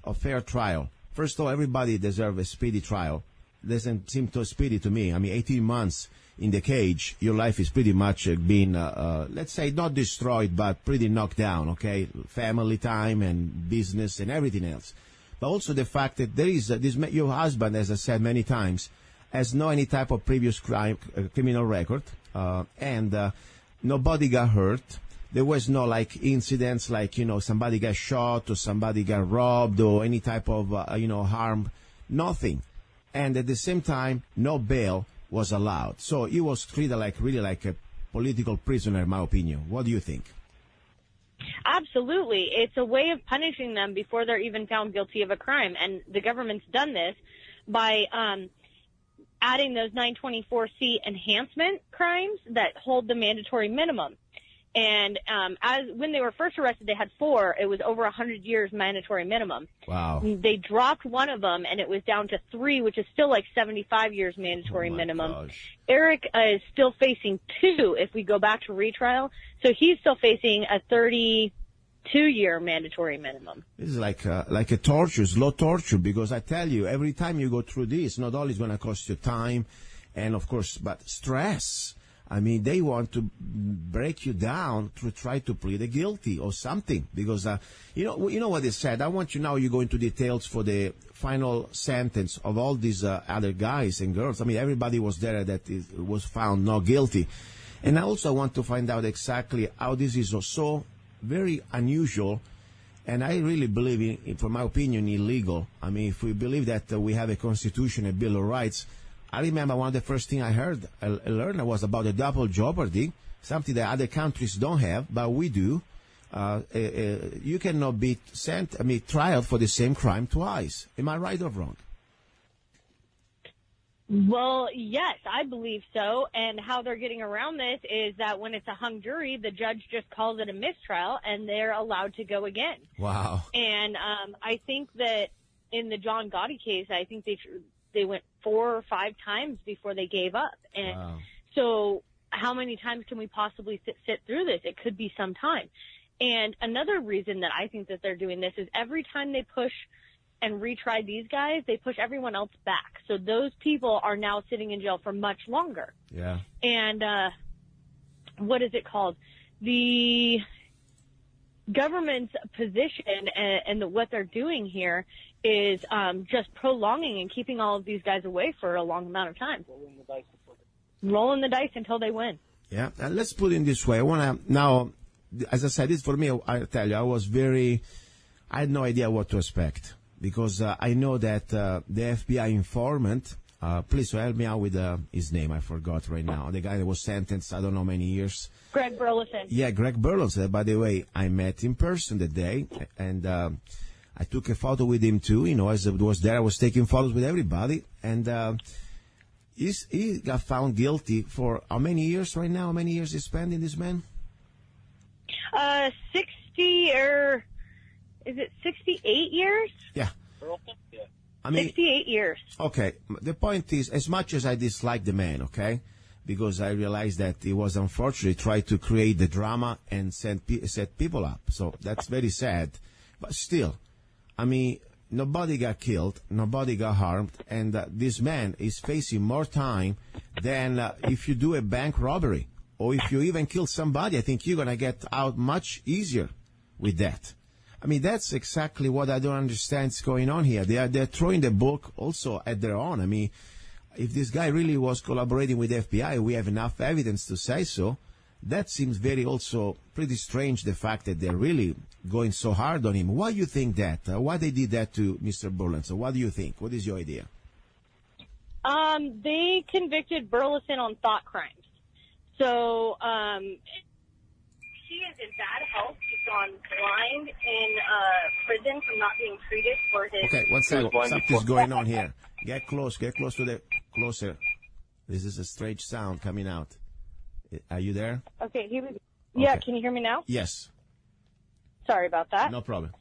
a fair trial. First of all, everybody deserves a speedy trial. Doesn't seem too speedy to me. 18 months in the cage, your life is pretty much being, let's say, not destroyed, but pretty knocked down, okay? Family time and business and everything else. But also the fact that there is your husband, as I said many times, has no any type of previous criminal record, and nobody got hurt. There was no incidents like, somebody got shot or somebody got robbed or any type of, harm, nothing. And at the same time, no bail was allowed. So he was treated really like a political prisoner, in my opinion. What do you think? Absolutely. It's a way of punishing them before they're even found guilty of a crime. And the government's done this by adding those 924C enhancement crimes that hold the mandatory minimum. And when they were first arrested, they had 4. It was over 100 years mandatory minimum. Wow. They dropped one of them, and it was down to 3, which is still like 75 years mandatory minimum. Gosh. Eric is still facing 2 if we go back to retrial. So he's still facing a 32-year mandatory minimum. This is like a torture, slow torture, because I tell you, every time you go through this, not only is going to cost you time and, of course, but stress. I mean, they want to break you down to try to plead guilty or something, because you know what they said. I want you now. You go into details for the final sentence of all these other guys and girls. I mean, everybody was there that was found not guilty, and I also want to find out exactly how this is so very unusual, and I really believe in, for my opinion, illegal. I mean, if we believe that we have a constitution, a bill of rights. I remember one of the first things I learned was about the double jeopardy, something that other countries don't have, but we do. You cannot be tried for the same crime twice. Am I right or wrong? Well, yes, I believe so. And how they're getting around this is that when it's a hung jury, the judge just calls it a mistrial, and they're allowed to go again. Wow. And I think that in the John Gotti case, I think they went 4 or 5 times before they gave up. And wow. So how many times can we possibly sit through this? It could be some time. And another reason that I think that they're doing this is every time they push and retry these guys, they push everyone else back. So those people are now sitting in jail for much longer. Yeah. And what is it called? The government's position and what they're doing here is just prolonging and keeping all of these guys away for a long amount of time. Rolling the dice until they win. Yeah, and let's put it this way. I want to now, as I said, this for me, I tell you, I had no idea what to expect, because I know that the FBI informant, please help me out with his name, I forgot right now, the guy that was sentenced, I don't know, many years. Greg Burleson. Yeah, Greg Burleson. By the way, I met in person that day, and I took a photo with him too. You know, as I was there, I was taking photos with everybody, and he got found guilty for how many years right now? How many years is spending, this man? 60 or is it 68 years? Yeah. I mean, 68 years. Okay. The point is, as much as I dislike the man, okay, because I realized that he was unfortunately tried to create the drama and set people up. So that's very sad. But still, I mean, nobody got killed, nobody got harmed, and this man is facing more time than if you do a bank robbery, or if you even kill somebody. I think you're going to get out much easier with that. I mean, that's exactly what I don't understand is going on here. They're throwing the book also at their own. I mean, if this guy really was collaborating with the FBI, we have enough evidence to say so. That seems very also pretty strange, the fact that they're really going so hard on him. Why do you think that? Why they did that to Mr. Burleson? What do you think? What is your idea? They convicted Burleson on thought crimes. So he is in bad health. He's gone blind in prison from not being treated for his... Okay, one second. Something's going on here. Get close to the... Closer. This is a strange sound coming out. Are you there? Okay, yeah, can you hear me now? Yes. Sorry about that. No problem.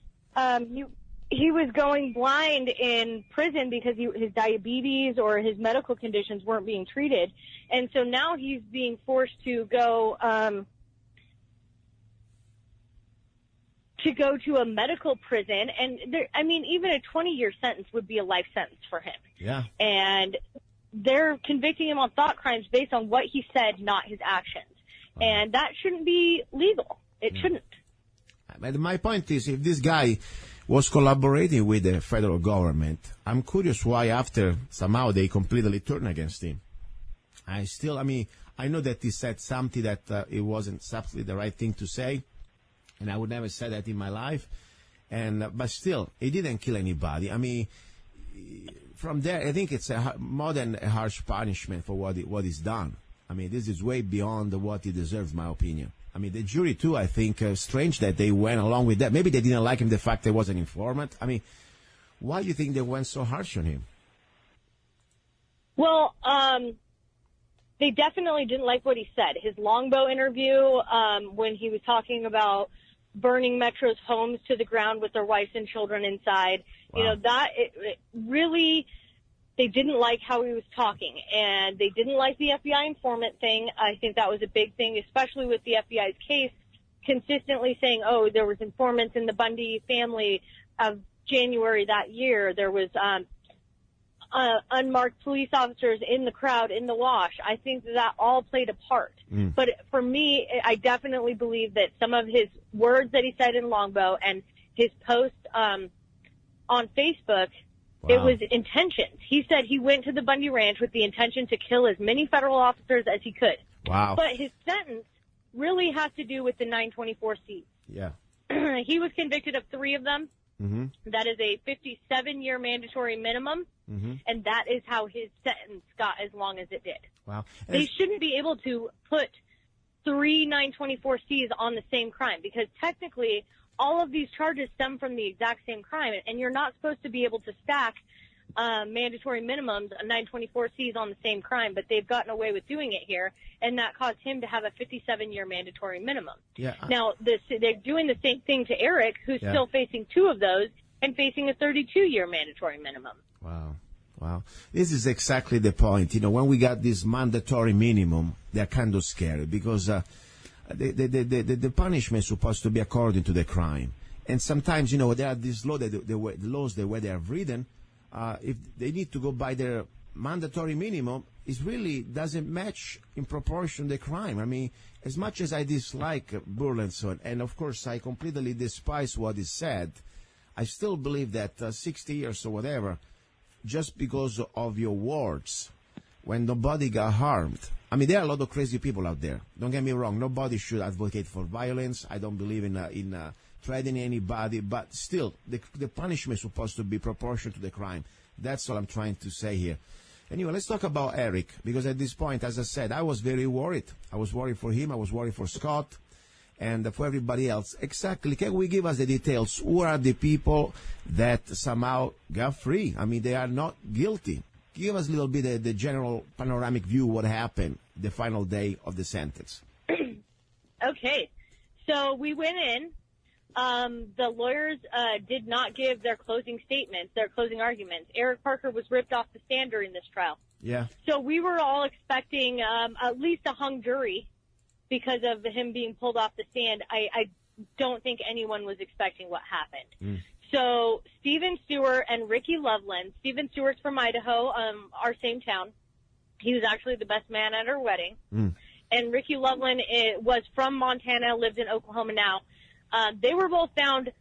He was going blind in prison because his diabetes or his medical conditions weren't being treated. And so now he's being forced to go to a medical prison. And even a 20-year sentence would be a life sentence for him. Yeah. And they're convicting him on thought crimes based on what he said, not his actions. Wow. And that shouldn't be legal. It shouldn't. But my point is, if this guy was collaborating with the federal government, I'm curious why after somehow they completely turned against him. I know that he said something that it wasn't absolutely the right thing to say, and I would never say that in my life. But still, he didn't kill anybody. I mean, from there, I think it's more than a harsh punishment for what he's done. I mean, this is way beyond what he deserves, in my opinion. I mean, the jury, too, I think, strange that they went along with that. Maybe they didn't like him, the fact that he was an informant. I mean, why do you think they went so harsh on him? Well, they definitely didn't like what he said. His Longbow interview, when he was talking about burning Metro's homes to the ground with their wives and children inside, you know, that it really, they didn't like how he was talking, and they didn't like the FBI informant thing. I think that was a big thing, especially with the FBI's case, consistently saying, oh, there was informants in the Bundy family of January that year. There was unmarked police officers in the crowd, in the wash. I think that all played a part. But for me, I definitely believe that some of his words that he said in Longbow and his post on Facebook, it was intentions. He said he went to the Bundy Ranch with the intention to kill as many federal officers as he could. Wow. But his sentence really has to do with the 924Cs. Yeah. He was convicted of 3 of them. Mm-hmm. That is a 57-year mandatory minimum, and that is how his sentence got as long as it did. Wow. They shouldn't be able to put 3 924Cs on the same crime, because technically all of these charges stem from the exact same crime, and you're not supposed to be able to stack mandatory minimums, 924Cs on the same crime, but they've gotten away with doing it here, and that caused him to have a 57-year mandatory minimum. Yeah. Now, they're doing the same thing to Eric, who's still facing 2 of those and facing a 32-year mandatory minimum. Wow. Wow. This is exactly the point. You know, when we got this mandatory minimum, they're kind of scary because the punishment is supposed to be according to the crime. And sometimes, you know, there are these laws, the laws, the way they are written, if they need to go by their mandatory minimum, it really doesn't match in proportion the crime. I mean, as much as I dislike Burleson, and of course I completely despise what is said, I still believe that 60 years or whatever, just because of your words, when nobody got harmed. I mean, there are a lot of crazy people out there. Don't get me wrong. Nobody should advocate for violence. I don't believe in threatening anybody, but still, the punishment is supposed to be proportional to the crime. That's all I'm trying to say here. Anyway, let's talk about Eric, because at this point, as I said, I was very worried. I was worried for him. I was worried for Scott and for everybody else. Exactly. Can we give us the details? Who are the people that somehow got free? I mean, they are not guilty. Give us a little bit the general panoramic view what happened the final day of the sentence. Okay. So we went in. The lawyers did not give their closing statements, their closing arguments. Eric Parker was ripped off the stand during this trial. Yeah. So we were all expecting at least a hung jury because of him being pulled off the stand. I don't think anyone was expecting what happened. So Stephen Stewart and Ricky Loveland. Stephen Stewart's from Idaho, our same town. He was actually the best man at our wedding. And Ricky Loveland was from Montana, lived in Oklahoma now. They were both found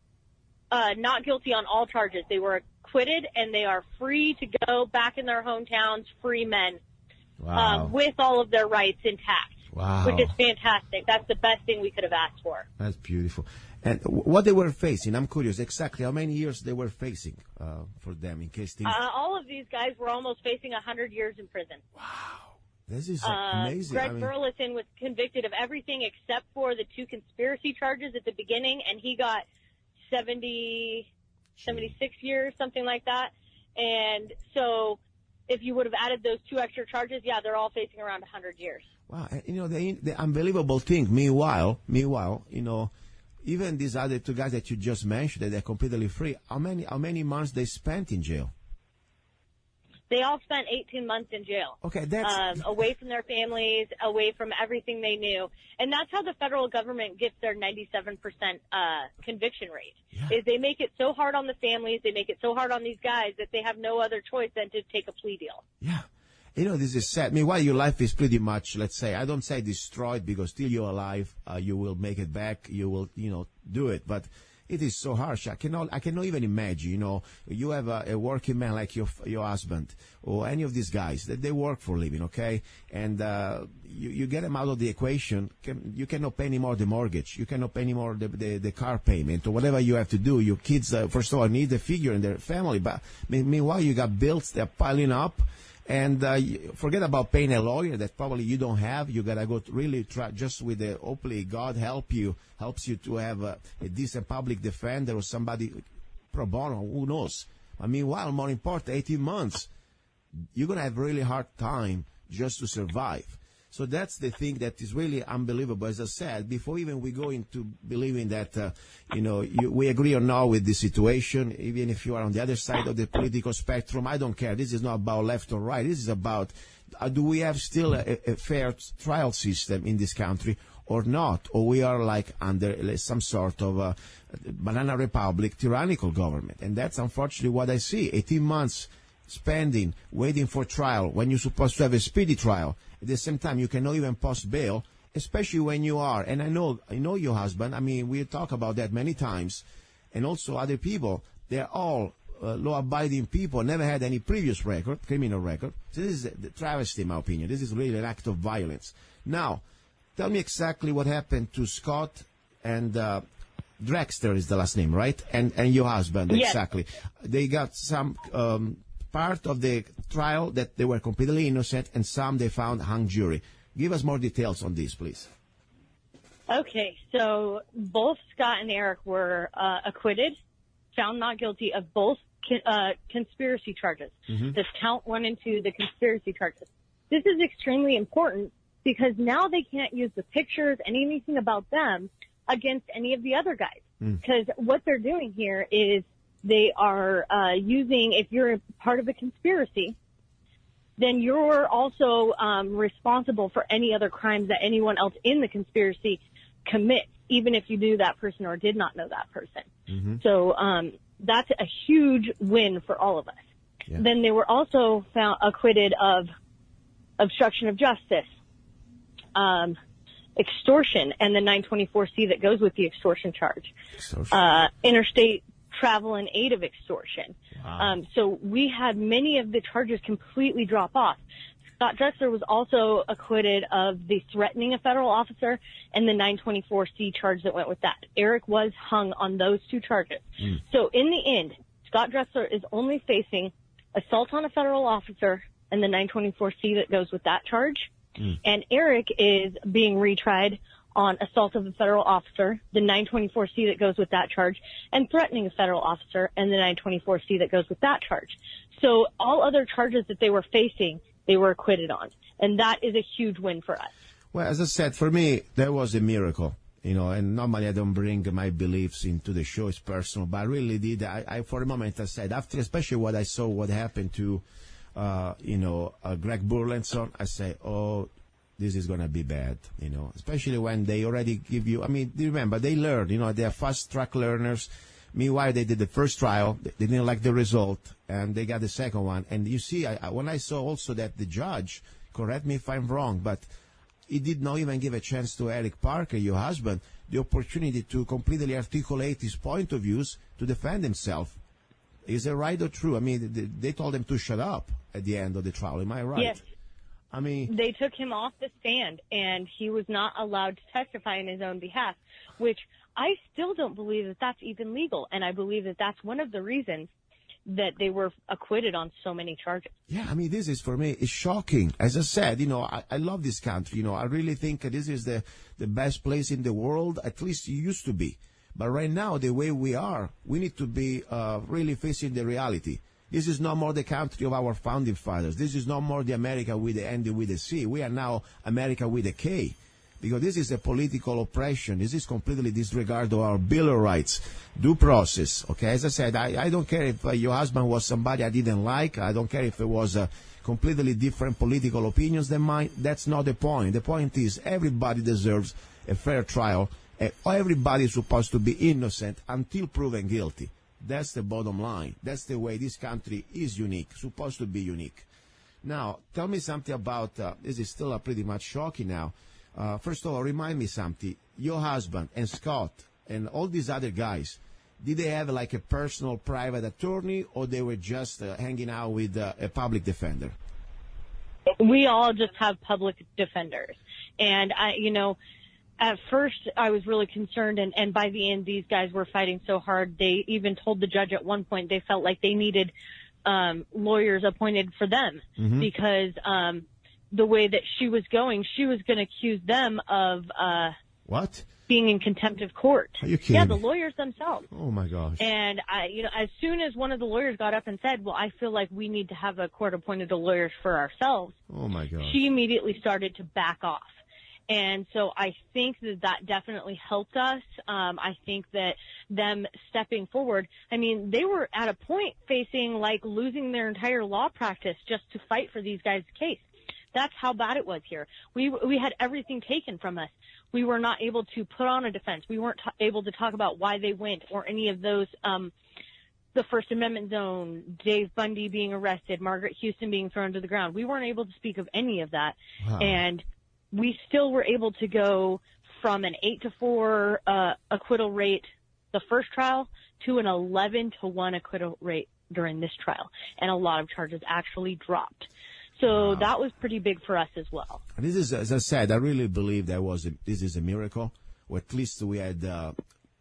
not guilty on all charges. They were acquitted, and they are free to go back in their hometowns, free men, with all of their rights intact, which is fantastic. That's the best thing we could have asked for. That's beautiful. And what they were facing, I'm curious exactly how many years they were facing for them in case things... all of these guys were almost facing 100 years in prison. Wow. This is amazing. Greg Burleson was convicted of everything except for the 2 conspiracy charges at the beginning, and he got 76 years, something like that. And so if you would have added those 2 extra charges, they're all facing around 100 years. Wow. You know, the unbelievable thing, meanwhile, you know, even these other 2 guys that you just mentioned, that they're completely free, how many months they spent in jail? They all spent 18 months in jail. Okay, that's... away from their families, away from everything they knew. And that's how the federal government gets their 97% conviction rate. Is they make it so hard on the families, they make it so hard on these guys that they have no other choice than to take a plea deal. Yeah. You know, this is sad. Meanwhile, your life is pretty much, let's say, I don't say destroyed, because still you're alive. You will make it back. You will, you know, do it. But it is so harsh. I cannot even imagine, you know, you have a working man like your husband or any of these guys that they work for a living, okay? And you get them out of the equation. You cannot pay anymore the mortgage. You cannot pay anymore the car payment or whatever you have to do. Your kids, first of all, need a figure in their family. But meanwhile, you got bills that are piling up. And forget about paying a lawyer that probably you don't have. You gotta go to really try just with the hopefully God helps you to have a decent public defender or somebody pro bono. Who knows? But meanwhile, more important, 18 months, you're gonna have a really hard time just to survive. So that's the thing that is really unbelievable. As I said, before even we go into believing that, we agree or not with the situation, even if you are on the other side of the political spectrum, I don't care. This is not about left or right. This is about, do we have still a fair trial system in this country or not? Or we are like under some sort of banana republic, tyrannical government. And that's unfortunately what I see. 18 months spending, waiting for trial, when you're supposed to have a speedy trial. At the same time, you cannot even post bail, especially when you are, and I know your husband, I mean, we talk about that many times, and also other people, they're all law-abiding people, never had any previous record, criminal record. So this is the travesty, in my opinion. This is really an act of violence. Now, tell me exactly what happened to Scott and Drexler is the last name, right? And your husband, yes. Exactly. They got some part of the trial that they were completely innocent, and some they found hung jury. Give us more details on this, please. Okay, so both Scott and Eric were acquitted, found not guilty of both conspiracy charges. Mm-hmm. This count 1 and 2, the conspiracy charges. This is extremely important because now they can't use the pictures and anything about them against any of the other guys. Because what they're doing here is they are using, if you're part of a conspiracy, then you're also responsible for any other crimes that anyone else in the conspiracy commits, even if you knew that person or did not know that person. Mm-hmm. So that's a huge win for all of us. Yeah. Then they were also found acquitted of obstruction of justice, extortion, and the 924C that goes with the extortion charge, interstate travel in aid of extortion. Wow. So we had many of the charges completely drop off. Scott Drexler was also acquitted of the threatening a federal officer and the 924C charge that went with that. Eric was hung on those 2 charges. So in the end, Scott Drexler is only facing assault on a federal officer and the 924C that goes with that charge. And Eric is being retried on assault of a federal officer, the 924C that goes with that charge, and threatening a federal officer, and the 924C that goes with that charge. So all other charges that they were facing, they were acquitted on. And that is a huge win for us. Well, as I said, for me, that was a miracle. And normally I don't bring my beliefs into the show, it's personal, but I really did. I for a moment, I said, after especially what I saw, what happened to, Greg Burleson, I say, oh, this is going to be bad, especially when they already give you, remember, they learn, they are fast-track learners. Meanwhile, they did the first trial, they didn't like the result, and they got the second one. And you see, when I saw also that the judge, correct me if I'm wrong, but he did not even give a chance to Eric Parker, your husband, the opportunity to completely articulate his point of views to defend himself. Is it right or true? They told him to shut up at the end of the trial. Am I right? Yes. They took him off the stand, and he was not allowed to testify in his own behalf, which I still don't believe that that's even legal, and I believe that that's one of the reasons that they were acquitted on so many charges. Yeah, this is, for me, it's shocking. As I said, I love this country. I really think this is the best place in the world, at least it used to be. But right now, the way we are, we need to be really facing the reality. This is no more the country of our founding fathers. This is no more the America with the N with the C. We are now America with a K. Because this is a political oppression. This is completely disregard of our Bill of Rights, due process. Okay, as I said, I don't care if your husband was somebody I didn't like. I don't care if it was completely different political opinions than mine. That's not the point. The point is everybody deserves a fair trial. Everybody is supposed to be innocent until proven guilty. That's the bottom line. That's the way this country is unique, supposed to be unique. Now, tell me something about, this is still pretty much shocking now. First of all, remind me something. Your husband and Scott and all these other guys, did they have like a personal private attorney, or they were just hanging out with a public defender? We all just have public defenders. And at first, I was really concerned, and by the end, these guys were fighting so hard. They even told the judge at one point they felt like they needed lawyers appointed for them because the way that she was going to accuse them of what? being in contempt of court. Are you kidding? Yeah, the lawyers themselves. Oh my gosh. And as soon as one of the lawyers got up and said, well, I feel like we need to have a court-appointed lawyers for ourselves, oh my gosh, she immediately started to back off. And so I think that definitely helped us. I think that them stepping forward, I mean, they were at a point facing like losing their entire law practice just to fight for these guys' case. That's how bad it was here. We had everything taken from us. We were not able to put on a defense. We weren't able to talk about why they went or any of those, the First Amendment zone, Dave Bundy being arrested, Margaret Houston being thrown to the ground. We weren't able to speak of any of that. Wow. And we still were able to go from an 8-4 acquittal rate the first trial to an 11-1 acquittal rate during this trial. And a lot of charges actually dropped. So that was pretty big for us as well. This is, as I said, I really believe this is a miracle, or at least we had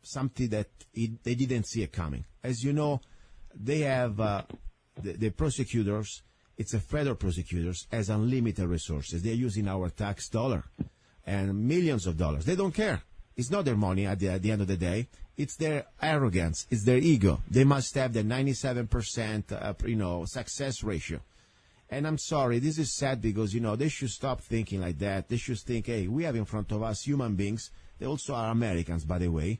something that they didn't see it coming. As you know, they have the prosecutors. It's a federal prosecutors has unlimited resources. They're using our tax dollar and millions of dollars. They don't care. It's not their money at the end of the day. It's their arrogance. It's their ego. They must have the 97% success ratio. And I'm sorry, this is sad because, they should stop thinking like that. They should think, hey, we have in front of us human beings. They also are Americans, by the way.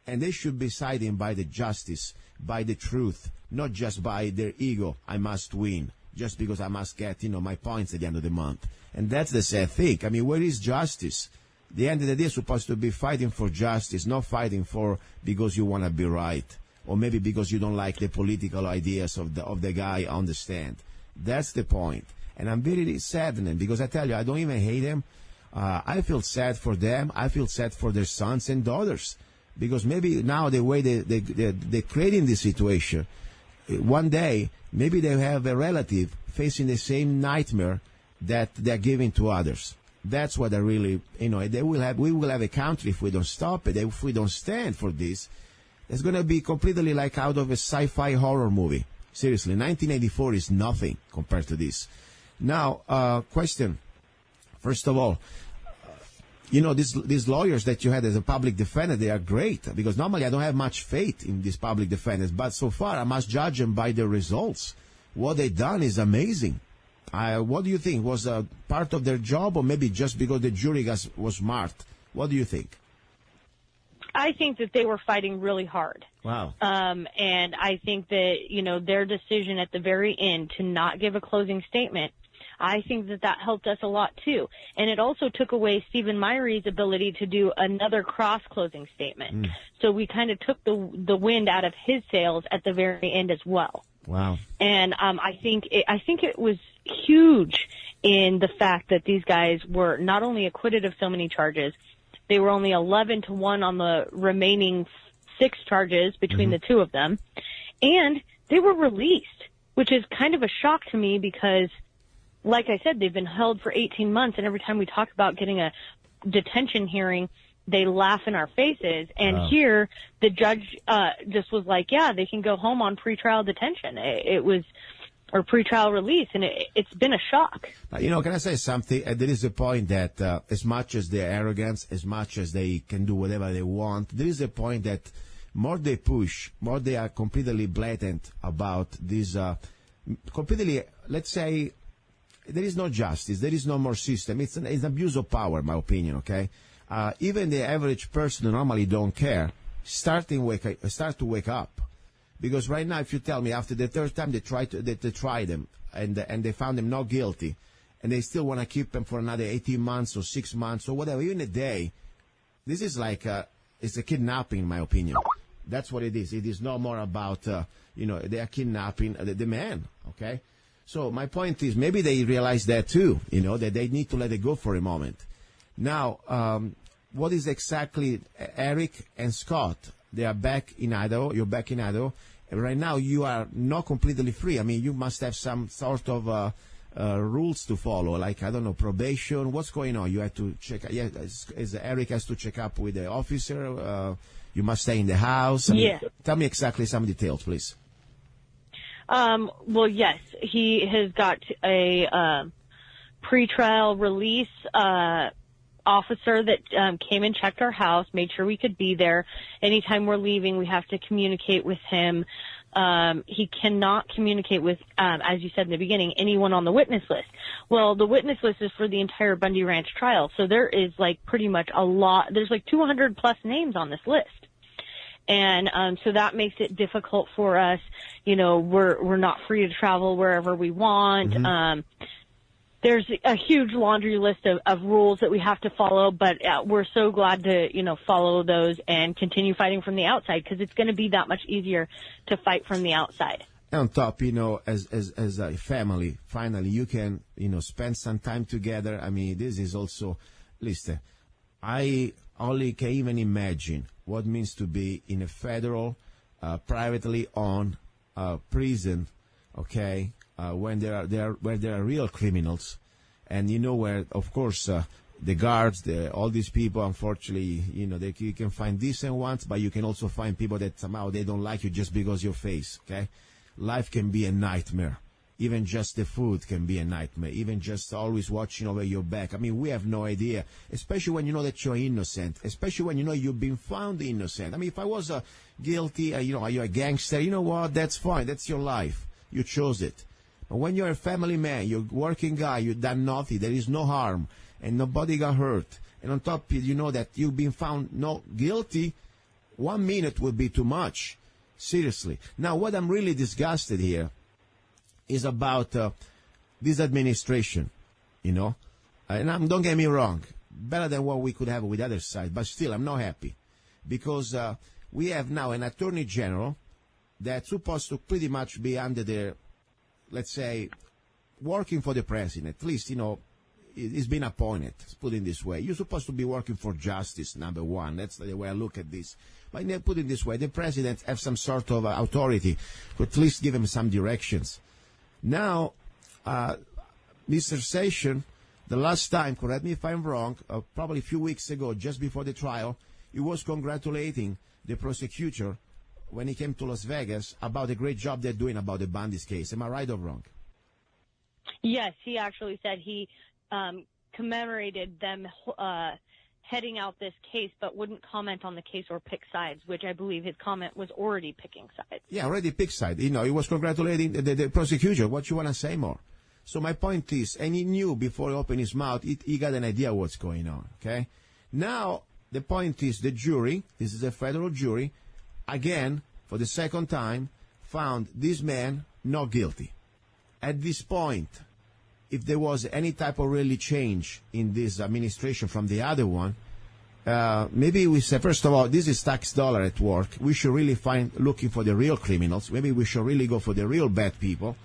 And they should be siding by the justice, by the truth, not just by their ego. I must win, just because I must get, my points at the end of the month. And that's the sad thing. I mean, where is justice? The end of the day, you're supposed to be fighting for justice, not fighting for because you want to be right, or maybe because you don't like the political ideas of the guy on the stand. That's the point. And I'm very saddened because I tell you, I don't even hate them. I feel sad for them. I feel sad for their sons and daughters because maybe now the way they're creating this situation, one day maybe they have a relative facing the same nightmare that they're giving to others. That's what I really, we will have a country if we don't stop it. If we don't stand for this, it's going to be completely like out of a sci-fi horror movie. Seriously, 1984 is nothing compared to this. Now, question. First of all, these lawyers that you had as a public defender, they are great because normally I don't have much faith in these public defenders, but so far I must judge them by the results. What they've done is amazing. What do you think? Was part of their job or maybe just because the jury was smart? What do you think? I think that they were fighting really hard. Wow. And I think that, their decision at the very end to not give a closing statement, I think that helped us a lot too. And it also took away Stephen Meyer's ability to do another cross-closing statement. So we kind of took the wind out of his sails at the very end as well. Wow. And I think it was huge in the fact that these guys were not only acquitted of so many charges, they were only 11-1 on the remaining 6 charges between the two of them. And they were released, which is kind of a shock to me because, like I said, they've been held for 18 months. And every time we talk about getting a detention hearing, they laugh in our faces. And here, the judge just was like, yeah, they can go home on pretrial detention. Or pretrial release, and it's been a shock. Can I say something? There is a point that as much as they're arrogant, as much as they can do whatever they want, there is a point that more they push, more they are completely blatant about this, completely, let's say, there is no justice, there is no more system. It's an abuse of power, in my opinion, okay? Even the average person who normally don't care, start to wake up. Because right now, if you tell me after the third time they tried them and they found them not guilty, and they still want to keep them for another 18 months or 6 months or whatever, even a day, this is like it's a kidnapping, in my opinion. That's what it is. It is no more about they are kidnapping the man. Okay, so my point is maybe they realize that too. That they need to let it go for a moment. Now, what is exactly Eric and Scott? They are back in Idaho. You're back in Idaho. And right now, you are not completely free. I mean, you must have some sort of rules to follow, like, I don't know, probation. What's going on? You have to check. Yeah, Eric has to check up with the officer. You must stay in the house. Tell me exactly some details, please. Well, yes, he has got a pretrial release officer that came and checked our house, made sure we could be there. Anytime we're leaving, we have to communicate with him. He cannot communicate with, as you said in the beginning, anyone on the witness list. Well, the witness list is for the entire Bundy Ranch trial, so there is like pretty much there's like 200 plus names on this list. And so that makes it difficult for us. You know, we're not free to travel wherever we want. Mm-hmm. There's a huge laundry list of rules that we have to follow, but we're so glad to, you know, follow those and continue fighting from the outside, because it's going to be that much easier to fight from the outside. And on top, you know, as a family, finally you can, you know, spend some time together. I mean, this is also, listen, I only can even imagine what it means to be in a federal, privately owned prison, okay, when there are real criminals, and you know where, of course, the guards, all these people, unfortunately, you know, you can find decent ones, but you can also find people that somehow they don't like you just because your face, okay? Life can be a nightmare. Even just the food can be a nightmare. Even just always watching over your back. I mean, we have no idea, especially when you know that you're innocent, especially when you know you've been found innocent. I mean, if I was guilty, you know, are you a gangster? You know what? That's fine. That's your life. You chose it. But when you're a family man, you're a working guy, you've done nothing, there is no harm, and nobody got hurt, and on top you know that you've been found not guilty, 1 minute would be too much. Seriously. Now, what I'm really disgusted here is about this administration, you know. And don't get me wrong, better than what we could have with the other side, but still, I'm not happy. Because we have now an attorney general that's supposed to pretty much be under the, let's say, working for the president. At least, you know, he's been appointed, let's put it this way. You're supposed to be working for justice, number one. That's the way I look at this. But put it this way, the president has some sort of authority to at least give him some directions. Now, Mr. Session, the last time, correct me if I'm wrong, probably a few weeks ago, just before the trial, he was congratulating the prosecutor when he came to Las Vegas about the great job they're doing about the Bundy's case. Am I right or wrong? Yes, he actually said he commemorated them heading out this case, but wouldn't comment on the case or pick sides, which I believe his comment was already picking sides. Yeah, already picked side. You know, he was congratulating the prosecutor. What you want to say more? So my point is, and he knew before he opened his mouth, he got an idea what's going on, okay? Now, the point is the jury, this is a federal jury, again, for the second time, found this man not guilty. At this point, if there was any type of really change in this administration from the other one, maybe we say, first of all, this is tax dollar at work. We should really looking for the real criminals. Maybe we should really go for the real bad people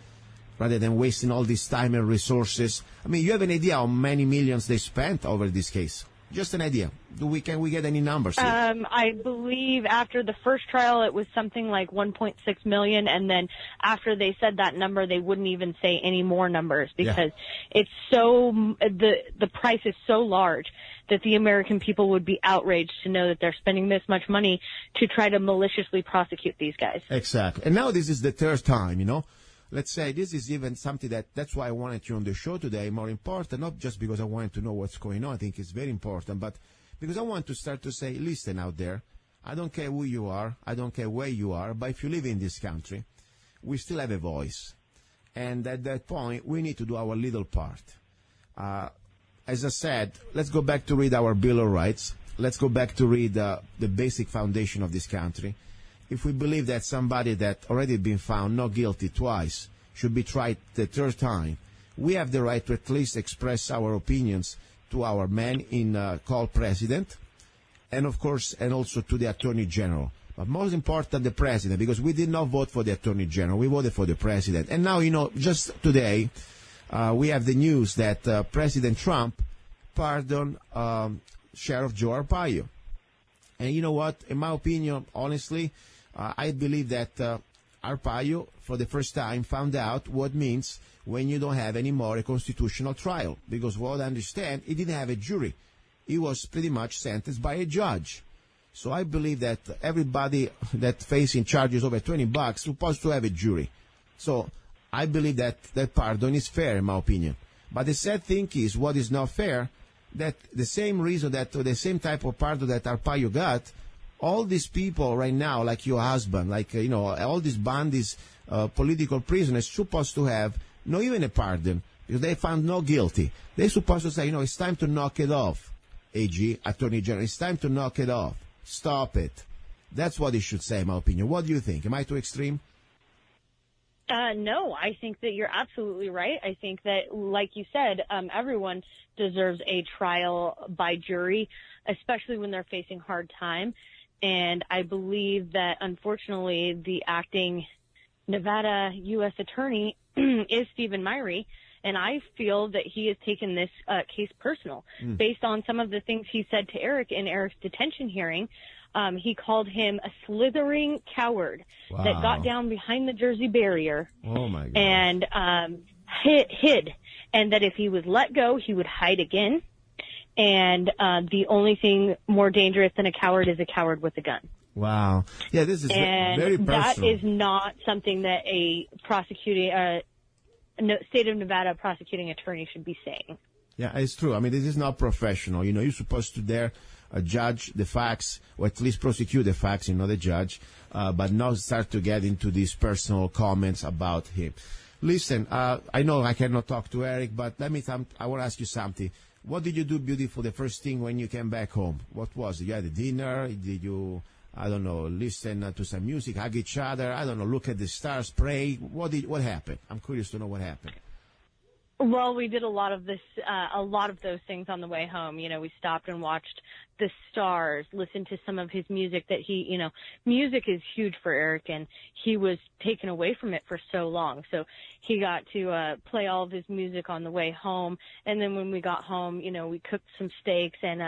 rather than wasting all this time and resources. I mean, you have an idea how many millions they spent over this case? Just an idea. Can we get any numbers here? I believe after the first trial, it was something like 1.6 million, and then after they said that number, they wouldn't even say any more numbers because it's so the price is so large that the American people would be outraged to know that they're spending this much money to try to maliciously prosecute these guys. Exactly. And now this is the third time, you know. Let's say this is even something that's why I wanted you on the show today, more important, not just because I wanted to know what's going on, I think it's very important, but because I want to start to say, listen out there, I don't care who you are, I don't care where you are, but if you live in this country, we still have a voice. And at that point, we need to do our little part. As I said, let's go back to read our Bill of Rights. Let's go back to read the basic foundation of this country. If we believe that somebody that already been found not guilty twice should be tried the third time, we have the right to at least express our opinions to our man called president, and of course, and also to the attorney general. But most important, the president, because we did not vote for the attorney general, we voted for the president. And now, you know, just today, we have the news that President Trump pardoned Sheriff Joe Arpaio. And you know what? In my opinion, honestly, I believe that Arpaio, for the first time, found out what means when you don't have anymore a constitutional trial. Because what I understand, he didn't have a jury. He was pretty much sentenced by a judge. So I believe that everybody that facing charges over $20 is supposed to have a jury. So I believe that pardon is fair, in my opinion. But the sad thing is, what is not fair that the same reason that the same type of pardon that Arpaio got, all these people right now, like your husband, like, all these bandits, political prisoners, supposed to have not even a pardon because they found no guilty. They're supposed to say, it's time to knock it off, AG, Attorney General. It's time to knock it off. Stop it. That's what he should say, in my opinion. What do you think? Am I too extreme? No, I think that you're absolutely right. I think that, like you said, everyone deserves a trial by jury, especially when they're facing hard time. And I believe that, unfortunately, the acting Nevada U.S. attorney is Stephen Myrie, and I feel that he has taken this case personal. Based on some of the things he said to Eric in Eric's detention hearing. He called him a slithering coward that got down behind the Jersey barrier and hid, and that if he was let go, he would hide again. And the only thing more dangerous than a coward is a coward with a gun. Wow. Yeah, this is very personal. That is not something that a prosecuting state of Nevada prosecuting attorney should be saying. Yeah, it's true. I mean, this is not professional. You're supposed to dare judge the facts, or at least prosecute the facts, the judge, but not start to get into these personal comments about him. Listen, I know I cannot talk to Eric, but I want to ask you something. What did you do beautiful the first thing when you came back home? What was it? You had a dinner? Did you, listen to some music, hug each other? Look at the stars, pray? What happened? I'm curious to know what happened. Well, we did a lot of those things on the way home. We stopped and watched the stars, listened to some of his music that music is huge for Eric, and he was taken away from it for so long. So he got to play all of his music on the way home. And then when we got home, we cooked some steaks and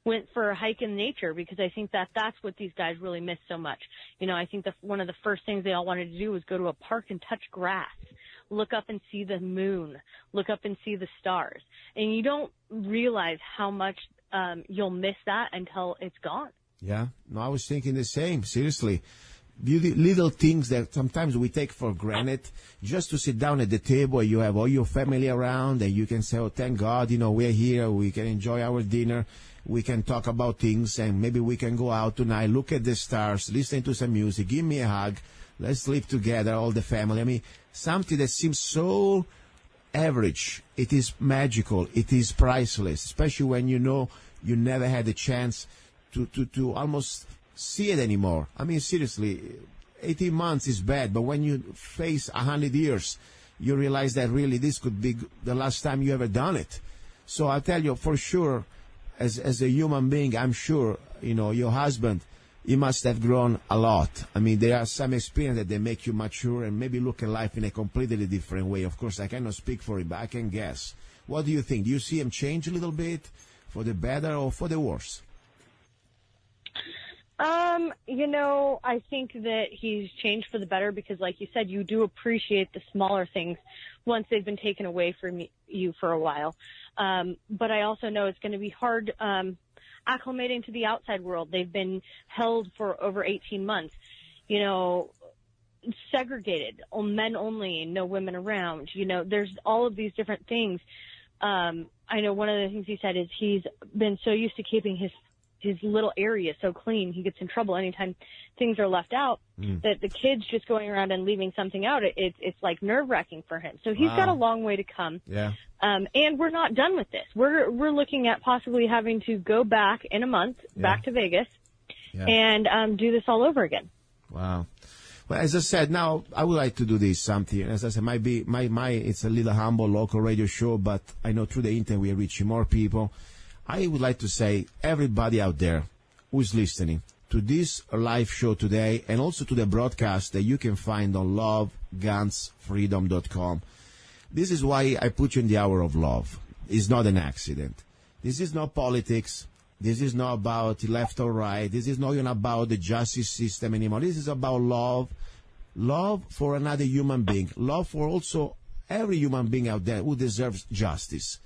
went for a hike in nature, because I think that's what these guys really miss so much. I think one of the first things they all wanted to do was go to a park and touch grass. Look up and see the moon, look up and see the stars. And you don't realize how much you'll miss that until it's gone. Yeah, no, I was thinking the same, seriously. Little things that sometimes we take for granted, just to sit down at the table and you have all your family around and you can say, oh, thank God, we're here, we can enjoy our dinner, we can talk about things, and maybe we can go out tonight, look at the stars, listen to some music, give me a hug. Let's live together, all the family. I mean, something that seems so average. It is magical. It is priceless, especially when you never had a chance to almost see it anymore. I mean, seriously, 18 months is bad, but when you face 100 years, you realize that really this could be the last time you ever done it. So I'll tell you, for sure, as a human being, I'm sure, your husband, he must have grown a lot. I mean, there are some experiences that they make you mature and maybe look at life in a completely different way. Of course, I cannot speak for him, but I can guess. What do you think? Do you see him change a little bit for the better or for the worse? I think that he's changed for the better because, like you said, you do appreciate the smaller things once they've been taken away from you for a while. But I also know it's going to be hard acclimating to the outside world. They've been held for over 18 months, segregated, men only, no women around. There's all of these different things. I know one of the things he said is he's been so used to keeping his little area so clean, he gets in trouble anytime things are left out, that the kids just going around and leaving something out, it's like nerve-wracking for him. So he's got a long way to come. Yeah. And we're not done with this. We're looking at possibly having to go back in a month, back to Vegas, and do this all over again. Wow. Well, as I said, now I would like to do this something. As I said, it's a little humble local radio show, but I know through the internet we are reaching more people. I would like to say, everybody out there who is listening to this live show today and also to the broadcast that you can find on lovegunsfreedom.com. This is why I put you in the hour of love. It's not an accident. This is not politics. This is not about left or right. This is not even about the justice system anymore. This is about love. Love for another human being. Love for also every human being out there who deserves justice.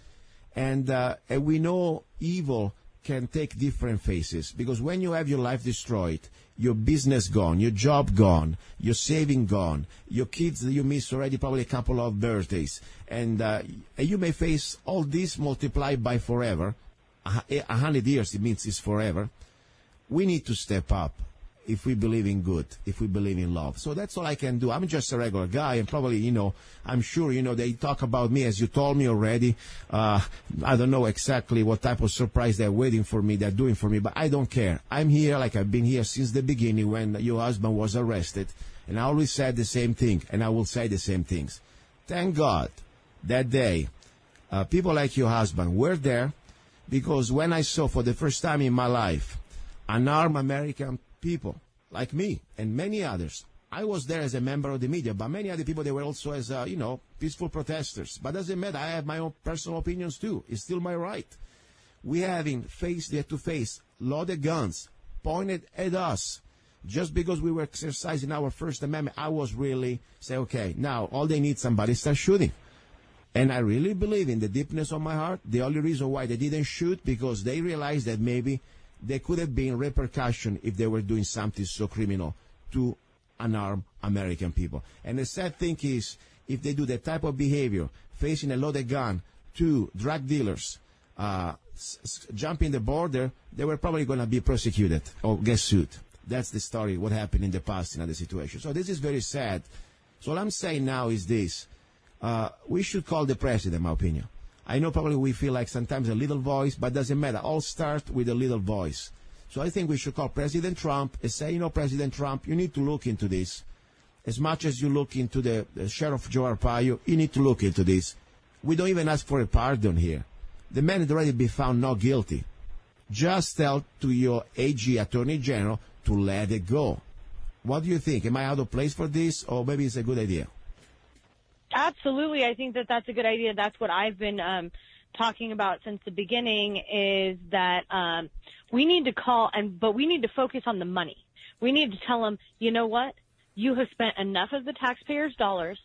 And we know evil can take different faces, because when you have your life destroyed, your business gone, your job gone, your saving gone, your kids that you missed already probably a couple of birthdays, and you may face all this multiplied by forever, 100 years, it means it's forever. We need to step up if we believe in good, if we believe in love. So that's all I can do. I'm just a regular guy, and probably, I'm sure, they talk about me, as you told me already. I don't know exactly what type of surprise they're waiting for me, they're doing for me, but I don't care. I'm here like I've been here since the beginning when your husband was arrested, and I always said the same thing, and I will say the same things. Thank God that day, people like your husband were there, because when I saw for the first time in my life unarmed American people like me and many others, I was there as a member of the media, but many other people, they were also as, peaceful protesters. But doesn't matter, I have my own personal opinions too. It's still my right. We having face-to-face loaded guns pointed at us just because we were exercising our First Amendment. I was really say, okay, now all they need somebody start shooting. And I really believe in the deepness of my heart, the only reason why they didn't shoot, because they realized that maybe there could have been repercussion if they were doing something so criminal to unarmed American people. And the sad thing is, if they do that type of behavior, facing a loaded gun to drug dealers, jumping the border, they were probably going to be prosecuted or get sued. That's the story, what happened in the past in other situations. So this is very sad. So what I'm saying now is this. We should call the president, in my opinion. I know probably we feel like sometimes a little voice, but doesn't matter. All start with a little voice. So I think we should call President Trump and say, President Trump, you need to look into this. As much as you look into the Sheriff Joe Arpaio, you need to look into this. We don't even ask for a pardon here. The man had already been found not guilty. Just tell to your AG, Attorney General, to let it go. What do you think? Am I out of place for this, or maybe it's a good idea? Absolutely. I think that that's a good idea. That's what I've been talking about since the beginning, is that we need to call, but we need to focus on the money. We need to tell them, you know what? You have spent enough of the taxpayers' dollars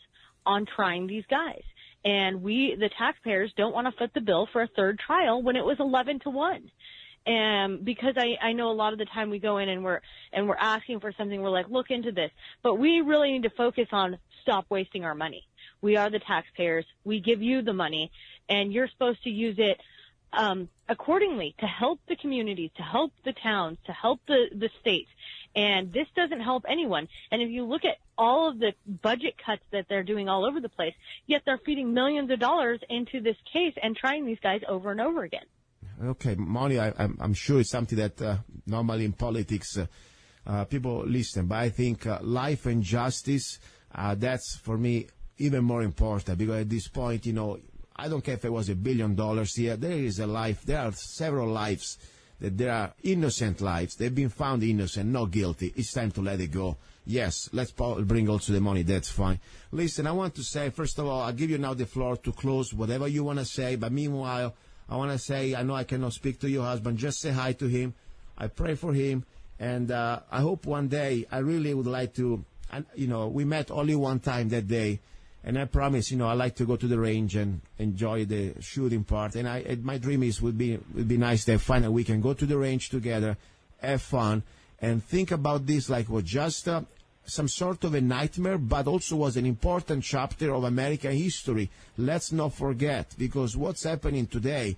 on trying these guys. And the taxpayers, don't want to foot the bill for a third trial when it was 11-1. And because I know a lot of the time we go in and we're asking for something, we're like, look into this. But we really need to focus on stop wasting our money. We are the taxpayers. We give you the money, and you're supposed to use it accordingly to help the communities, to help the towns, to help the states. And this doesn't help anyone. And if you look at all of the budget cuts that they're doing all over the place, yet they're feeding millions of dollars into this case and trying these guys over and over again. Okay, Moni, I'm sure it's something that normally in politics people listen, but I think life and justice, that's for me even more important, because at this point, I don't care if it was $1 billion here. There is a life. There are several lives that there are innocent lives. They've been found innocent, not guilty. It's time to let it go. Yes, let's bring also the money. That's fine. Listen, I want to say, first of all, I'll give you now the floor to close whatever you want to say. But meanwhile, I want to say, I know I cannot speak to your husband. Just say hi to him. I pray for him. And I hope one day, I really would like to, we met only one time that day. And I promise, I like to go to the range and enjoy the shooting part. And my dream would be nice to have fun, and we can go to the range together, have fun, and think about this like was just some sort of a nightmare, but also was an important chapter of American history. Let's not forget, because what's happening today,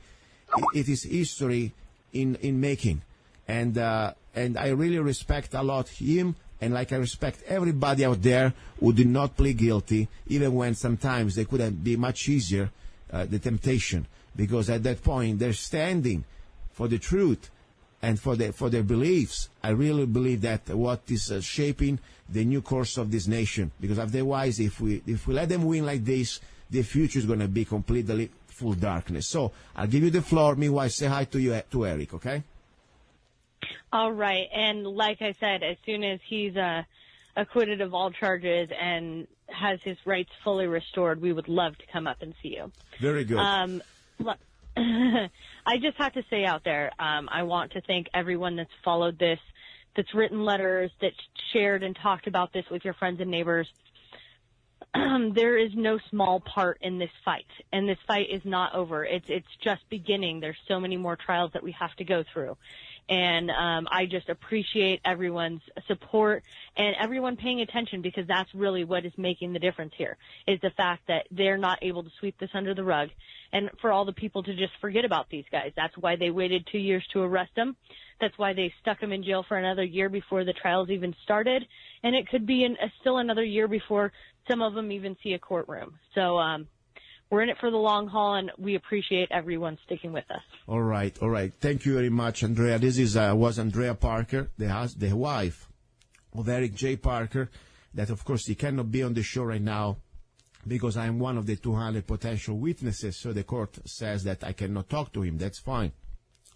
it is history in making. And I really respect a lot him. And like I respect everybody out there who did not plead guilty, even when sometimes they could be much easier, the temptation, because at that point they're standing for the truth and for their beliefs. I really believe that what is shaping the new course of this nation, because otherwise, if we let them win like this, the future is going to be completely full darkness. So I'll give you the floor. Meanwhile, say hi to Eric, okay? All right. And like I said, as soon as he's acquitted of all charges and has his rights fully restored, we would love to come up and see you. Very good. I just have to say out there, I want to thank everyone that's followed this, that's written letters, that's shared and talked about this with your friends and neighbors. There is no small part in this fight, and this fight is not over. It's just beginning. There's so many more trials that we have to go through. And I just appreciate everyone's support and everyone paying attention, because that's really what is making the difference here, is the fact that they're not able to sweep this under the rug, and for all the people to just forget about these guys. That's why they waited 2 years to arrest them. That's why they stuck them in jail for another year before the trials even started. And it could be still another year before some of them even see a courtroom. So we're in it for the long haul, and we appreciate everyone sticking with us. All right. Thank you very much, Andrea. This was Andrea Parker, the wife of Eric J. Parker, that, of course, he cannot be on the show right now because I'm one of the 200 potential witnesses, so the court says that I cannot talk to him. That's fine.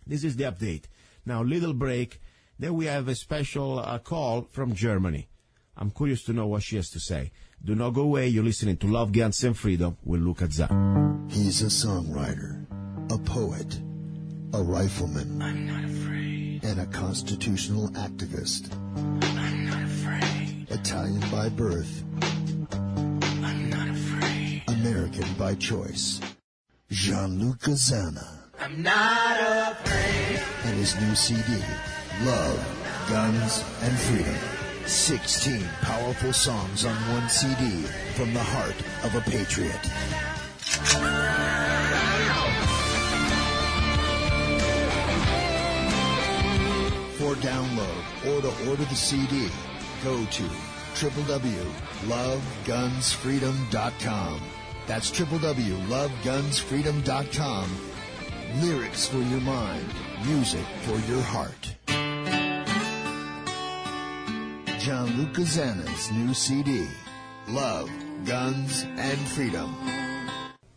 This is the update. Now, little break. Then we have a special call from Germany. I'm curious to know what she has to say. Do not go away. You're listening to Love, Guns, and Freedom with Luca-Zanna. He's a songwriter, a poet, a rifleman. I'm not afraid. And a constitutional activist. I'm not afraid. Italian by birth. I'm not afraid. American by choice. Gianluca-Zanna. I'm not afraid. And his new CD, Love, Guns, and Freedom. 16 powerful songs on one CD from the heart of a patriot. For download or to order the CD, go to www.lovegunsfreedom.com. That's www.lovegunsfreedom.com. Lyrics for your mind, music for your heart. Gianluca-Zanna's new CD, Love, Guns, and Freedom.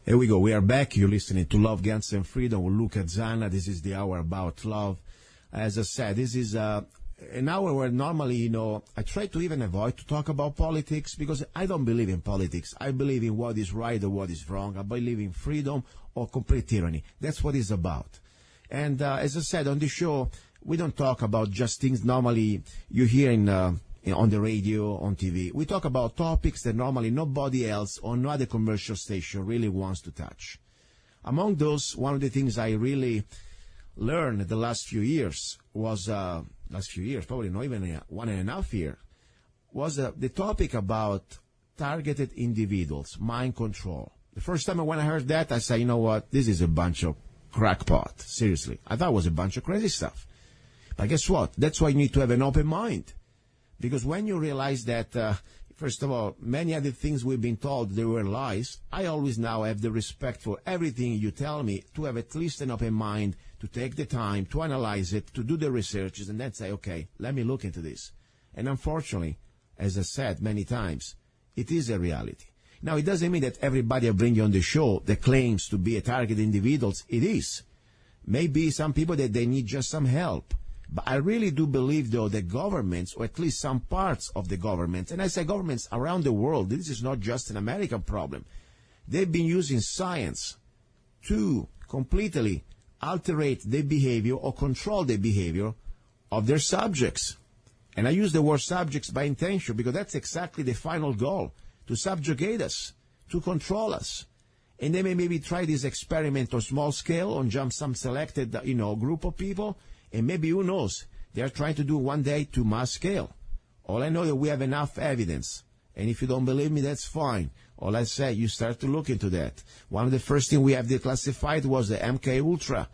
Here we go. We are back. You're listening to Love, Guns, and Freedom with Luca-Zanna. This is the hour about love. As I said, this is an hour where normally, I try to even avoid to talk about politics because I don't believe in politics. I believe in what is right or what is wrong. I believe in freedom or complete tyranny. That's what it's about. And as I said, on the show, we don't talk about just things normally you hear on the radio, on TV. We talk about topics that normally nobody else or no other commercial station really wants to touch. Among those, one of the things I really learned the last few years was, probably not even 1.5 years, was the topic about targeted individuals, mind control. The first time when I heard that, I said, you know what, this is a bunch of crackpot. Seriously. I thought it was a bunch of crazy stuff. But guess what? That's why you need to have an open mind. Because when you realize that, first of all, many of the things we've been told, they were lies, I always now have the respect for everything you tell me to have at least an open mind, to take the time, to analyze it, to do the researches, and then say, okay, let me look into this. And unfortunately, as I said many times, it is a reality. Now, it doesn't mean that everybody I bring you on the show that claims to be a target individuals, it is. Maybe some people that they need just some help. But I really do believe, though, that governments, or at least some parts of the government, and I say governments around the world, this is not just an American problem, they've been using science to completely alterate the behavior or control the behavior of their subjects. And I use the word subjects by intention because that's exactly the final goal, to subjugate us, to control us. And they may maybe try this experiment on small scale on just some selected, group of people. And maybe, who knows, they are trying to do one day to mass scale. All I know is that we have enough evidence. And if you don't believe me, that's fine. All I say, you start to look into that. One of the first things we have declassified was the MK Ultra,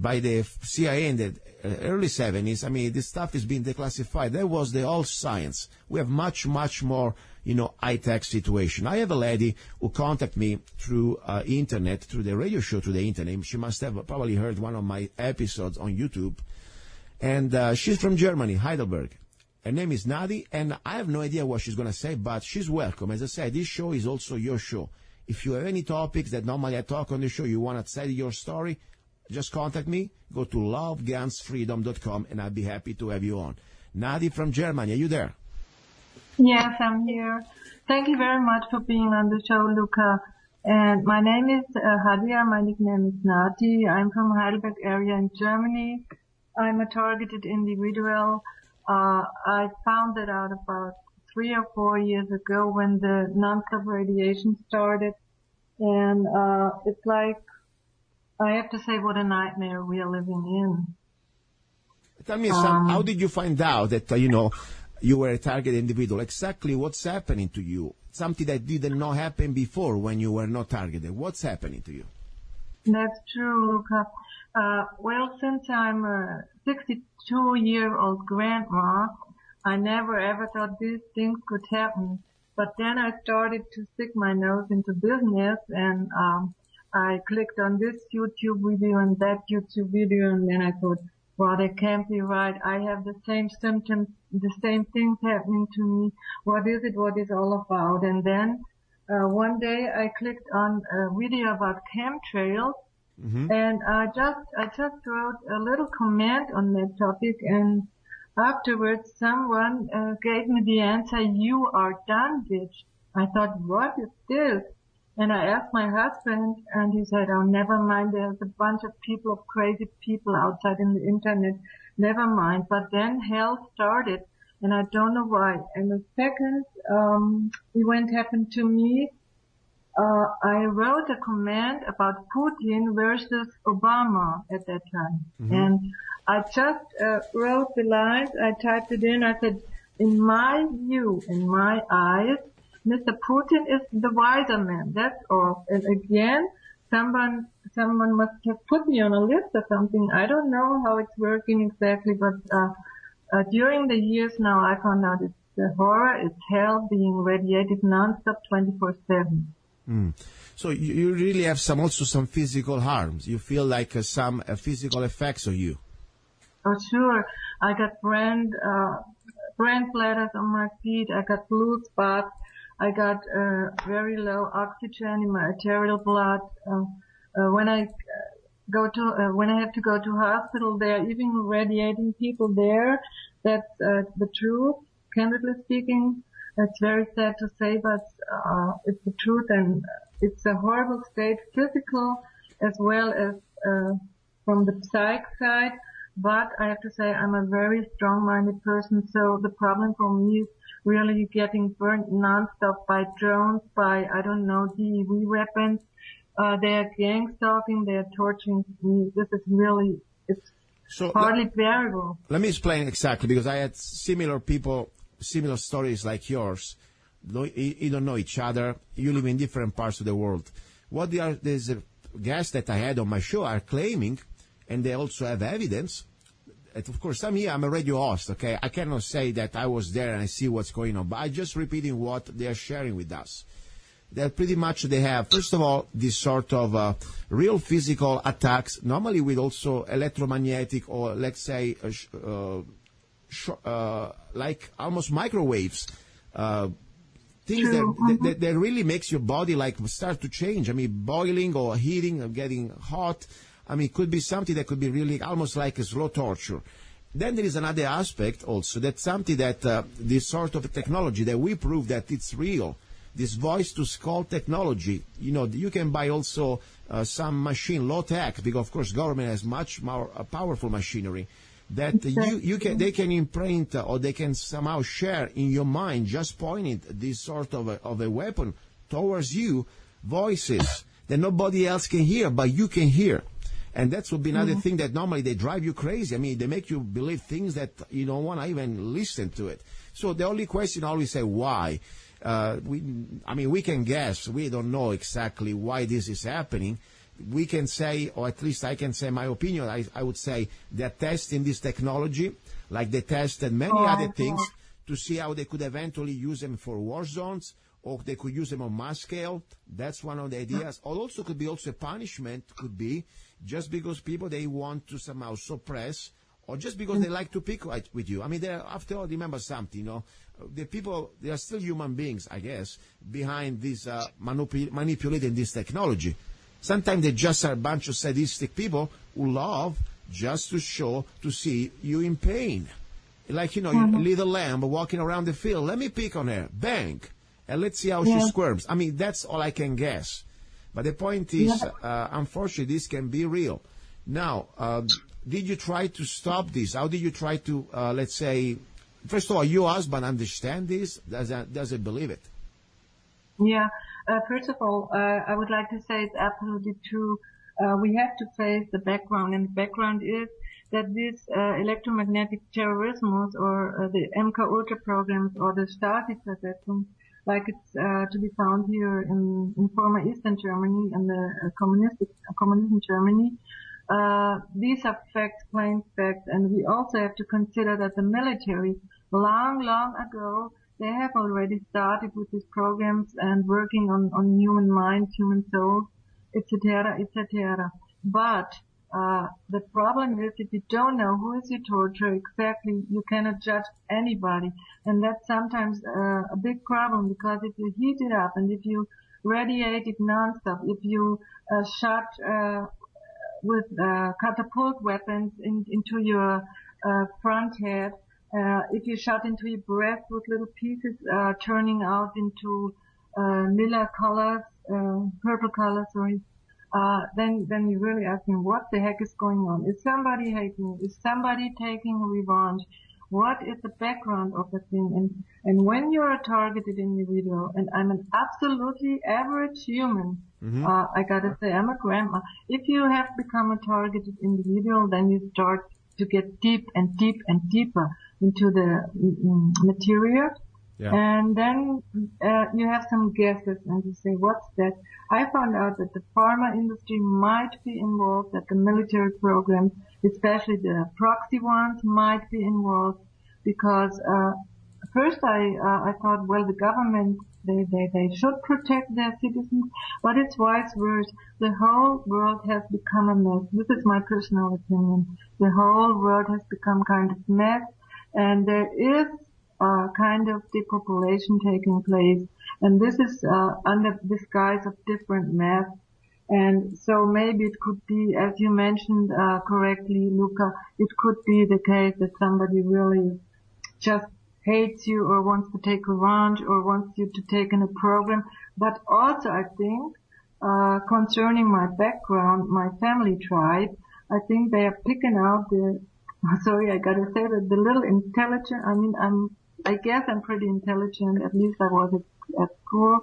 by the CIA in the early 70s. I mean, this stuff is being declassified. That was the old science. We have much, much more, high-tech situation. I have a lady who contacted me through internet, through the radio show, through the internet. She must have probably heard one of my episodes on YouTube. And she's from Germany, Heidelberg. Her name is Nadi, and I have no idea what she's going to say, but she's welcome. As I said, this show is also your show. If you have any topics that normally I talk on the show, you want to tell your story, just contact me. Go to lovegunsfreedom.com, and I'll be happy to have you on. Nadi from Germany, are you there? Yes, I'm here. Thank you very much for being on the show, Luca. And my name is Hadia. My nickname is Nadi. I'm from Heidelberg area in Germany. I'm a targeted individual. I found that out about 3 or 4 years ago when the non-club radiation started. And it's like, I have to say, what a nightmare we are living in. Tell me, how did you find out that, you were a target individual? Exactly what's happening to you? Something that did not happen before when you were not targeted. What's happening to you? That's true, Luca. Well, since I'm a 62-year-old grandma, I never ever thought these things could happen. But then I started to stick my nose into business, and I clicked on this YouTube video and that YouTube video, and then I thought, well, that can't be right. I have the same symptoms, the same things happening to me. What is it? What is it all about? And then one day I clicked on a video about chemtrails, and I just wrote a little comment on that topic, and afterwards someone gave me the answer, "You are done, bitch." I thought, what is this? And I asked my husband, and he said, "Oh, never mind. There's a bunch of people, of crazy people outside in the internet. Never mind." But then hell started, and I don't know why. And the second event happened to me. I wrote a comment about Putin versus Obama at that time, and I just wrote the lines. I typed it in. I said, "In my view, in my eyes, Mr. Putin is the wiser man." That's all. And again, someone must have put me on a list or something. I don't know how it's working exactly, but during the years now, I found out it's the horror, it's hell being radiated nonstop 24/7. So you really have some physical harms. You feel like some physical effects on you. Oh, sure. I got brand bladders on my feet. I got blue spots. I got very low oxygen in my arterial blood. When I have to go to hospital, they're even radiating people there. That's the truth. Candidly speaking, it's very sad to say, but it's the truth, and it's a horrible state, physical as well as from the psych side. But I have to say I'm a very strong-minded person, so the problem for me is really getting burnt nonstop by drones, by, I don't know, DEV weapons. They're gang stalking, they're torturing me. This is really, it's hardly bearable. Let me explain exactly, because I had similar stories like yours. You don't know each other. You live in different parts of the world. There's a guest that I had on my show are claiming, and they also have evidence. And of course, I'm a radio host, okay? I cannot say that I was there and I see what's going on, but I'm just repeating what they are sharing with us. That pretty much they have, first of all, this sort of real physical attacks, normally with also electromagnetic or, let's say, like almost microwaves, things that really makes your body like start to change. I mean, boiling or heating or getting hot. I mean, it could be something that could be really almost like a slow torture. Then there is another aspect also, that's something that this sort of technology that we prove that it's real. This voice-to-skull technology, you can buy also some machine, low-tech, because of course government has much more powerful machinery that they can imprint or they can somehow share in your mind, just pointing this sort of a weapon towards you, voices that nobody else can hear, but you can hear. And that would be another thing that normally they drive you crazy. I mean, they make you believe things that you don't want to even listen to it. So the only question I always say, why? We can guess. We don't know exactly why this is happening. We can say, or at least I can say my opinion, I would say they're testing this technology like they tested many other things to see how they could eventually use them for war zones, or they could use them on mass scale. That's one of the ideas. Or also could be also a punishment, could be just because people, they want to somehow suppress, or just because they like to pick with you. I mean, after all, remember something, the people, they are still human beings, I guess, behind this manipulating this technology. Sometimes they just are a bunch of sadistic people who love just to see you in pain. Like, your little lamb walking around the field. Let me pick on her. Bang. And let's see how she squirms. I mean, that's all I can guess. But the point is, unfortunately, this can be real. Now, did you try to stop this? How did you try to, let's say, first of all, your husband understand this? Does he believe it? Yeah. First of all, I would like to say it's absolutely true. We have to face the background, and the background is that these electromagnetic terrorism or the MK Ultra programs or the Stasi-Versetzung, like it's to be found here in former Eastern Germany and the communism Germany, these are facts, plain facts, and we also have to consider that the military, long ago, they have already started with these programs and working on human minds, human souls, etc., etc. But the problem is if you don't know who is your torturer exactly, you cannot judge anybody, and that's sometimes a big problem, because if you heat it up and if you radiate it nonstop, if you shot with catapult weapons into your front head, if you shot into your breast with little pieces turning out into lila colors, purple colors, sorry, then you really ask me, what the heck is going on? Is somebody hating? Is somebody taking revenge? What is the background of the thing? And when you're a targeted individual, and I'm an absolutely average human, I gotta say, I'm a grandma. If you have become a targeted individual, then you start to get deep and deep and deeper into the material. Yeah. And then you have some guesses and you say, what's that? I found out that the pharma industry might be involved, that the military programs, especially the proxy ones, might be involved, because first I thought, well, the government, they should protect their citizens, but it's vice versa. The whole world has become a mess. This is my personal opinion. The whole world has become kind of mess, and there is kind of depopulation taking place, and this is under disguise of different math. And so maybe it could be, as you mentioned correctly, Luca, it could be the case that somebody really just hates you or wants to take revenge or wants you to take in a program. But also I think, concerning my background, my family tribe, I think they are picking out sorry, I gotta say that the little intelligent, I guess I'm pretty intelligent, at least I was at school,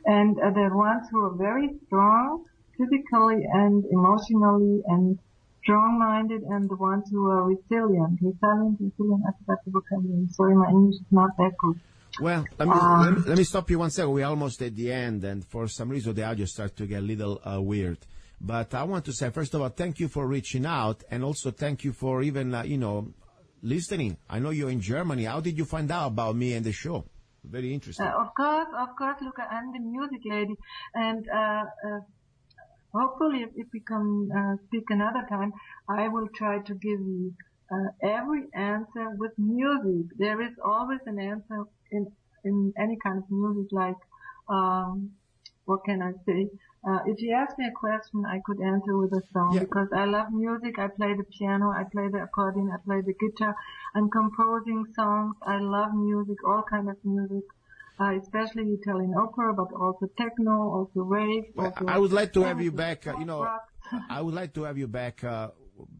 and the ones who are very strong, physically and emotionally and strong-minded, and the ones who are resilient, I forgot the vocabulary. Sorry, my English is not that good. Well, let me stop you 1 second. We're almost at the end, and for some reason the audio starts to get a little weird. But I want to say, first of all, thank you for reaching out, and also thank you for even, listening. I know you're in Germany. How did you find out about me and the show? Very interesting. Of course, Luca, I'm the music lady, and hopefully if we can speak another time, I will try to give you every answer with music. There is always an answer in any kind of music, like, what can I say? If you ask me a question, I could answer with a song, because I love music. I play the piano, I play the accordion, I play the guitar. I'm composing songs. I love music, all kind of music, especially Italian opera, but also techno, also rave. Well, also I would like to have you back, I would like to have you back,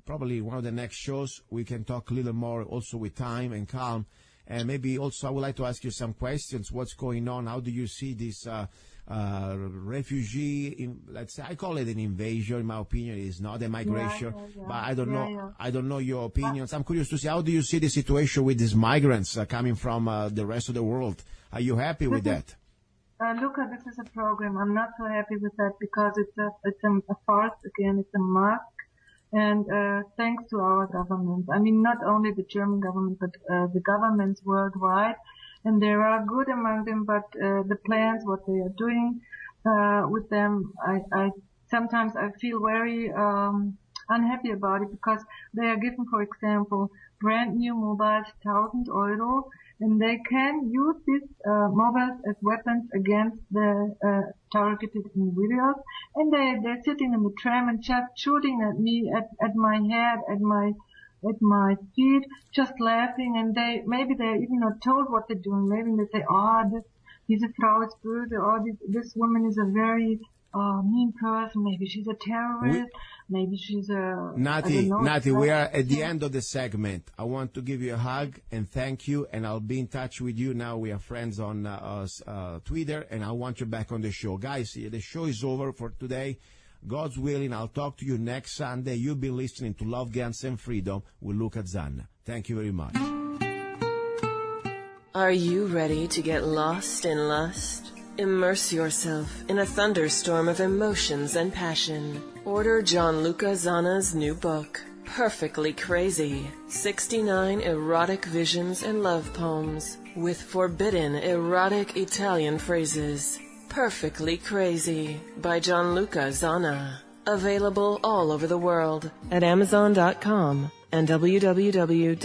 probably one of the next shows. We can talk a little more also with time and calm. And maybe also I would like to ask you some questions. What's going on? How do you see this refugee, let's say, I call it an invasion. In my opinion, it is not a migration, but I don't know. I don't know your opinions. I'm curious to see, how do you see the situation with these migrants coming from the rest of the world? Are you happy with that? Luca, this is a program. I'm not so happy with that, because it's a farce again. It's a mask. And thanks to our government, I mean, not only the German government, but the governments worldwide. And there are good among them, but the plans, what they are doing with them, I sometimes I feel very unhappy about it, because they are given, for example, brand new mobiles, €1,000, and they can use these mobiles as weapons against the targeted individuals. And they're sitting in the tram and just shooting at me, at my head, at my feet, just laughing, and maybe they're even not told what they're doing. Maybe they say, diese Frau ist böse, this woman is a very mean person, maybe she's a terrorist, maybe she's a... Nati, we are at the end of the segment. I want to give you a hug and thank you, and I'll be in touch with you. Now we are friends on Twitter, and I want you back on the show. Guys, the show is over for today. God's willing, I'll talk to you next Sunday. You've been listening to Love, Guns, and Freedom with Luca-Zanna. Thank you very much. Are you ready to get lost in lust? Immerse yourself in a thunderstorm of emotions and passion. Order Gianluca-Zanna's new book, Perfectly Crazy, 69 erotic visions and love poems with forbidden erotic Italian phrases. Perfectly Crazy by Gianluca-Zanna. Available all over the world at Amazon.com and www.zanna.us.